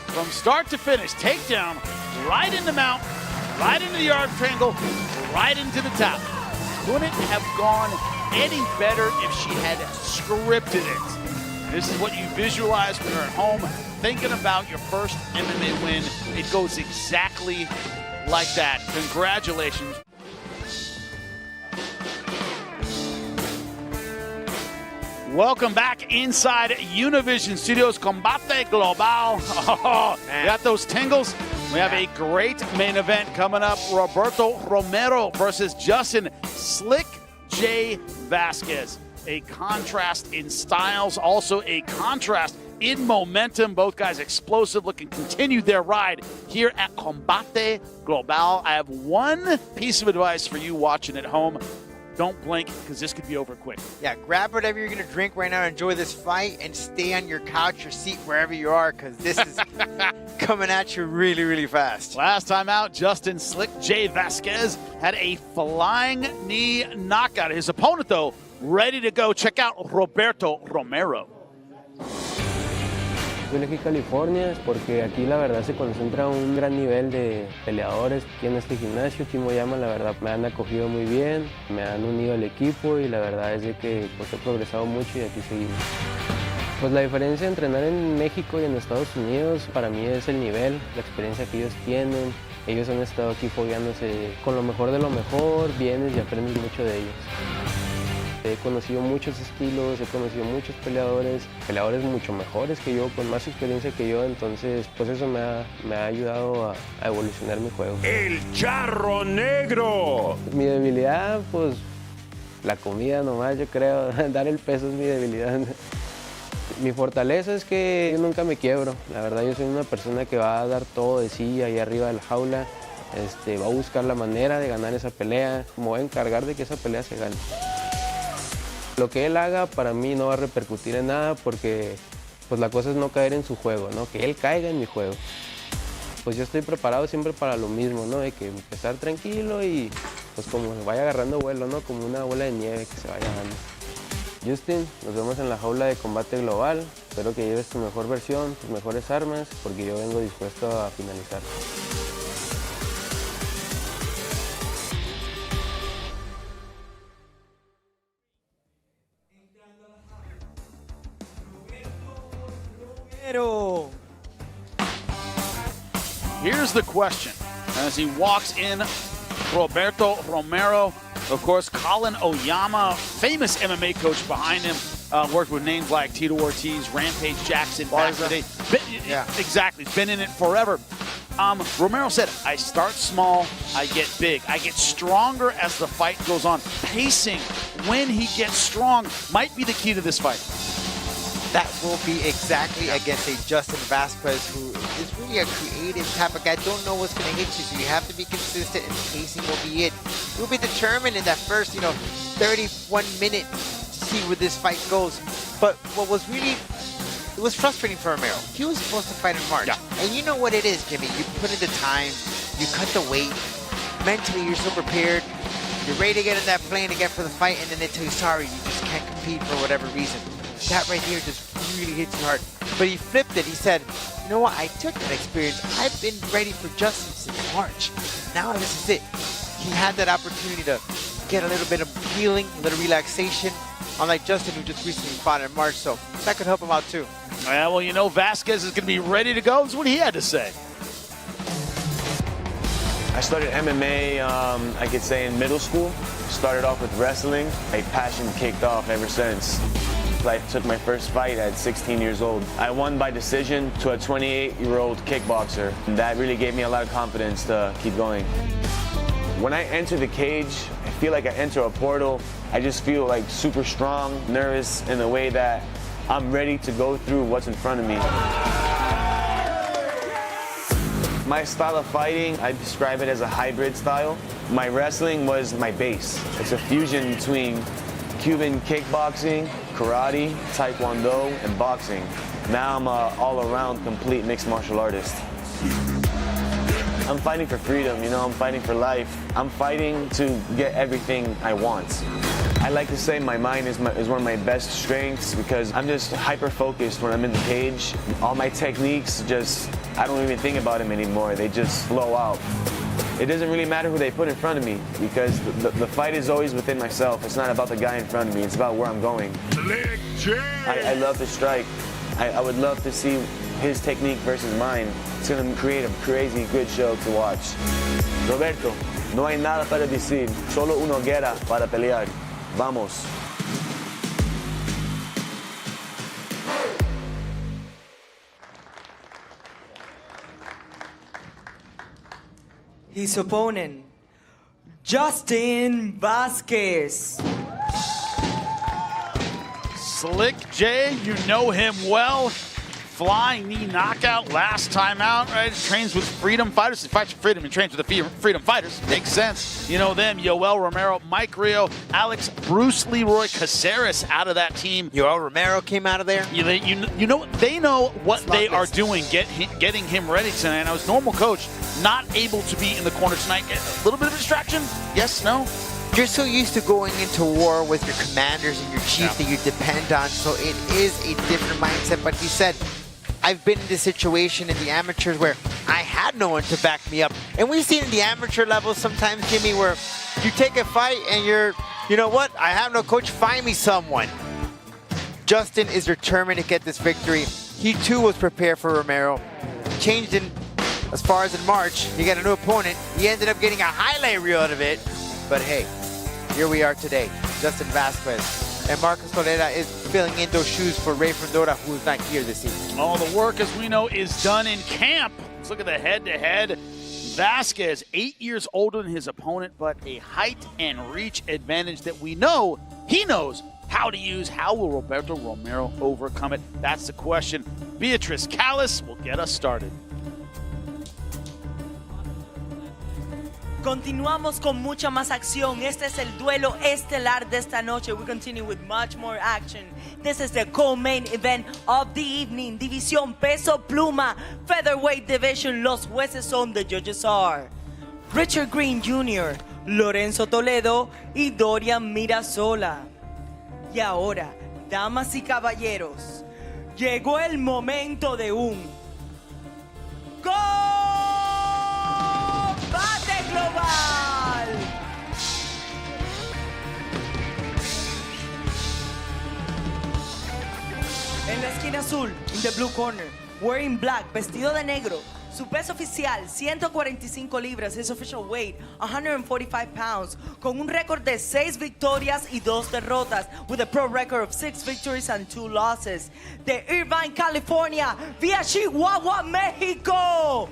From start to finish, takedown, right in the mount, right into the arm triangle, right into the top. Couldn't have gone any better if she had scripted it. This is what you visualize when you're at home thinking about your first MMA win. It goes exactly like that. Congratulations. Welcome back inside Univision Studios, Combate Global. Oh, got those tingles? We have a great main event coming up. Roberto Romero versus Justin Slick J. Vasquez. A contrast in styles, also a contrast in momentum. Both guys explosive, looking to continue their ride here at Combate Global. I have one piece of advice for you watching at home. Don't blink, because this could be over quick. Yeah, grab whatever you're going to drink right now, enjoy this fight, and stay on your couch or seat wherever you are, because this is coming at you really, really fast. Last time out, Justin Slick J. Vasquez had a flying knee knockout. His opponent, though, ready to go. Check out Roberto Romero. Yo elegí California porque aquí la verdad se concentra un gran nivel de peleadores aquí en este gimnasio. Kimoyama la verdad me han acogido muy bien, me han unido al equipo y la verdad es de que pues, he progresado mucho y aquí seguimos. Pues la diferencia de entrenar en México y en Estados Unidos para mí es el nivel, la experiencia que ellos tienen. Ellos han estado aquí fogueándose con lo mejor de lo mejor, vienes y aprendes mucho de ellos. He conocido muchos estilos, he conocido muchos peleadores mucho mejores que yo, con más experiencia que yo, entonces pues eso me ha ayudado a evolucionar mi juego. El Charro Negro. Mi debilidad, pues la comida nomás, yo creo, dar el peso es mi debilidad. Mi fortaleza es que yo nunca me quiebro, la verdad yo soy una persona que va a dar todo de sí ahí arriba de la jaula, va a buscar la manera de ganar esa pelea, me voy a encargar de que esa pelea se gane. Lo que él haga para mí no va a repercutir en nada porque pues la cosa es no caer en su juego, ¿no? Que él caiga en mi juego. pues yo estoy preparado siempre para lo mismo, ¿no? De que empezar tranquilo y pues como vaya agarrando vuelo, ¿no? Como una bola de nieve que se vaya dando. Justin, nos vemos en la jaula de combate global. Espero que lleves tu mejor versión, tus mejores armas, porque yo vengo dispuesto a finalizar. Here's the question. As he walks in, Roberto Romero, of course, Colin Oyama, famous MMA coach behind him, worked with names like Tito Ortiz, Rampage Jackson back in the day. Exactly, he's been in it forever. Romero said, I start small, I get big. I get stronger as the fight goes on. Pacing when he gets strong might be the key to this fight. That will be exactly against a Justin Vasquez, who is really a creative type of guy. Don't know what's going to hit you, so you have to be consistent, and pacing will be it. You'll be determined in that first, 31 minute to see where this fight goes. But what was really, it was frustrating for Romero. He was supposed to fight in March. Yeah. And you know what it is, Jimmy. You put in the time, you cut the weight, mentally you're so prepared, you're ready to get in that plane again for the fight, and then they tell you, sorry, you just can't compete for whatever reason. That right here just really hits you hard. But he flipped it. He said, you know what? I took that experience. I've been ready for Justin since March. Now this is it. He had that opportunity to get a little bit of healing, a little relaxation, unlike Justin, who just recently fought in March. So that could help him out too. Yeah, well, Vasquez is going to be ready to go. That's what he had to say. I started MMA, I could say, in middle school. Started off with wrestling. My passion kicked off ever since. I took my first fight at 16 years old. I won by decision to a 28-year-old kickboxer. And that really gave me a lot of confidence to keep going. When I enter the cage, I feel like I enter a portal. I just feel like super strong, nervous in a way that I'm ready to go through what's in front of me. My style of fighting, I describe it as a hybrid style. My wrestling was my base. It's a fusion between Cuban kickboxing, karate, taekwondo, and boxing. Now I'm an all-around complete mixed martial artist. I'm fighting for freedom, I'm fighting for life. I'm fighting to get everything I want. I like to say my mind is one of my best strengths because I'm just hyper-focused when I'm in the cage. All my techniques I don't even think about them anymore. They just flow out. It doesn't really matter who they put in front of me because the fight is always within myself. It's not about the guy in front of me. It's about where I'm going. I love to strike. I would love to see his technique versus mine. It's going to create a crazy good show to watch. Roberto, no hay nada para decir. Solo una hoguera para pelear. Vamos. His opponent, Justin Vasquez. Slick J, you know him well. Flying knee knockout last time out, right? Trains with Freedom Fighters. He fights for freedom and trains with the Freedom Fighters. Makes sense. You know them, Yoel Romero, Mike Rio, Alex, Bruce Leroy Caceres out of that team. Yoel Romero came out of there. They know what they are doing, getting him ready tonight. Now, his normal coach, not able to be in the corner tonight. A little bit of a distraction? Yes, no? You're so used to going into war with your commanders and your chief that you depend on, so it is a different mindset. But he said, I've been in this situation in the amateurs where I had no one to back me up. And we've seen in the amateur level sometimes, Jimmy, where you take a fight and you know what? I have no coach, find me someone. Justin is determined to get this victory. He too was prepared for Romero. Changed in as far as in March. He got a new opponent. He ended up getting a highlight reel out of it. But hey, here we are today. Justin Vasquez. And Marcos Solera is filling in those shoes for Ray Frondora, who is not here this evening. All the work, as we know, is done in camp. Let's look at the head-to-head. Vasquez, 8 years older than his opponent, but a height and reach advantage that we know he knows how to use. How will Roberto Romero overcome it? That's the question. Beatrice Callis will get us started. Continuamos con mucha más acción. Este es el duelo estelar de esta noche. We continue with much more action. This is the co-main event of the evening. División Peso Pluma, Featherweight Division. Los jueces son the judges are Richard Green Jr., Lorenzo Toledo y Dorian Mirasola. Y ahora, damas y caballeros, llegó el momento de un combate global. En la esquina azul, in the blue corner, wearing black, vestido de negro. Su peso oficial, 145 libras. His official weight, 145 pounds. Con un récord de 6 victorias y 2 derrotas. With a pro record of 6 victories and 2 losses. De Irvine, California, via Chihuahua, México.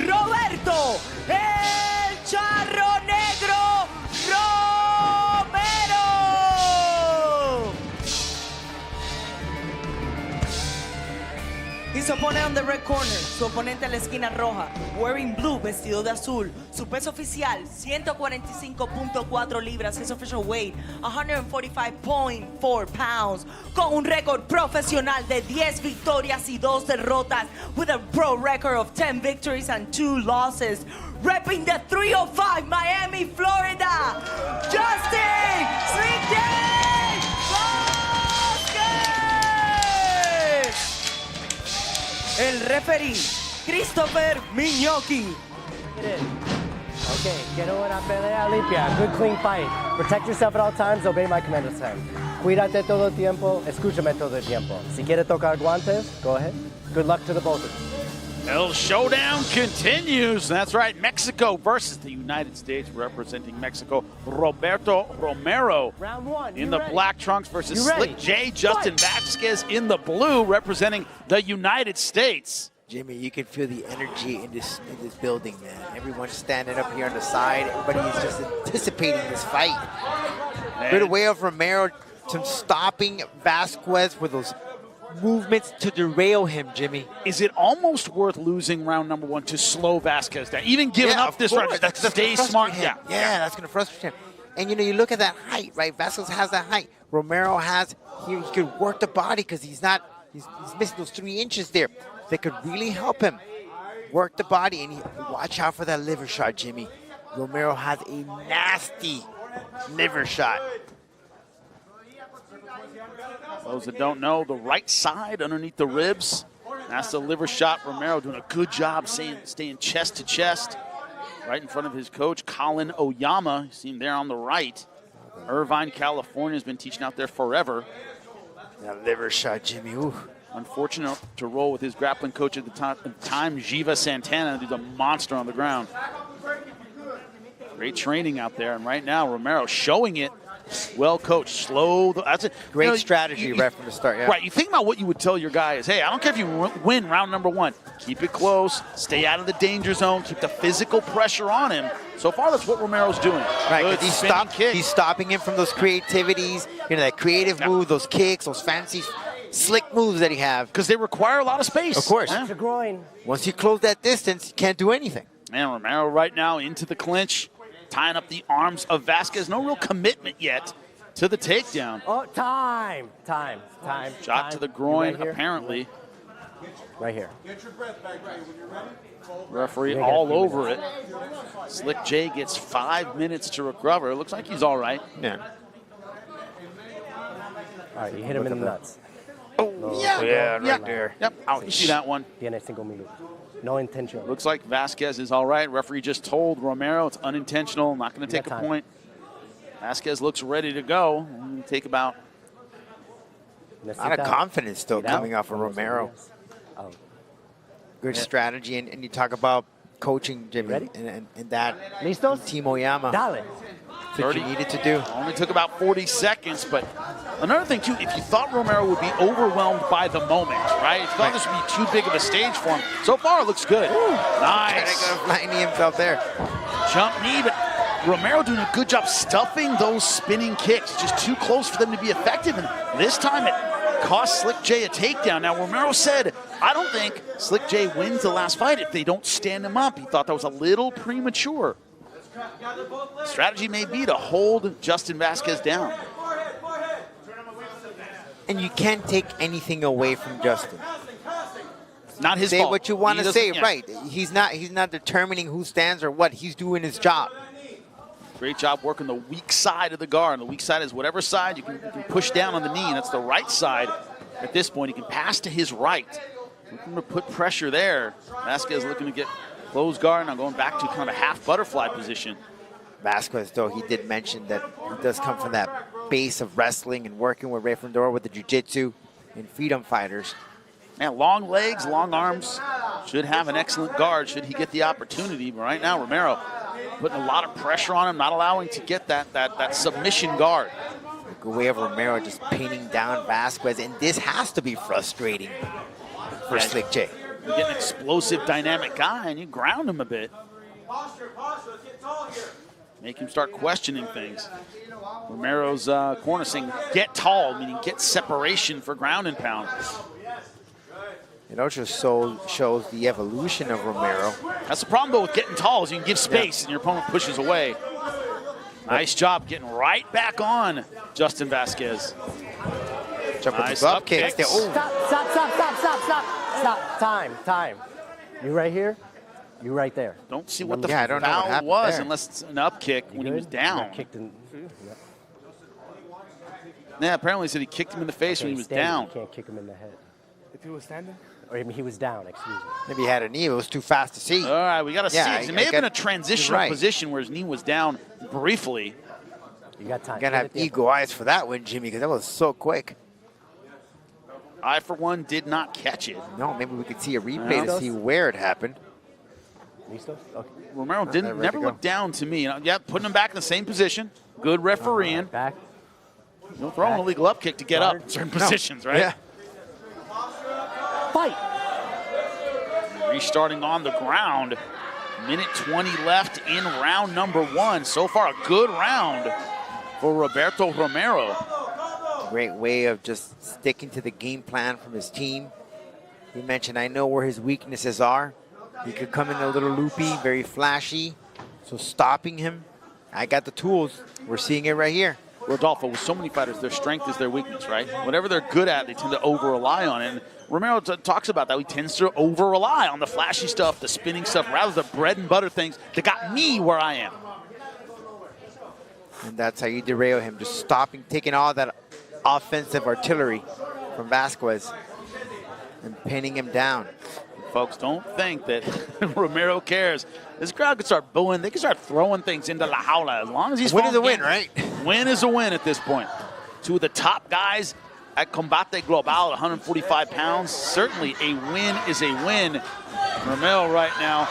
Roberto, el Charro Negro Romero. Y su oponente on the red corner, su oponente en la esquina roja, wearing blue, vestido de azul. Su peso oficial, 145.4 libras. His official weight, 145.4 pounds. Con un récord profesional de 10 victorias y 2 derrotas. With a pro record of 10 victories and 2 losses. Repping the 305 Miami, Florida, Justin Slick El referee, Christopher Miñoki. Okay, quiero una pelea limpia. Good clean fight. Protect yourself at all times. Obey my command at time. Cuídate todo el tiempo. Escúchame todo el tiempo. Si quiere tocar guantes, go ahead. Good luck to the both of you. El Showdown continues. That's right, Mexico versus the United States, representing Mexico, Roberto Romero. Round one. In the black trunks versus Slick J, Justin Vazquez in the blue, representing the United States. Jimmy, you can feel the energy in this building, man. Everyone's standing up here on the side. Everybody is just anticipating this fight. Good way of Romero to stopping Vasquez with those movements to derail him, Jimmy. Is it almost worth losing round number 1 to slow Vasquez down? Even giving up this round, that's stay smart. Yeah, that's going to frustrate him. And, you know, you look at that height, right? Vasquez has that height. Romero has, he could work the body because he's missing those 3 inches there. That could really help him work the body. And watch out for that liver shot, Jimmy. Romero has a nasty liver shot. Those that don't know, the right side underneath the ribs, that's the liver shot. Romero doing a good job staying chest to chest, right in front of his coach, Colin Oyama. You see him there on the right. Irvine, California, has been teaching out there forever. That liver shot, Jimmy. Ooh. Unfortunate to roll with his grappling coach at the time, Jiva Santana, who's a monster on the ground. Great training out there, and right now Romero showing it. Well coached, slow. That's a great strategy right from the start. Yeah. Right, you think about what you would tell your guy is, hey, I don't care if you win round number 1. Keep it close, stay out of the danger zone, keep the physical pressure on him. So far, that's what Romero's doing. Right, he's stopping him from those creativities, you know, that creative move, those kicks, those fancy, slick moves that he have. Because they require a lot of space. Of course. It's a groin. Once you close that distance, you can't do anything. And Romero right now into the clinch, tying up the arms of Vasquez. No real commitment yet to the takedown. Oh, time. Shot to the groin, apparently. Right here. Get your breath back right when you're ready. Referee all over it. Slick J gets 5 minutes to recover. It looks like he's all right. Yeah. All right, you hit him in the nuts. Oh, yeah, right there. Yep, out. You see that one. Tiene 5 minutos. No intention. Looks like Vasquez is all right. Referee just told Romero it's unintentional, not going to take a point. Vasquez looks ready to go. Take about. A lot of confidence still coming off of Romero. Good strategy, and you talk about coaching, Jimmy, and that Team Oyama. Dale. That's what you needed to do. Only took about 40 seconds, but another thing, too, if you thought Romero would be overwhelmed by the moment, right? If you thought this would be too big of a stage for him, so far it looks good. Ooh, nice. Flying knee himself there. Jump knee, but Romero doing a good job stuffing those spinning kicks. Just too close for them to be effective, and this time it cost Slick J a takedown. Now, Romero said, I don't think Slick J wins the last fight if they don't stand him up. He thought that was a little premature. Strategy may be to hold Justin Vasquez down. And you can't take anything away from Justin. Not his say fault. What you want He to say, doesn't- right? He's not determining who stands or what. He's doing his job. Great job working the weak side of the guard. And the weak side is whatever side you can push down on the knee. And that's the right side. At this point, he can pass to his right. Looking to put pressure there. Vasquez looking to get closed guard. Now going back to kind of a half butterfly position. Vasquez, though, he did mention that he does come from that base of wrestling and working with Ray Fundora with the jiu-jitsu and freedom fighters. Man, long legs, long arms. Should have an excellent guard should he get the opportunity. But right now, Romero putting a lot of pressure on him, not allowing to get that submission guard. A good way of Romero just pinning down Vasquez, and this has to be frustrating for Slick J. You get an explosive, dynamic guy, and you ground him a bit. Make him start questioning things. Romero's corner saying, get tall, meaning get separation for ground and pound. It also shows the evolution of Romero. That's the problem, though, with getting tall is you can give space and your opponent pushes away. Nice job getting right back on Justin Vasquez. Nice up kicks. Stop. Time. You right here. You right there. Don't see what the foul was unless it's an up kick when he was down. Yeah, apparently he said he kicked him in the face when he was down. You can't kick him in the head. If he was standing? Or I mean, he was down, excuse me. Maybe he had a knee. It was too fast to see. All right, we got to see. It may have been a transitional right. position where his knee was down briefly. You got time. You got to have eagle eyes for that one, Jimmy, because that was so quick. I, for one, did not catch it. No, maybe we could see a replay to see where it happened. Okay. Romero never looked down to me. Yeah, putting him back in the same position. Good refereeing. Back. Don't throw an illegal up kick to get up in certain positions, right? Yeah. Fight. Restarting on the ground. Minute 20 left in round number 1. So far, a good round for Roberto Romero. Great way of just sticking to the game plan from his team. He mentioned, I know where his weaknesses are. He could come in a little loopy, very flashy. So stopping him, I got the tools. We're seeing it right here. Rodolfo, with so many fighters, their strength is their weakness, right? Whatever they're good at, they tend to over-rely on it. And Romero talks about that. He tends to over-rely on the flashy stuff, the spinning stuff, rather than the bread and butter things that got me where I am. And that's how you derail him, just stopping, taking all that offensive artillery from Vasquez and pinning him down. Folks, don't think that Romero cares. This crowd could start booing. They can start throwing things into La Jaula as long as he's win is a win, right? Win is a win at this point. Two of the top guys at Combate Global at 145 pounds. Certainly a win is a win. Romero right now.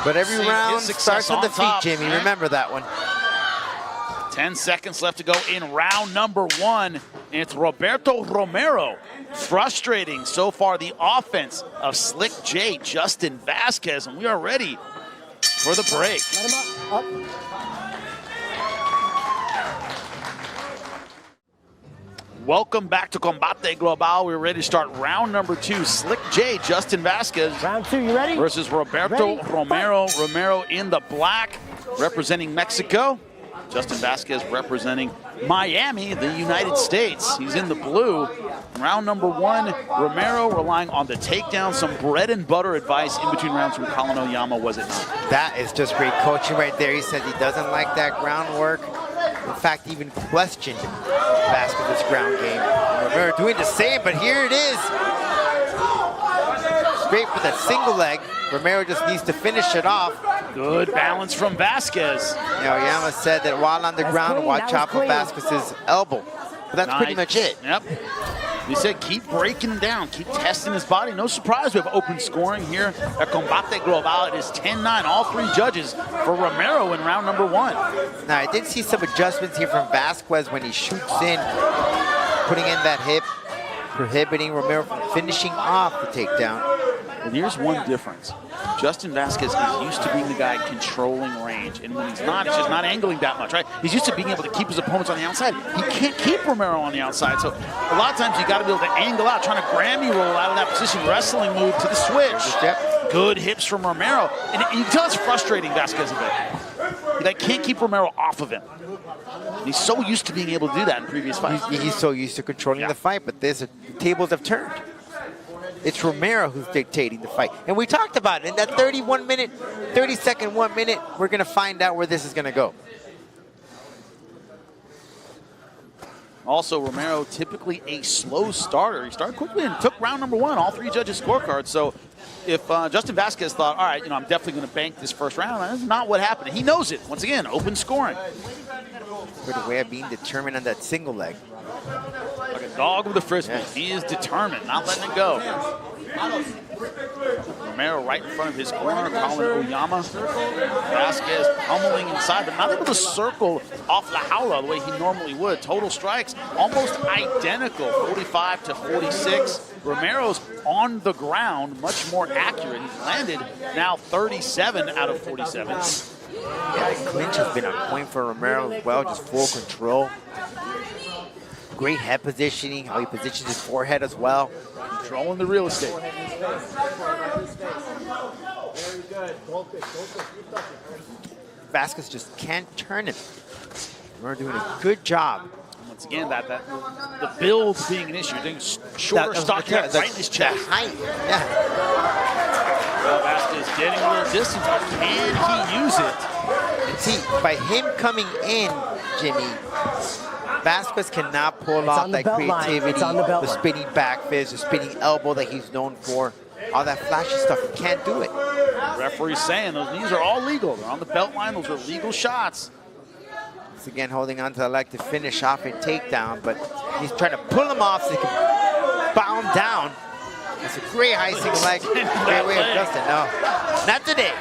But every round starts on the feet, Jimmy. Right? Remember that one. 10 seconds left to go in round number 1. And it's Roberto Romero frustrating so far the offense of Slick J, Justin Vasquez. And we are ready for the break. Let him up. Welcome back to Combate Global. We're ready to start round number 2. Slick J, Justin Vasquez. Round 2, you ready? Versus Roberto Romero. Romero in the black, representing Mexico. Justin Vasquez representing Miami, the United States. He's in the blue. Round number 1, Romero relying on the takedown. Some bread and butter advice in between rounds from Colin Oyama, was it not? That is just great coaching right there. He says he doesn't like that groundwork. In fact, even questioned Vasquez's ground game. And Romero doing the same, but here it is. Straight for that single leg. Romero just needs to finish it off. Good balance from Vasquez. Oyama said that while on the ground, watch out for Vasquez's elbow. But that's pretty much it. Yep. He said keep breaking him down, keep testing his body. No surprise we have open scoring here at Combate Global. It is 10-9, all 3 judges for Romero in round number 1. Now, I did see some adjustments here from Vasquez when he shoots in, putting in that hip, prohibiting Romero from finishing off the takedown. And here's one difference. Justin Vasquez is used to being the guy controlling range. And when he's not, he's just not angling that much, right? He's used to being able to keep his opponents on the outside. He can't keep Romero on the outside. So a lot of times you got to be able to angle out, trying to Grammy roll out of that position, wrestling move to the switch. Good hips from Romero. And you can tell it's frustrating Vasquez a bit. They can't keep Romero off of him. He's so used to being able to do that in previous fights. He's so used to controlling the fight, but the tables have turned. It's Romero who's dictating the fight. And we talked about it. In that 30-second 1 minute, we're going to find out where this is going to go. Also, Romero, typically a slow starter. He started quickly and took round number 1, all 3 judges' scorecards. So if Justin Vasquez thought, all right, I'm definitely going to bank this first round, that's not what happened. He knows it. Once again, open scoring. Good way of being determined on that single leg. Like a dog with a frisbee. Yes. He is determined, not letting it go. Romero right in front of his corner, Colin Oyama. Vasquez pummeling inside, but not able to circle off La Jaula the way he normally would. Total strikes almost identical, 45 to 46. Romero's on the ground, much more accurate. He's landed now 37 out of 47. Yeah, the clinch has been on point for Romero as well, just full control. Great head positioning, how he positions his forehead as well. Controlling the real estate. Vasquez just can't turn him. Romero doing a good job. Once again, the build being an issue. Doing shorter stock right in his chest. Height, yeah. Well, Vasquez getting a little distance, but can he use it? And see, by him coming in, Jimmy, Vasquez cannot pull off that creativity, the spinning back fist, the spinning elbow that he's known for. All that flashy stuff, he can't do it. The referee's saying those knees are all legal. They're on the belt line. Those are legal shots. Once again, holding on to the leg to finish off and takedown, but he's trying to pull him off so he can bow him down. It's a great high single leg. Great way of Justin. No, not today.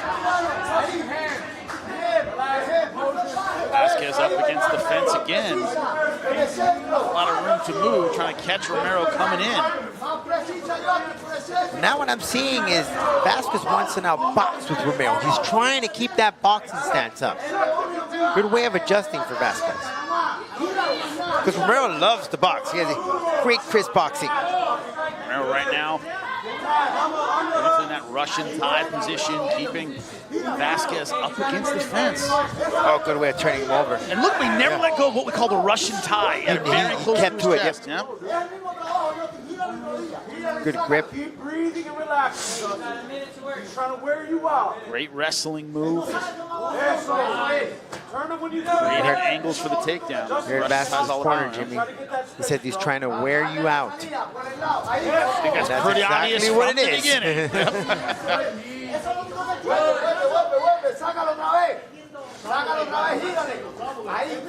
Vasquez up against the fence again. A lot of room to move, trying to catch Romero coming in. Now what I'm seeing is Vasquez wants to now box with Romero. He's trying to keep that boxing stance up. Good way of adjusting for Vasquez. Because Romero loves to box. He has a great crisp boxing. Romero right now, in that Russian tie position, keeping Vasquez up against the fence. Oh, good way of turning him over. And look, we never let go of what we call the Russian tie. He kept to it. Yep. Good grip. Keep breathing and relax. He's trying to wear you out. Great wrestling move. Turn him when you Great angles for the takedown. Here at Vasquez's corner, Jimmy. He said he's trying to wear you out. I think that's pretty exactly obvious what from it the is. beginning.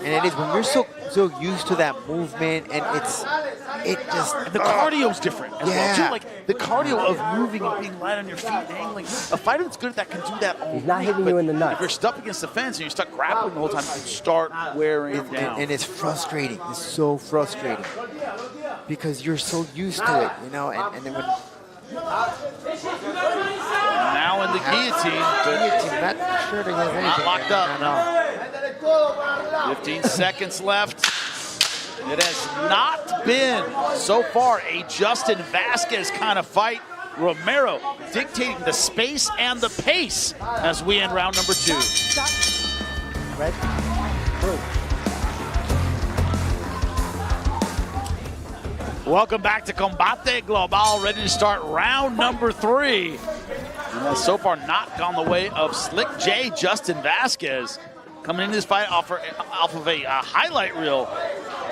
And it is when you're so used to that movement, and the cardio's different as well too. Like the cardio of moving and being light on your feet and angling. A fighter that's good at that can do that all He's not week, hitting you in the nuts. If you're stuck against the fence and you're stuck grappling the whole time, you can start wearing down. And it's frustrating. It's so frustrating because you're so used to it, and then when now in the guillotine, not sure that he has not locked up. No. 15 seconds left. It has not been, so far, a Justin Vasquez kind of fight. Romero dictating the space and the pace as we end round number 2. Red. Blue. Welcome back to Combate Global, ready to start round number 3. And that's so far not gone the way of Slick J, Justin Vasquez. Coming into this fight off of a highlight reel,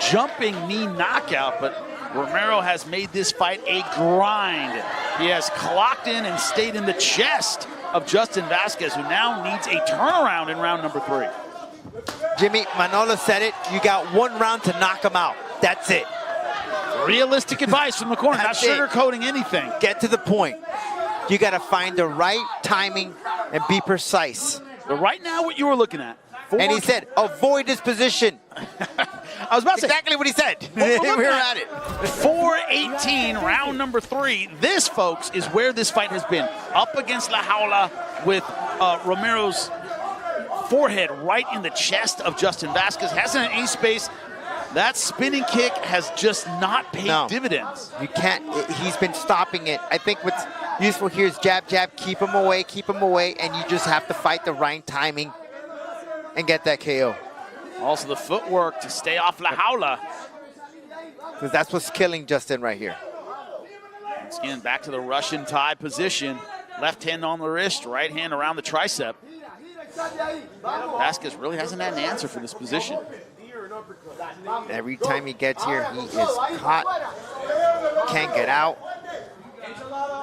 jumping knee knockout, but Romero has made this fight a grind. He has clocked in and stayed in the chest of Justin Vasquez, who now needs a turnaround in round number 3. Jimmy, Manolo said it, you got 1 round to knock him out. That's it. Realistic advice from the corner, not sugarcoating anything. Get to the point. You got to find the right timing and be precise. But right now, what you were looking at. And he said, avoid this position. I was about to say. Exactly what he said. We were at it. 4:18, round number 3. This, folks, is where this fight has been. Up against La Jaula with Romero's forehead right in the chest of Justin Vasquez. Hasn't an ace space. That spinning kick has just not paid dividends. You can't. He's been stopping it. I think what's useful here is jab, jab, keep him away, and you just have to fight the right timing. and get that KO. Also the footwork to stay off La Jaula. Because that's what's killing Justin right here. Once again, back to the Russian tie position. Left hand on the wrist, right hand around the tricep. Vasquez really hasn't had an answer for this position. Every time he gets here, he is caught. Can't get out.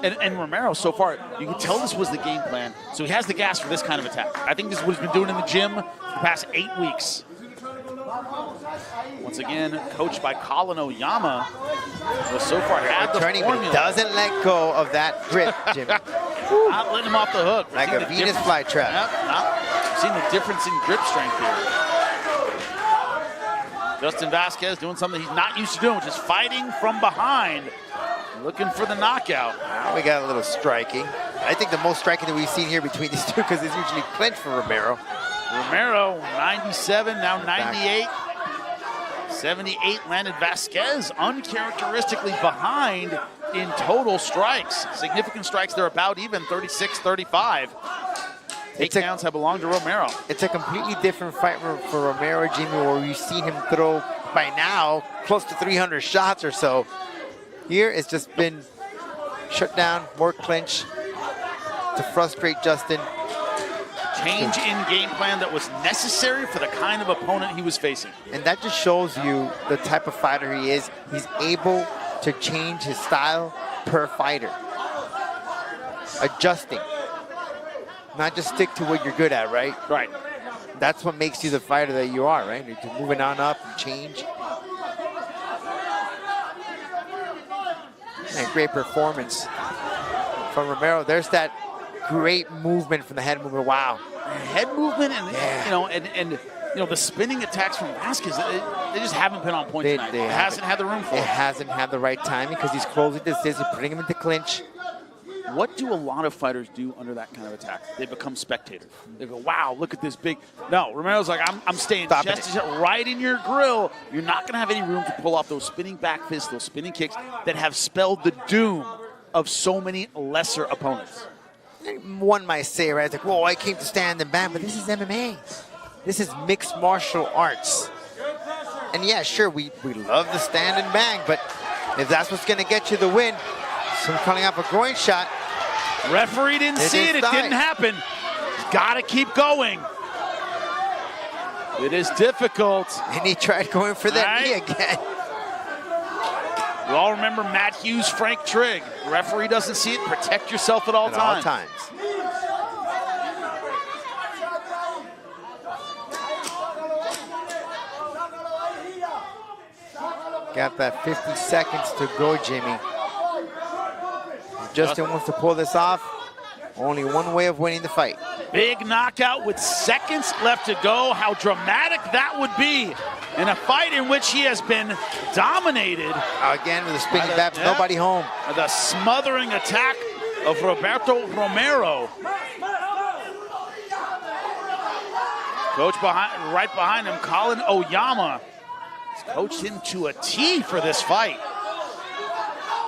And Romero, so far, you can tell this was the game plan. So he has the gas for this kind of attack. I think this is what he's been doing in the gym for the past 8 weeks. Once again, coached by Colin Oyama. So far, had the formula. Doesn't let go of that grip, Jimmy. Not letting him off the hook. Like a Venus flytrap. Yep, seeing the difference in grip strength here. Justin Vasquez doing something he's not used to doing, which is fighting from behind. Looking for the knockout. Now we got a little striking. I think the most striking that we've seen here between these two, because it's usually clinch for Romero. Romero, 97, now 98. 78 landed Vasquez, uncharacteristically behind in total strikes. Significant strikes, they're about even, 36-35. Takedowns have belonged to Romero. It's a completely different fight for Romero, Jimmy, where we've seen him throw, by now, close to 300 shots or so. Here, it's just been shut down, more clinch to frustrate Justin. Change in game plan that was necessary for the kind of opponent he was facing. And that just shows you the type of fighter he is. He's able to change his style per fighter. Adjusting. Not just stick to what you're good at, right? Right. That's what makes you the fighter that you are, right? You're moving on up and change. And great performance from Romero. There's that great movement from the head movement. Wow. Head movement and and the spinning attacks from Vasquez, they just haven't been on point tonight. It hasn't had the room for it. It hasn't had the right timing because he's closing distance and putting him into clinch. What do a lot of fighters do under that kind of attack? They become spectators. They go, wow, look at this big. No, Romero's like, I'm staying just right in your grill. You're not going to have any room to pull off those spinning back fists, those spinning kicks that have spelled the doom of so many lesser opponents. One might say, right, it's like, whoa, I came to stand and bang, but this is MMA. This is mixed martial arts. And yeah, sure, we love the stand and bang, but if that's what's going to get you the win, so calling up a groin shot. Referee didn't see it. It didn't happen. Got to keep going. It is difficult. And he tried going for that knee again. We all remember Matt Hughes, Frank Trigg. Referee doesn't see it. Protect yourself at all times. Got that 50 seconds to go, Jimmy. Justin wants to pull this off. Only one way of winning the fight. Big knockout with seconds left to go. How dramatic that would be in a fight in which he has been dominated. Again with a spinning back, nobody home. The smothering attack of Roberto Romero. Coach right behind him, Colin Oyama, has coached him to a T for this fight.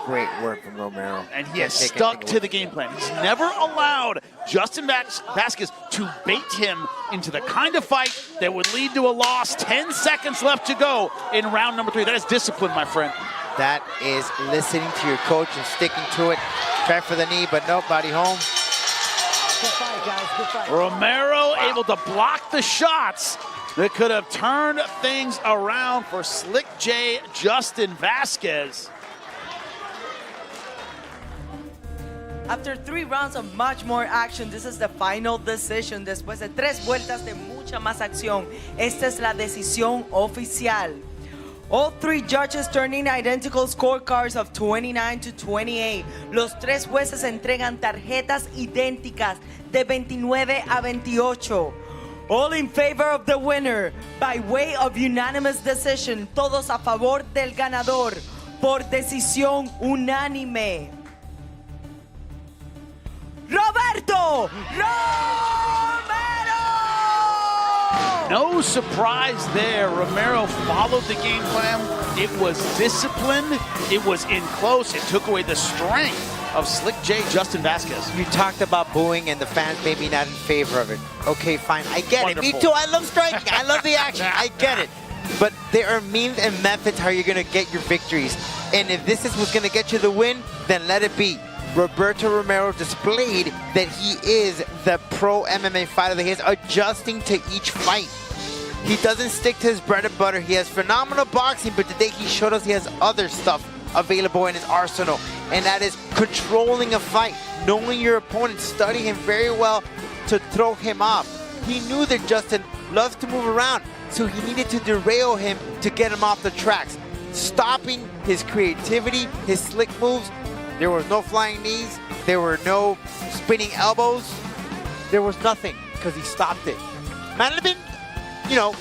Great work from Romero. And he has stuck to the game plan. He's never allowed Justin Vasquez to bait him into the kind of fight that would lead to a loss. 10 seconds left to go in round number 3. That is discipline, my friend. That is listening to your coach and sticking to it. Try for the knee, but nope, body home. Good fight, guys. Good fight. Romero able to block the shots that could have turned things around for Slick J Justin Vasquez. After 3 rounds of much more action, this is the final decision. Después de 3 vueltas de mucha más acción, esta es la decisión oficial. All 3 judges turning identical scorecards of 29-28. Los 3 jueces entregan tarjetas idénticas de 29-28. All in favor of the winner by way of unanimous decision. Todos a favor del ganador por decisión unánime. Roberto Romero! No surprise there. Romero followed the game plan. It was disciplined. It was in close. It took away the strength of Slick J Justin Vasquez. You talked about booing and the fans maybe not in favor of it. Okay, fine. I get it. Wonderful. Me too. I love striking. I love the action. I get it. But there are means and methods how you're going to get your victories. And if this is what's going to get you the win, then let it be. Roberto Romero displayed that he is the pro MMA fighter, that he is adjusting to each fight. He doesn't stick to his bread and butter. He has phenomenal boxing, but today he showed us he has other stuff available in his arsenal. And that is controlling a fight, knowing your opponent, studying him very well to throw him off. He knew that Justin loves to move around, so he needed to derail him to get him off the tracks. Stopping his creativity, his slick moves. There was no flying knees. There were no spinning elbows. There was nothing because he stopped it. Might have been, you know,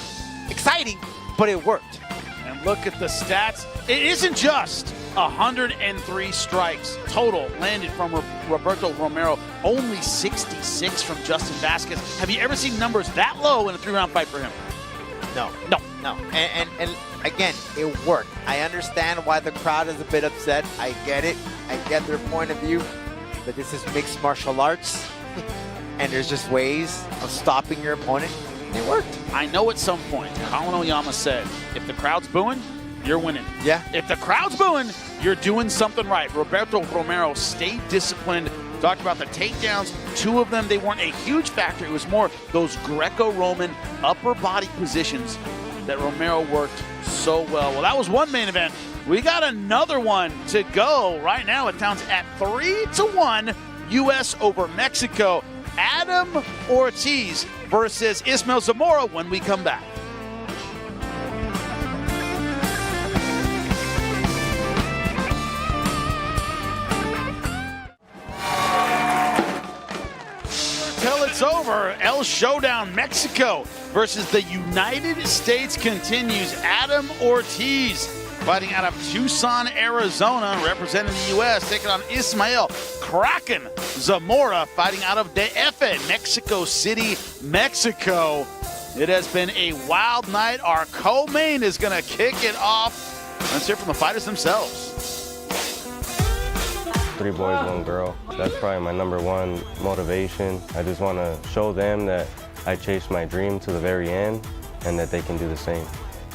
exciting, but it worked. And look at the stats. It isn't just 103 strikes total landed from Roberto Romero, only 66 from Justin Vasquez. Have you ever seen numbers that low in a 3-round fight for him? No. No. No. And again, it worked. I understand why the crowd is a bit upset. I get it. I get their point of view. But this is mixed martial arts. And there's just ways of stopping your opponent. And it worked. I know at some point, Colin Oyama said, if the crowd's booing, you're winning. Yeah. If the crowd's booing, you're doing something right. Roberto Romero stayed disciplined. Talked about the takedowns. 2 of them, they weren't a huge factor. It was more those Greco-Roman upper body positions that Romero worked so well. Well, that was one main event. We got another one to go right now. It counts at 3-1, U.S. over Mexico. Adam Ortiz versus Ismael Zamora when we come back. Till it's over, El Showdown Mexico versus the United States continues. Adam Ortiz fighting out of Tucson, Arizona, representing the U.S., taking on Ismael Kraken Zamora fighting out of DF, Mexico City, Mexico. It has been a wild night. Our co-main is going to kick it off. Let's hear from the fighters themselves. 3 boys, 1 girl. That's probably my #1 motivation. I just want to show them that I chased my dream to the very end and that they can do the same.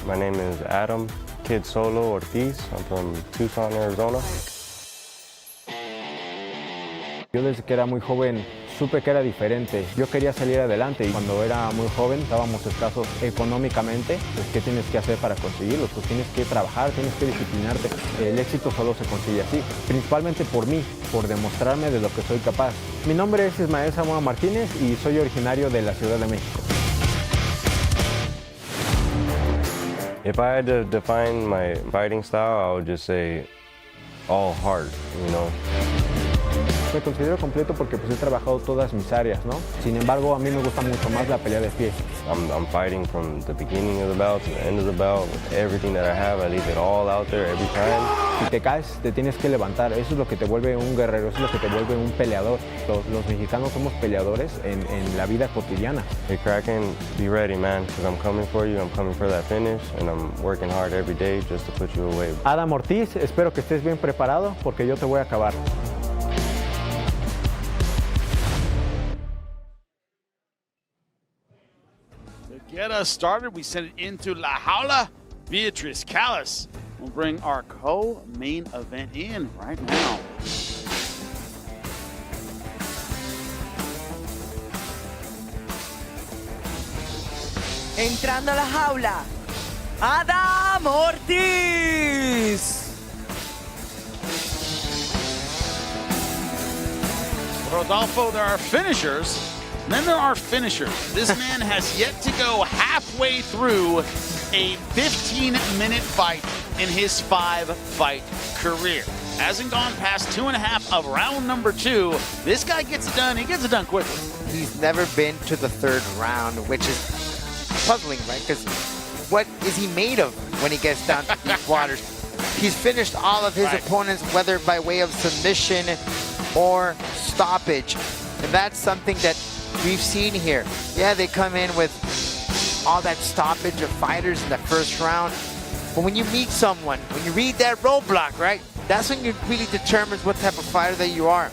My name is Adam Kid Solo Ortiz. I'm from Tucson, Arizona. Yo desde que era muy joven supe que era diferente. Yo quería salir adelante y cuando era muy joven estábamos escasos económicamente. Pues, ¿qué tienes que hacer para conseguirlo? Pues tienes que trabajar, tienes que disciplinarte. El éxito solo se consigue así, principalmente por mí, por demostrarme de lo que soy capaz. Mi nombre es Ismael Zamora Martínez y soy originario de la Ciudad de México. If I had to define my fighting style, I would just say all hard, you know. Me considero completo porque pues he trabajado todas mis áreas, ¿no? Sin embargo, a mí me gusta mucho más la pelea de pie. I'm fighting from the beginning of the bout to the end of the bout. With everything that I have, I leave it all out there every time. Si te caes, te tienes que levantar. Eso es lo que te vuelve un guerrero, eso es lo que te vuelve un peleador. Los mexicanos somos peleadores en la vida cotidiana. Hey Kraken, be ready, man, because I'm coming for you. I'm coming for that finish, and I'm working hard every day just to put you away. Adam Ortiz, espero que estés bien preparado porque yo te voy a acabar. Get us started. We send it into La Jaula. Beatriz Callis will bring our co-main event in right now. Entrando a la jaula, Adam Ortiz. Rodolfo, there are finishers, and then there are finishers. This man has yet to go halfway through a 15-minute fight in his 5-fight career. Hasn't gone past 2.5 of round number 2. This guy gets it done. He gets it done quickly. He's never been to the 3rd round, which is puzzling, right? Because what is he made of when he gets down to deep waters? He's finished all of his opponents, whether by way of submission or stoppage. And that's something that we've seen here. Yeah, they come in with all that stoppage of fighters in the 1st round. But when you meet someone, when you read that roadblock, right? That's when it really determines what type of fighter that you are.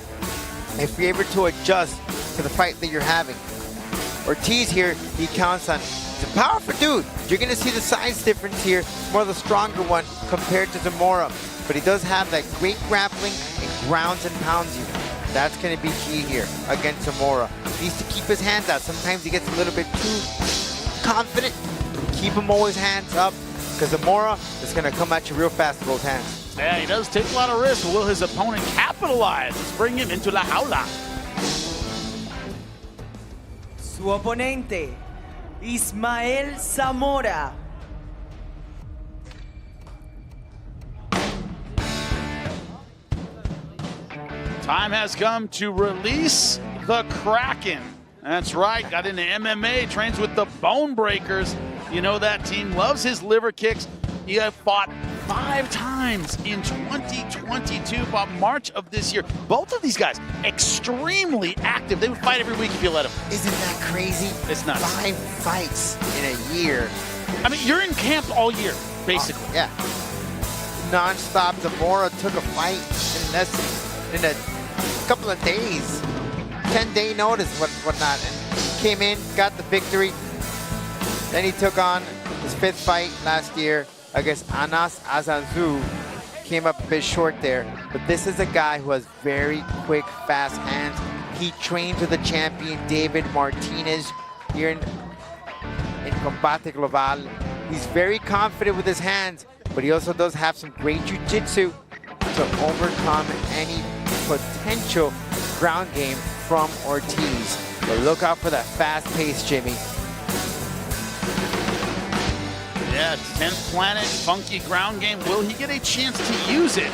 If you're able to adjust to the fight that you're having. Ortiz here, he counts on. He's a powerful dude. You're going to see the size difference here. More the stronger one compared to Zamora. But he does have that great grappling and grounds and pounds you. That's going to be key here against Zamora. He needs to keep his hands out. Sometimes he gets a little bit too confident. Keep him always hands up, because Zamora is going to come at you real fast with those hands. Yeah, he does take a lot of risks. Will his opponent capitalize? Let's bring him into La Jaula. Su oponente, Ismael Zamora. Time has come to release the Kraken. That's right, got into MMA, trains with the Bone Breakers. You know that team loves his liver kicks. He had fought 5 times in 2022, about March of this year. Both of these guys, extremely active. They would fight every week if you let them. Isn't that crazy? It's nuts. 5 fights in a year. I mean, you're in camp all year, basically. Yeah. Non-stop. Zamora took a fight in a couple of days. 10-day notice, whatnot. And he came in, got the victory. Then he took on his 5th fight last year against Anas Azanzu. Came up a bit short there, but this is a guy who has very quick, fast hands. He trains with the champion David Martinez here in Combate Global. He's very confident with his hands, but he also does have some great jiu-jitsu to overcome any potential ground game from Ortiz. But look out for that fast pace, Jimmy. Yeah, 10th planet, funky ground game. Will he get a chance to use it?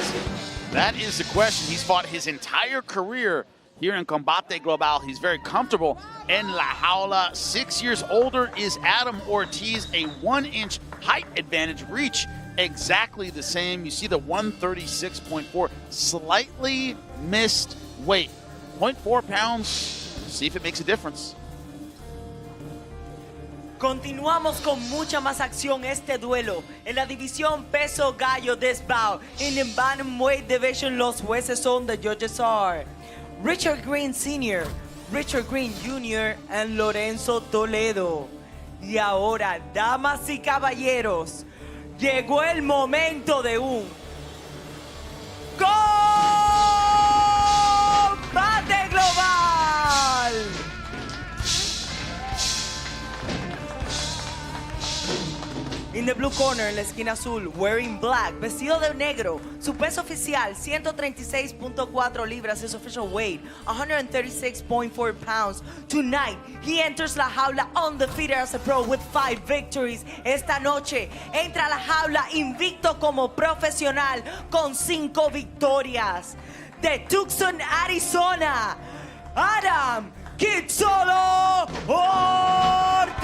That is the question. He's fought his entire career here in Combate Global. He's very comfortable in La Jaula. 6 years older is Adam Ortiz, a 1-inch height advantage. Reach exactly the same. You see the 136.4, slightly missed weight. 0.4 pounds. See if it makes a difference. Continuamos con mucha más acción este duelo. En la división peso gallo desbao. In the bantamweight division, los jueces son the judges are Richard Green Sr., Richard Green Jr. and Lorenzo Toledo. Y ahora, damas y caballeros, llegó el momento de un combate global. In the blue corner, en la esquina azul, wearing black, vestido de negro, su peso oficial, 136.4 libras, his official weight, 136.4 pounds. Tonight, he enters La Jaula undefeated as a pro with 5 victories. Esta noche, entra a La Jaula invicto como profesional con 5 victorias. De Tucson, Arizona, Adam Kid Solo Ortiz.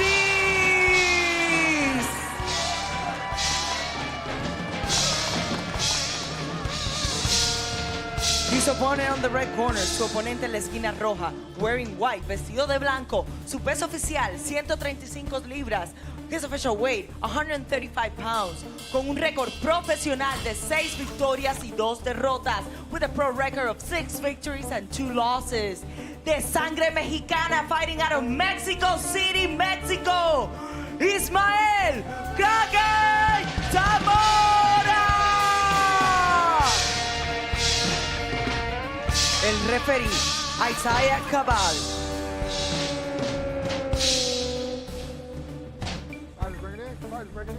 His opponent on the red corner, su oponente en la esquina roja, wearing white, vestido de blanco, su peso oficial, 135 libras, his official weight, 135 pounds, con un récord profesional de 6 victorias y 2 derrotas, with a pro record of 6 victories and 2 losses. De sangre mexicana, fighting out of Mexico City, Mexico, Ismael Kraken Zamora. El referee, Isaiah Cabal. Fighters, bring it in. Fighters, bring it in.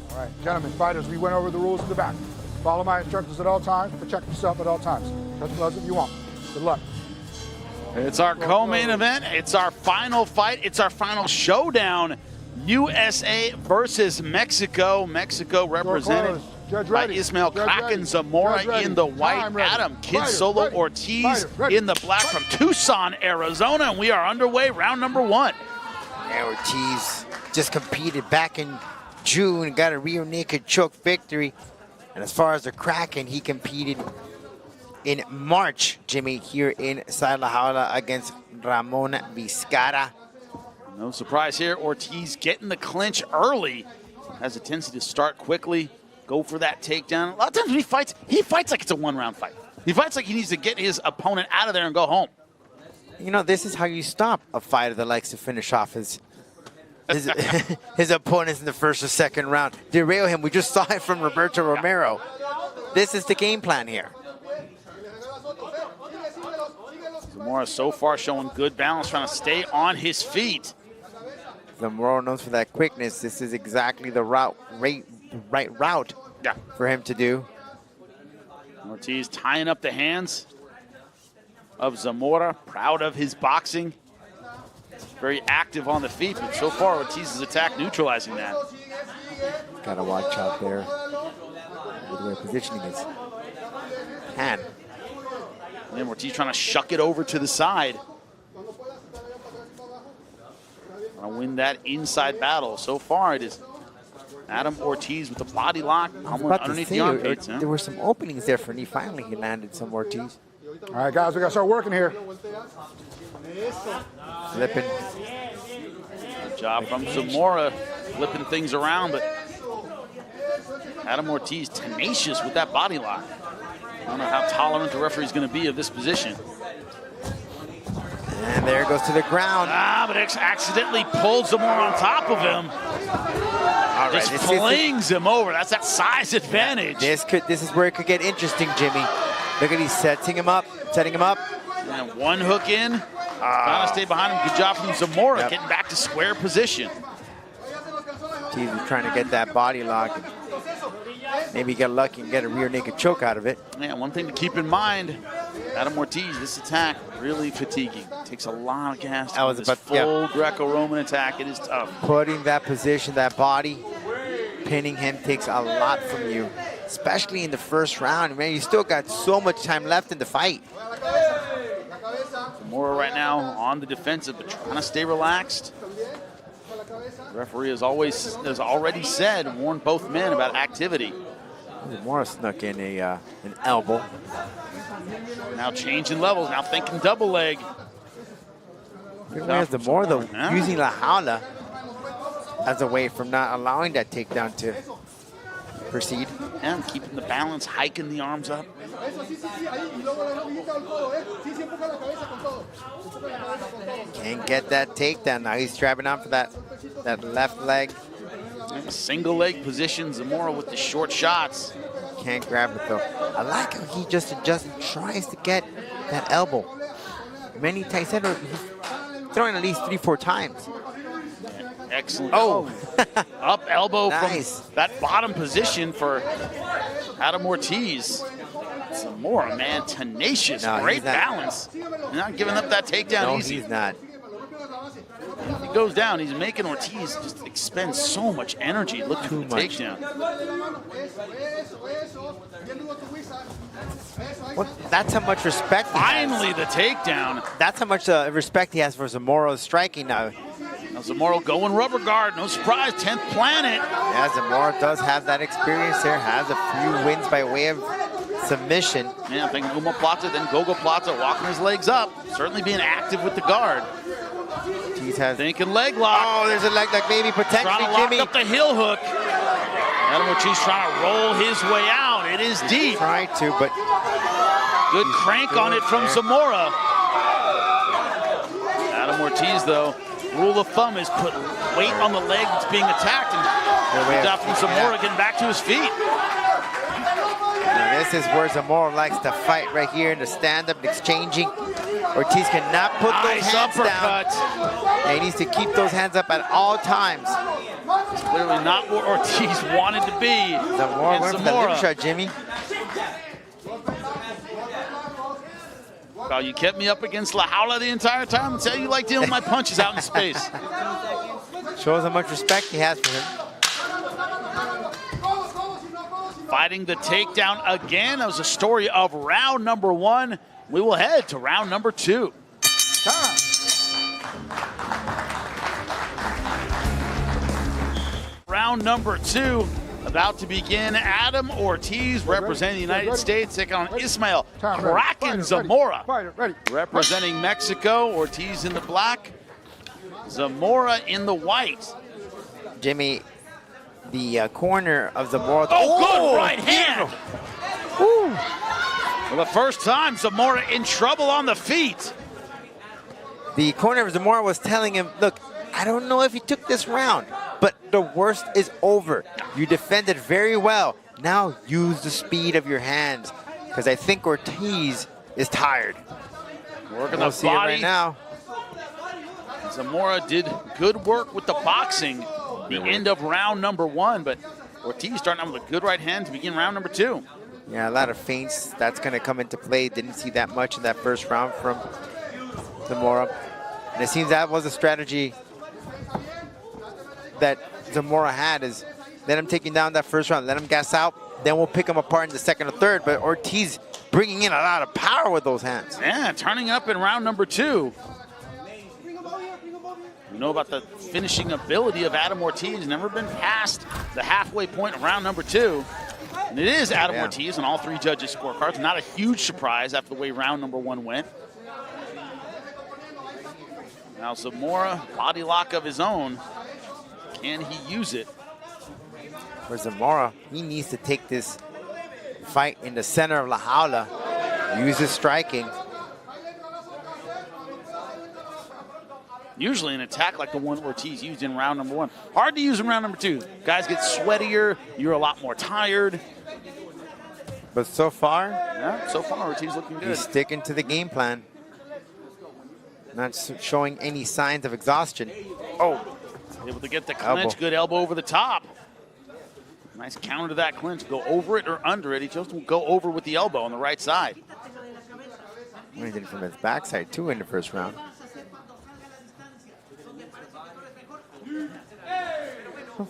All right, gentlemen, fighters, we went over the rules in the back. Follow my instructions at all times. Protect yourself at all times. Touch gloves if you want. Good luck. It's our co-main event. It's our final fight. It's our final showdown. USA versus Mexico. Mexico represented by Ismael Kraken Zamora in the white, Adam Kid Solo Ortiz in the black from Tucson, Arizona. And we are underway, round number 1. Yeah, Ortiz just competed back in June, got a rear naked choke victory. And as far as the Kraken, he competed in March, Jimmy, here inside La Jaula against Ramon Vizcarra. No surprise here, Ortiz getting the clinch early. Has a tendency to start quickly, go for that takedown. A lot of times when he fights like it's a 1-round fight. He fights like he needs to get his opponent out of there and go home. You know, this is how you stop a fighter that likes to finish off his opponents in the first or second round. Derail him. We just saw it from Roberto Romero. This is the game plan here. Zamora so far showing good balance, trying to stay on his feet. Zamora knows for that quickness. This is exactly the right route for him to do. Ortiz tying up the hands of Zamora, proud of his boxing. Very active on the feet, but so far Ortiz's attack neutralizing that. Gotta watch out there with the way positioning his hand. And then Ortiz trying to shuck it over to the side. Trying to win that inside battle. So far it is Adam Ortiz with the body lock underneath the armpits. There were some openings there for knee. Finally he landed some Ortiz. All right, guys, we got to start working here. Flipping. Good job from Zamora, flipping things around, but Adam Ortiz tenacious with that body lock. I don't know how tolerant the referee is going to be of this position. And there it goes to the ground. But accidentally pulled Zamora on top of him. All right, just flings him over. That's that size advantage. This is where it could get interesting, Jimmy. Look at he's setting him up. And one hook in. Trying to stay behind him. Good job from Zamora, getting back to square position. Ortiz is trying to get that body lock. Maybe get lucky and get a rear naked choke out of it. Yeah, one thing to keep in mind, Adam Ortiz, this attack really fatiguing. Takes a lot of gas to this full Greco-Roman attack. It is tough. Putting that position, that body, pinning him takes a lot from you, especially in the first round. Man, you still got so much time left in the fight. Zamora right now on the defensive, but trying to stay relaxed. The referee has already said, warned both men about activity. Zamora snuck in an elbow. Now changing levels, now thinking double leg. Zamora though, using La Jaula as a way from not allowing that takedown to proceed. And keeping the balance, hiking the arms up. Can't get that takedown. Now he's grabbing on for that left leg. Single leg position, Zamora with the short shots. Can't grab it though. I like how he just adjusts and tries to get that elbow. Many times, he's throwing at least 3-4 times. Excellent. Oh, up elbow nice. From that bottom position for Adam Ortiz. Zamora, man, tenacious, great balance. Not giving up that takedown easy. No, he's not. If he goes down, he's making Ortiz just expend so much energy looking for the takedown. Well, that's how much respect he Finally, the takedown. That's how much respect he has for Zamora's striking now. Now Zamora going rubber guard, no surprise, 10th planet. Yeah, Zamora does have that experience there, has a few wins by way of submission. Yeah, I think Omoplata, then Gogoplata walking his legs up, certainly being active with the guard. Thinking leg lock. Oh, there's a leg lock, maybe potentially, trying to lock Jimmy. up the heel hook. Adam Ortiz trying to roll his way out. It is deep. Tried to, but good crank on it from Zamora. Adam Ortiz, though, rule of thumb is put weight on the leg that's being attacked, and good job from Zamora getting back to his feet. Now this is where Zamora likes to fight right here in the stand-up, exchanging. Ortiz cannot put those hands down. And he needs to keep those hands up at all times. It's clearly not where Ortiz wanted to be. Zamora went for the lip shot, Jimmy. Well, you kept me up against La Jaula the entire time. That's how you like dealing with my punches out in space. Shows how much respect he has for him. Fighting the takedown again. That was a story of round number 1. We will head to round number 2. Round number 2 about to begin. Adam Ortiz representing the United States taking on Ismael Kraken Zamora. Representing Mexico. Ortiz in the black, Zamora in the white. Jimmy, the corner of Zamora. Oh, good right hand. For the first time, Zamora in trouble on the feet. The corner of Zamora was telling him, look, I don't know if he took this round, but the worst is over. You defended very well. Now use the speed of your hands, because I think Ortiz is tired. Working we'll the see body. it right now. Zamora did good work with the boxing the end of round number 1, but Ortiz starting out with a good right hand to begin round number 2. Yeah, a lot of feints. That's going to come into play. Didn't see that much in that first round from Zamora. And it seems that was a strategy that Zamora had, is let him take him down that first round, let him gas out, then we'll pick him apart in the second or third. But Ortiz bringing in a lot of power with those hands. Yeah, turning up in round number 2. You know about the finishing ability of Adam Ortiz. Never been past the halfway point of round number 2. And it is Adam Ortiz on all 3 judges' scorecards. Not a huge surprise after the way round number 1 went. Now Zamora, body lock of his own. Can he use it? For Zamora, he needs to take this fight in the center of La Jaula. Use his striking. Usually an attack like the one Ortiz used in round number 1. Hard to use in round number 2. Guys get sweatier. You're a lot more tired. But so far, Ortiz looking good. He's sticking to the game plan. Not showing any signs of exhaustion. Oh, able to get the clinch. Elbow. Good elbow over the top. Nice counter to that clinch. Go over it or under it. He chose to go over with the elbow on the right side. He did it from his backside too in the first round.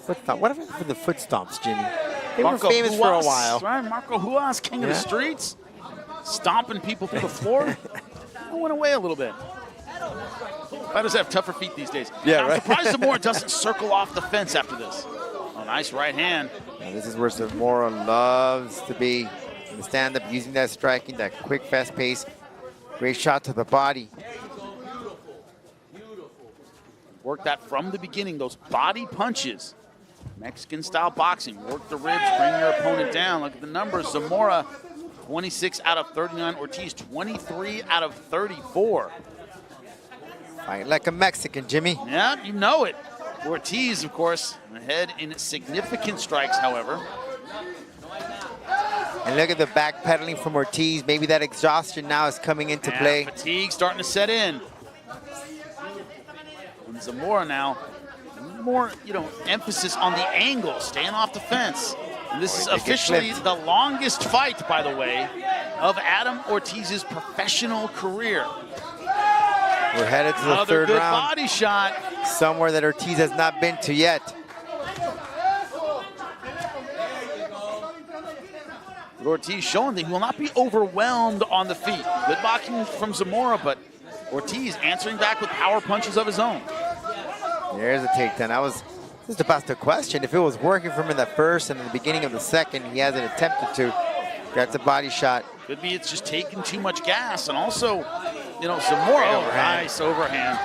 Foot stomp. What happened for the foot stomps, Jimmy? They were famous for a while. Right? Marco Huas, king of the streets. Stomping people through the floor. That went away a little bit. Fighters have tougher feet these days. Yeah, I'm right. surprised Zamora doesn't circle off the fence after this. Oh, nice right hand. Now this is where Zamora loves to be in the stand-up, using that striking, that quick, fast pace. Great shot to the body. Work that from the beginning, those body punches. Mexican-style boxing. Work the ribs, bring your opponent down. Look at the numbers. Zamora, 26 out of 39. Ortiz, 23 out of 34. Fight like a Mexican, Jimmy. Yeah, you know it. Ortiz, of course, ahead in significant strikes, however. And look at the backpedaling from Ortiz. Maybe that exhaustion now is coming into play. Fatigue starting to set in. And Zamora now, more emphasis on the angle, staying off the fence. And this is officially the longest fight, by the way, of Adam Ortiz's professional career. We're headed to the third good round. Body shot. Somewhere that Ortiz has not been to yet. Ortiz showing that he will not be overwhelmed on the feet. Good boxing from Zamora, but Ortiz answering back with power punches of his own. There's a takedown. I was just about to question if it was working for him in the first and in the beginning of the second. He hasn't attempted to. That's a body shot. Could be it's just taking too much gas, and also, Zamora, nice overhand.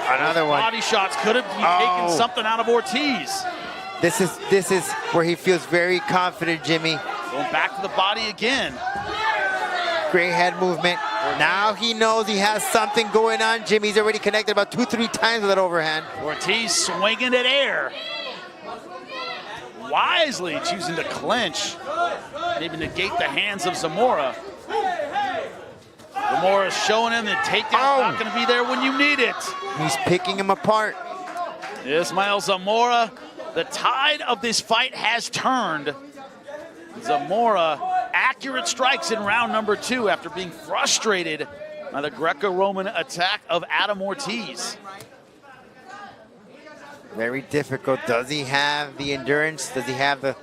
Another one. Body shots could have taken something out of Ortiz. This is where he feels very confident, Jimmy. Going back to the body again. Great head movement. Now he knows he has something going on. Jimmy's already connected about 2-3 times with that overhand. Ortiz swinging at air. Wisely choosing to clinch. Maybe negate the hands of Zamora. Zamora's showing him that takedown's not going to be there when you need it. He's picking him apart. Ismael Zamora, the tide of this fight has turned. Zamora, accurate strikes in round number 2 after being frustrated by the Greco-Roman attack of Adam Ortiz. Very difficult. Does he have the endurance? Does he have the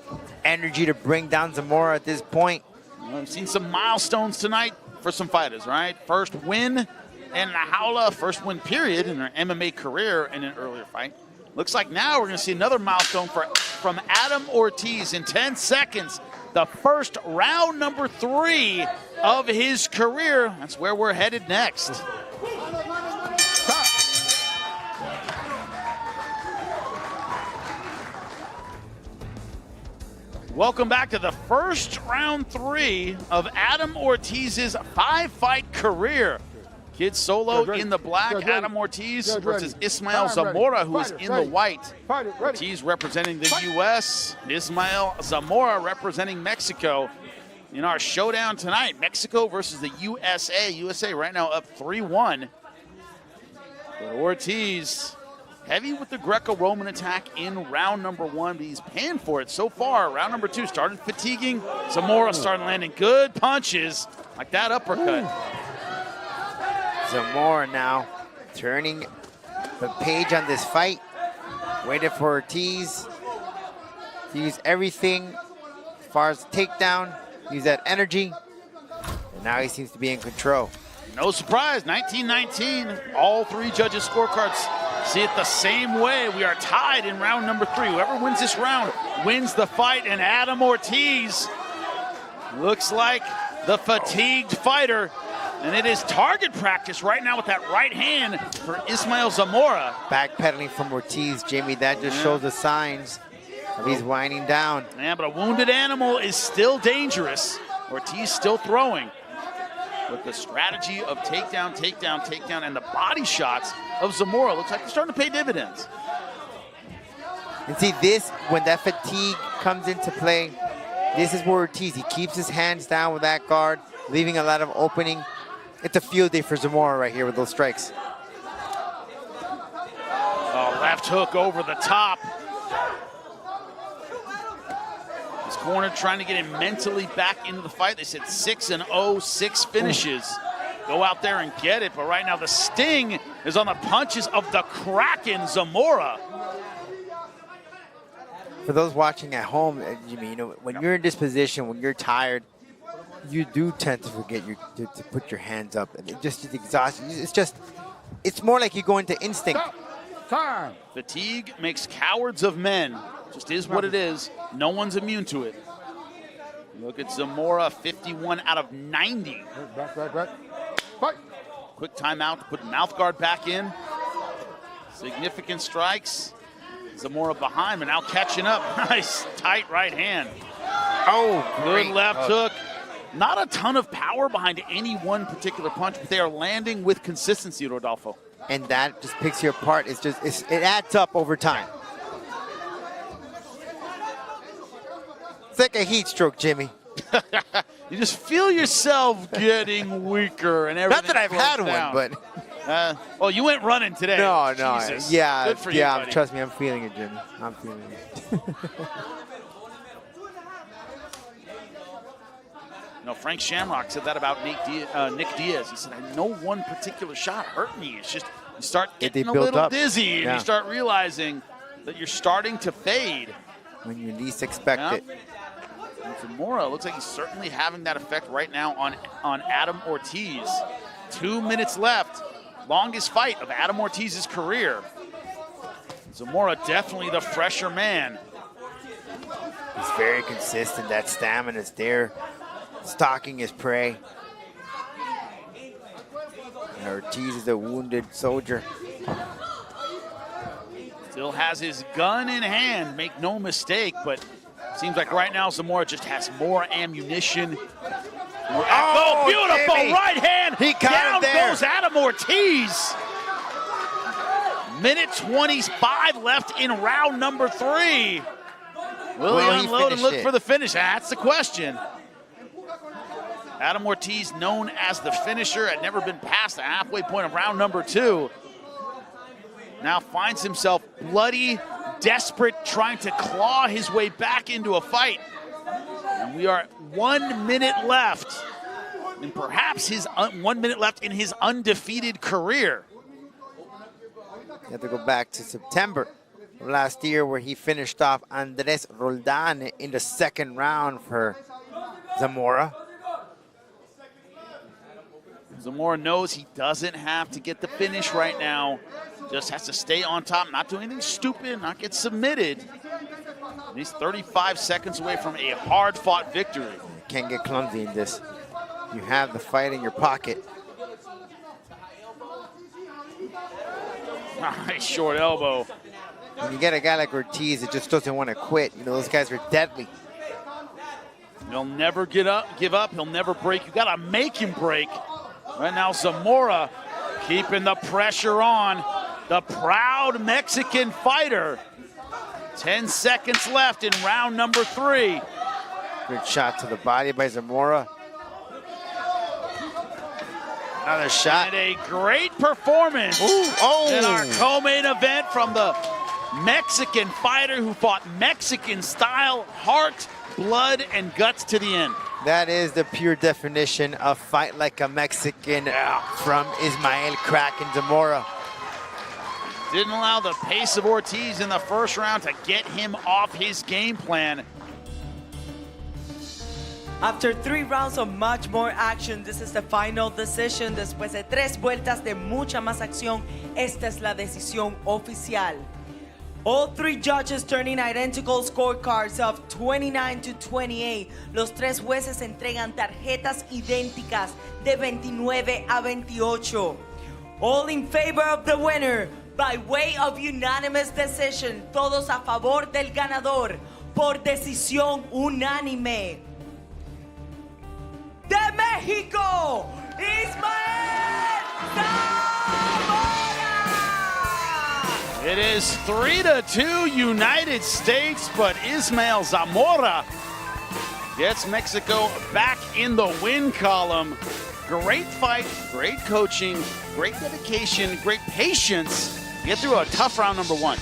energy to bring down Zamora at this point? We've seen some milestones tonight for some fighters, right? First win in La Jaula, first win period in their MMA career in an earlier fight. Looks like now we're going to see another milestone from Adam Ortiz in 10 seconds. The first round number 3 of his career. That's where we're headed next. Welcome back to the first round 3 of Adam Ortiz's 5-fight career. Kid Solo Judge in the black, Judge Adam ready. Ortiz Judge versus ready. Ismael Time ready. Zamora, who is Fight it, in ready. the white. Fight it, ready. Ortiz representing the U.S., Ismael Zamora representing Mexico. In our showdown tonight, Mexico versus the USA. USA right now up 3-1. But Ortiz, heavy with the Greco-Roman attack in round number 1, but he's paying for it so far. Round number 2 started fatiguing. Zamora started landing good punches, like that uppercut. Zamora now turning the page on this fight. Waited for Ortiz to use everything as far as takedown, use that energy, and now he seems to be in control. No surprise, 19-19. All 3 judges' scorecards see it the same way. We are tied in round number 3. Whoever wins this round wins the fight, and Adam Ortiz looks like the fatigued fighter. And it is target practice right now with that right hand for Ismael Zamora. Backpedaling from Ortiz, Jimmy, that just shows the signs of he's winding down. Yeah, but a wounded animal is still dangerous. Ortiz still throwing. With the strategy of takedown, takedown, takedown, and the body shots of Zamora, looks like they're starting to pay dividends. And see this, when that fatigue comes into play, this is where Ortiz, he keeps his hands down with that guard, leaving a lot of opening. It's a field day for Zamora right here with those strikes. Oh, left hook over the top. His corner trying to get him mentally back into the fight. They said 6-0, 6 finishes. Go out there and get it. But right now the sting is on the punches of the Kraken, Zamora. For those watching at home, Jimmy, you know, when you're in this position, when you're tired, you do tend to forget to put your hands up. And it just is exhausting. It's more like you go into instinct. Time. Fatigue makes cowards of men. Just is what it is. No one's immune to it. Look at Zamora, 51 out of 90. Back. Fight. Quick timeout to put mouth guard back in. Significant strikes. Zamora behind, but now catching up. Nice, tight right hand. Oh, good left hook. Not a ton of power behind any one particular punch, but they are landing with consistency, Rodolfo. And that just picks you apart. It adds up over time. It's like a heat stroke, Jimmy. You just feel yourself getting weaker and everything. Not that I've had down. one, but. Well, you went running today. No. Jesus. Yeah, Good for you, buddy. trust me, I'm feeling it, Jimmy. I'm feeling it. No, Frank Shamrock said that about Nick Diaz. He said, no one particular shot hurt me. It's just you start getting a little dizzy and you start realizing that you're starting to fade. When you least expect it. And Zamora looks like he's certainly having that effect right now on Adam Ortiz. 2 minutes left. Longest fight of Adam Ortiz's career. Zamora definitely the fresher man. He's very consistent. That stamina is there. Stalking his prey. And Ortiz is a wounded soldier. Still has his gun in hand, make no mistake, but seems like right now Zamora just has more ammunition. Oh, beautiful Jimmy. right hand. He caught Down him there. goes Adam Ortiz. Minute 25 left in round number 3. Will he unload and look for the finish? That's the question. Adam Ortiz, known as the finisher, had never been past the halfway point of round number 2. Now finds himself bloody, desperate, trying to claw his way back into a fight. And we are 1 minute left, and perhaps his 1 minute left in his undefeated career. You have to go back to September of last year where he finished off Andres Roldan in the second round for Zamora. Zamora knows he doesn't have to get the finish right now. Just has to stay on top, not do anything stupid, not get submitted. And he's 35 seconds away from a hard-fought victory. You can't get clumsy in this. You have the fight in your pocket. Nice short elbow. When you get a guy like Ortiz that just doesn't want to quit, you know, those guys are deadly. He'll never give up. He'll never break. You got to make him break. Right now, Zamora Keeping the pressure on. The proud Mexican fighter. 10 seconds left in round number 3. Good shot to the body by Zamora. Another shot. And a great performance in our co-main event from the Mexican fighter who fought Mexican style, heart, blood, and guts to the end. That is the pure definition of fight like a Mexican from Ismael Kraken Zamora. Didn't allow the pace of Ortiz in the first round to get him off his game plan. After 3 rounds of much more action, this is the final decision. Después de 3 vueltas de mucha más acción, esta es la decisión oficial. All 3 judges turning identical scorecards of 29 to 28. Los 3 jueces entregan tarjetas idénticas de 29 a 28. All in favor of the winner by way of unanimous decision. Todos a favor del ganador por decisión unánime. De México, Ismael Zamora! It is 3-2 United States, but Ismael Zamora gets Mexico back in the win column. Great fight, great coaching, great dedication, great patience. Get through a tough round number 1.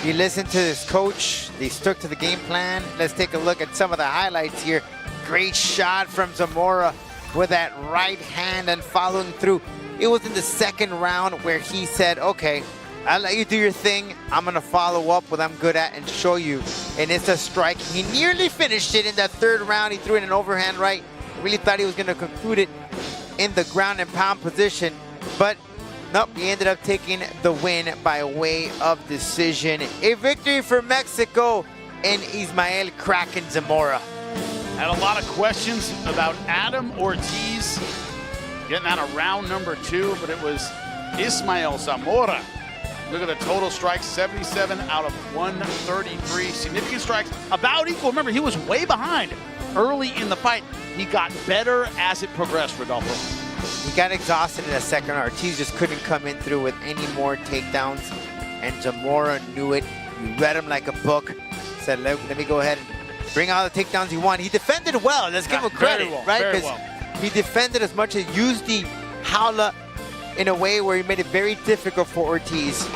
He listened to his coach. They stuck to the game plan. Let's take a look at some of the highlights here. Great shot from Zamora with that right hand and following through. It was in the second round where he said, okay, I'll let you do your thing. I'm going to follow up what I'm good at and show you. And it's a strike. He nearly finished it in that third round. He threw in an overhand right. Really thought he was going to conclude it in the ground and pound position. But nope, he ended up taking the win by way of decision. A victory for Mexico and Ismael Kraken Zamora. Had a lot of questions about Adam Ortiz getting out of round number 2, but it was Ismael Zamora. Look at the total strikes, 77 out of 133. Significant strikes, about equal. Remember, he was way behind early in the fight. He got better as it progressed, Rodolfo. He got exhausted in the second. Ortiz just couldn't come in through with any more takedowns, and Zamora knew it. He read him like a book. Said, let me go ahead and bring all the takedowns he wanted. He defended well. Let's give him credit, right? Because he defended as much as used the howler in a way where he made it very difficult for Ortiz.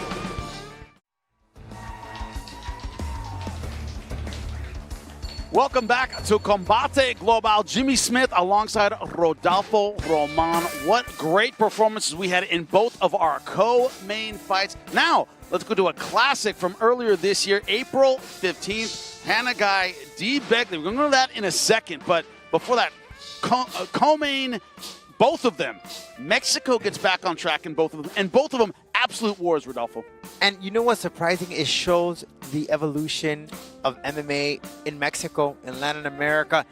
Welcome back to Combate Global. Jimmy Smith alongside Rodolfo Roman. What great performances we had in both of our co-main fights. Now, let's go to a classic from earlier this year, April 15th. Guy VS Dee Begley. We're going to go to that in a second, but before that, co-main, both of them. Mexico gets back on track in both of them, and both of them absolute wars, Rodolfo. And you know what's surprising? It shows the evolution of MMA in Mexico and Latin America.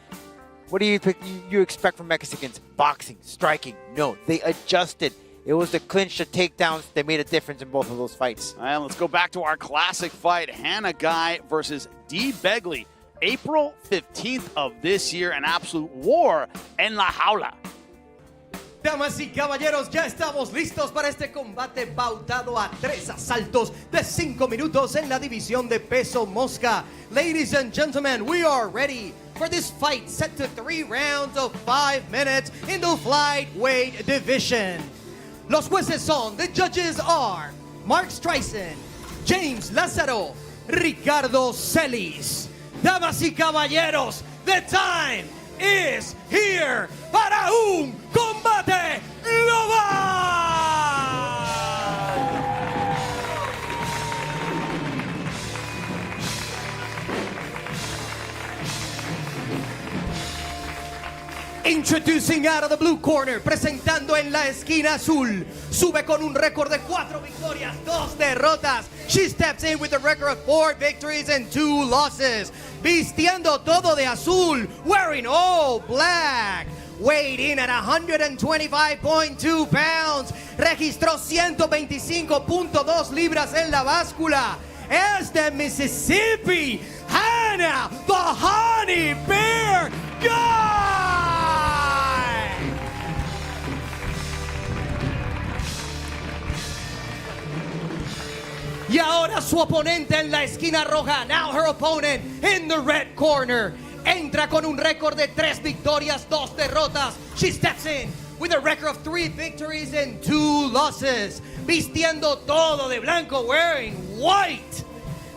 What do you expect from Mexicans? Boxing, striking. No, they adjusted. It was the clinch, the takedowns that made a difference in both of those fights. All right, let's go back to our classic fight, Guy versus Dee Begley. April 15th of this year, an absolute war en la jaula. Damas y caballeros, ya estamos listos para este combate pautado a 3 asaltos de 5 minutos en la división de peso mosca. Ladies and gentlemen, we are ready for this fight set to 3 rounds of 5 minutes in the flyweight division. Los jueces son, the judges are Mark Streisand, James Lázaro, Ricardo Celis. Damas y caballeros, the time is here para un combate global. Introducing out of the blue corner, presentando en la esquina azul, sube con un récord de 4 victorias, 2 derrotas. She steps in with a record of 4 victories and 2 losses. Vistiendo todo de azul, wearing all black. Weighed in at 125.2 pounds. Registró 125.2 libras en la báscula. Es de Mississippi, Hannah, the Honey Bear Guy! Y ahora su oponente en la esquina roja. Now her opponent in the red corner. Entra con un récord de 3 victorias, 2 derrotas. She steps in with a record of 3 victories and 2 losses. Vistiendo todo de blanco, wearing white.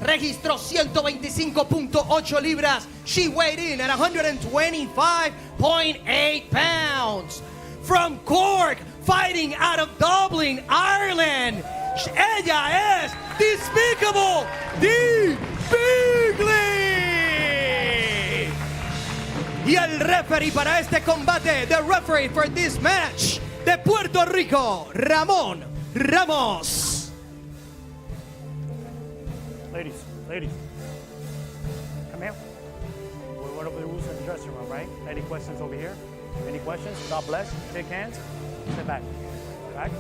Registró 125.8 libras. She weighed in at 125.8 pounds. From Cork, fighting out of Dublin, Ireland. Ella es Despicable Dee Begley. Y el referee para este combate, the referee for this match, de Puerto Rico, Ramón Ramos. Ladies, come here. We went over the rules in the dressing room, right? Any questions over here? Any questions? God bless. Shake hands. Sit back. Back.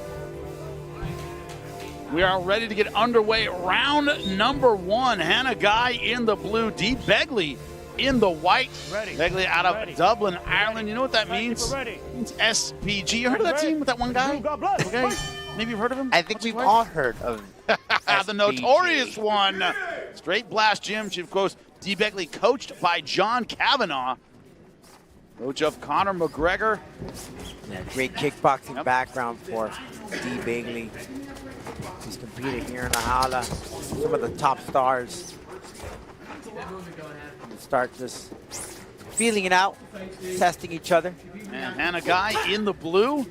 We are ready to get underway. Round number 1. Hannah Guy in the blue, Dee Begley in the white. Ready. Begley out of Ready. Dublin, Ireland. You know what that means? Ready. It's SPG. You heard of that team with that one guy? God bless. Okay. Maybe you've heard of him? I think we've all heard of The notorious one. Straight Blast Gym. Of course, Dee Begley coached by John Kavanaugh. Coach of Conor McGregor. Yeah, great kickboxing background for Dee Begley. She's competed here in the Jaula. Some of the top stars. Start just feeling it out, testing each other. And Hannah Guy in the blue.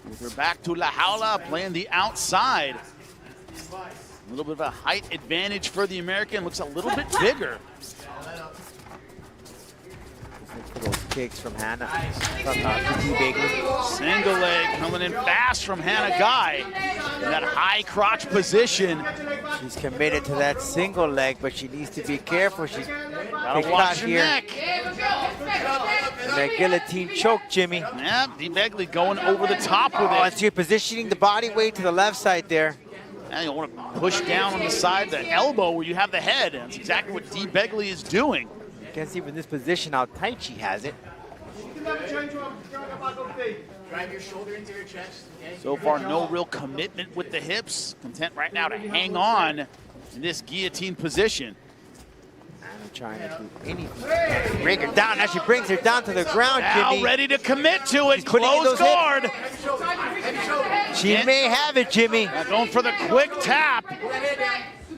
With her back to La Jaula, playing the outside. A little bit of a height advantage for the American. Looks a little bit bigger. Those kicks from Hannah, from Dee Begley. Single leg coming in fast from Hannah Guy. In that high crotch position. She's committed to that single leg, but she needs to be careful. She's Gotta watch her neck. And that guillotine choke, Jimmy. Yeah, Dee Begley going over the top with it. And so you're positioning the body weight to the left side there. And you want to push down on the side, the elbow where you have the head. That's exactly what Dee Begley is doing. You can see from this position how tight she has it. Drive your shoulder into your chest. Okay? So far, no real commitment with the hips. Content right now to hang on in this guillotine position. Anna trying to do anything. Bring her down. Now she brings her down to the ground, Now Jimmy. ready to commit to it. She's putting in Close those guard. She may have it, Jimmy. Now going for the quick tap.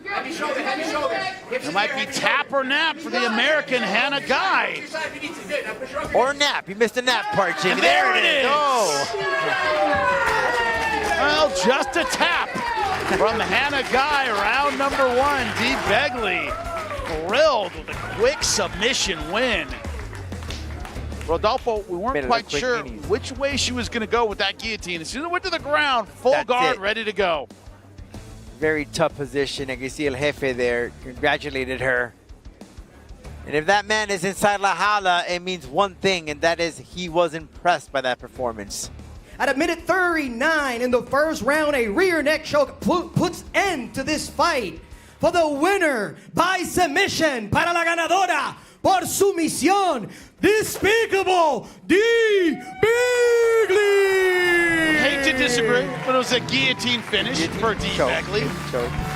Heavy shoulder, heavy shoulder. It might be tap or nap for the American Hannah Guy. Or nap. You missed the nap part, Jimmy. And there it is. Oh. Well, just a tap from Hannah Guy. Round number 1. Dee Begley thrilled with a quick submission win. Rodolfo, we weren't quite sure which way she was going to go with that guillotine. As soon as it went to the ground, full guard, ready to go. Very tough position. And you see El Jefe there congratulated her. And if that man is inside La Jaula, it means one thing, and that is he was impressed by that performance. At a minute 39 in the first round, a rear neck choke puts end to this fight. For the winner by submission, para la ganadora, por sumisión, Despicable Dee Begley. Hate to disagree, but it was a guillotine finish for Dee Begley.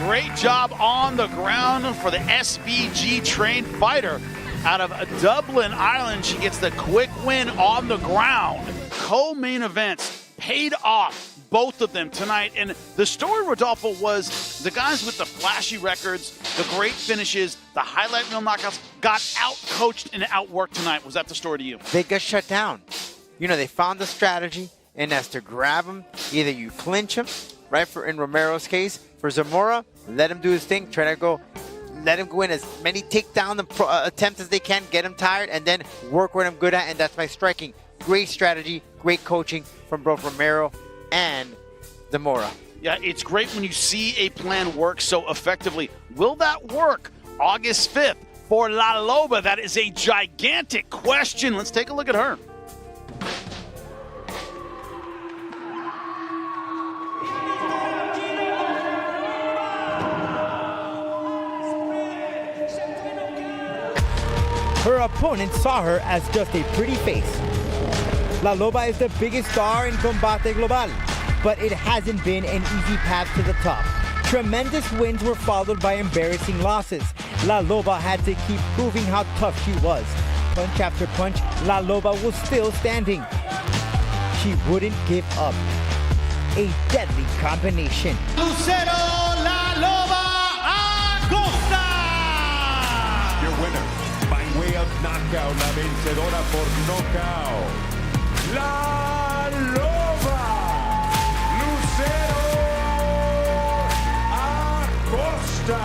Great job on the ground for the SBG trained fighter. Out of Dublin, Ireland, she gets the quick win on the ground. Co-main events paid off, both of them tonight. And the story, Rodolfo, was the guys with the flashy records, the great finishes, the highlight reel knockouts, got out-coached and outworked tonight. Was that the story to you? They got shut down. You know, they found the strategy, and that's to grab him. Either you clinch him, right, for in Romero's case. For Zamora, let him do his thing, try to go. Let him go in as many takedown attempts as they can, get him tired, and then work what I'm good at, and that's my striking. Great strategy, great coaching from both Romero and Zamora. Yeah, it's great when you see a plan work so effectively. Will that work August 5th for La Loba? That is a gigantic question. Let's take a look at her. Her opponent saw her as just a pretty face. La Loba is the biggest star in Combate Global, but it hasn't been an easy path to the top. Tremendous wins were followed by embarrassing losses. La Loba had to keep proving how tough she was. Punch after punch, La Loba was still standing. She wouldn't give up. A deadly combination. Lucero La Loba Acosta! Your winner, by way of knockout, la vencedora por nocaut, La Loba, Lucero Acosta.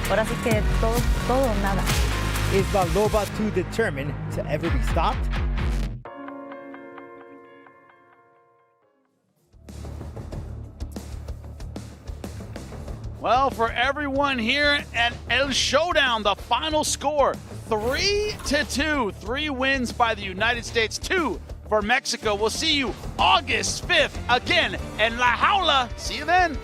Ahora sí que todo o nada. Is La Loba too determined to ever be stopped? Well, for everyone here at El Showdown, the final score 3-2. 3 wins by the United States, 2 for Mexico. We'll see you August 5th again in La Jaula. See you then.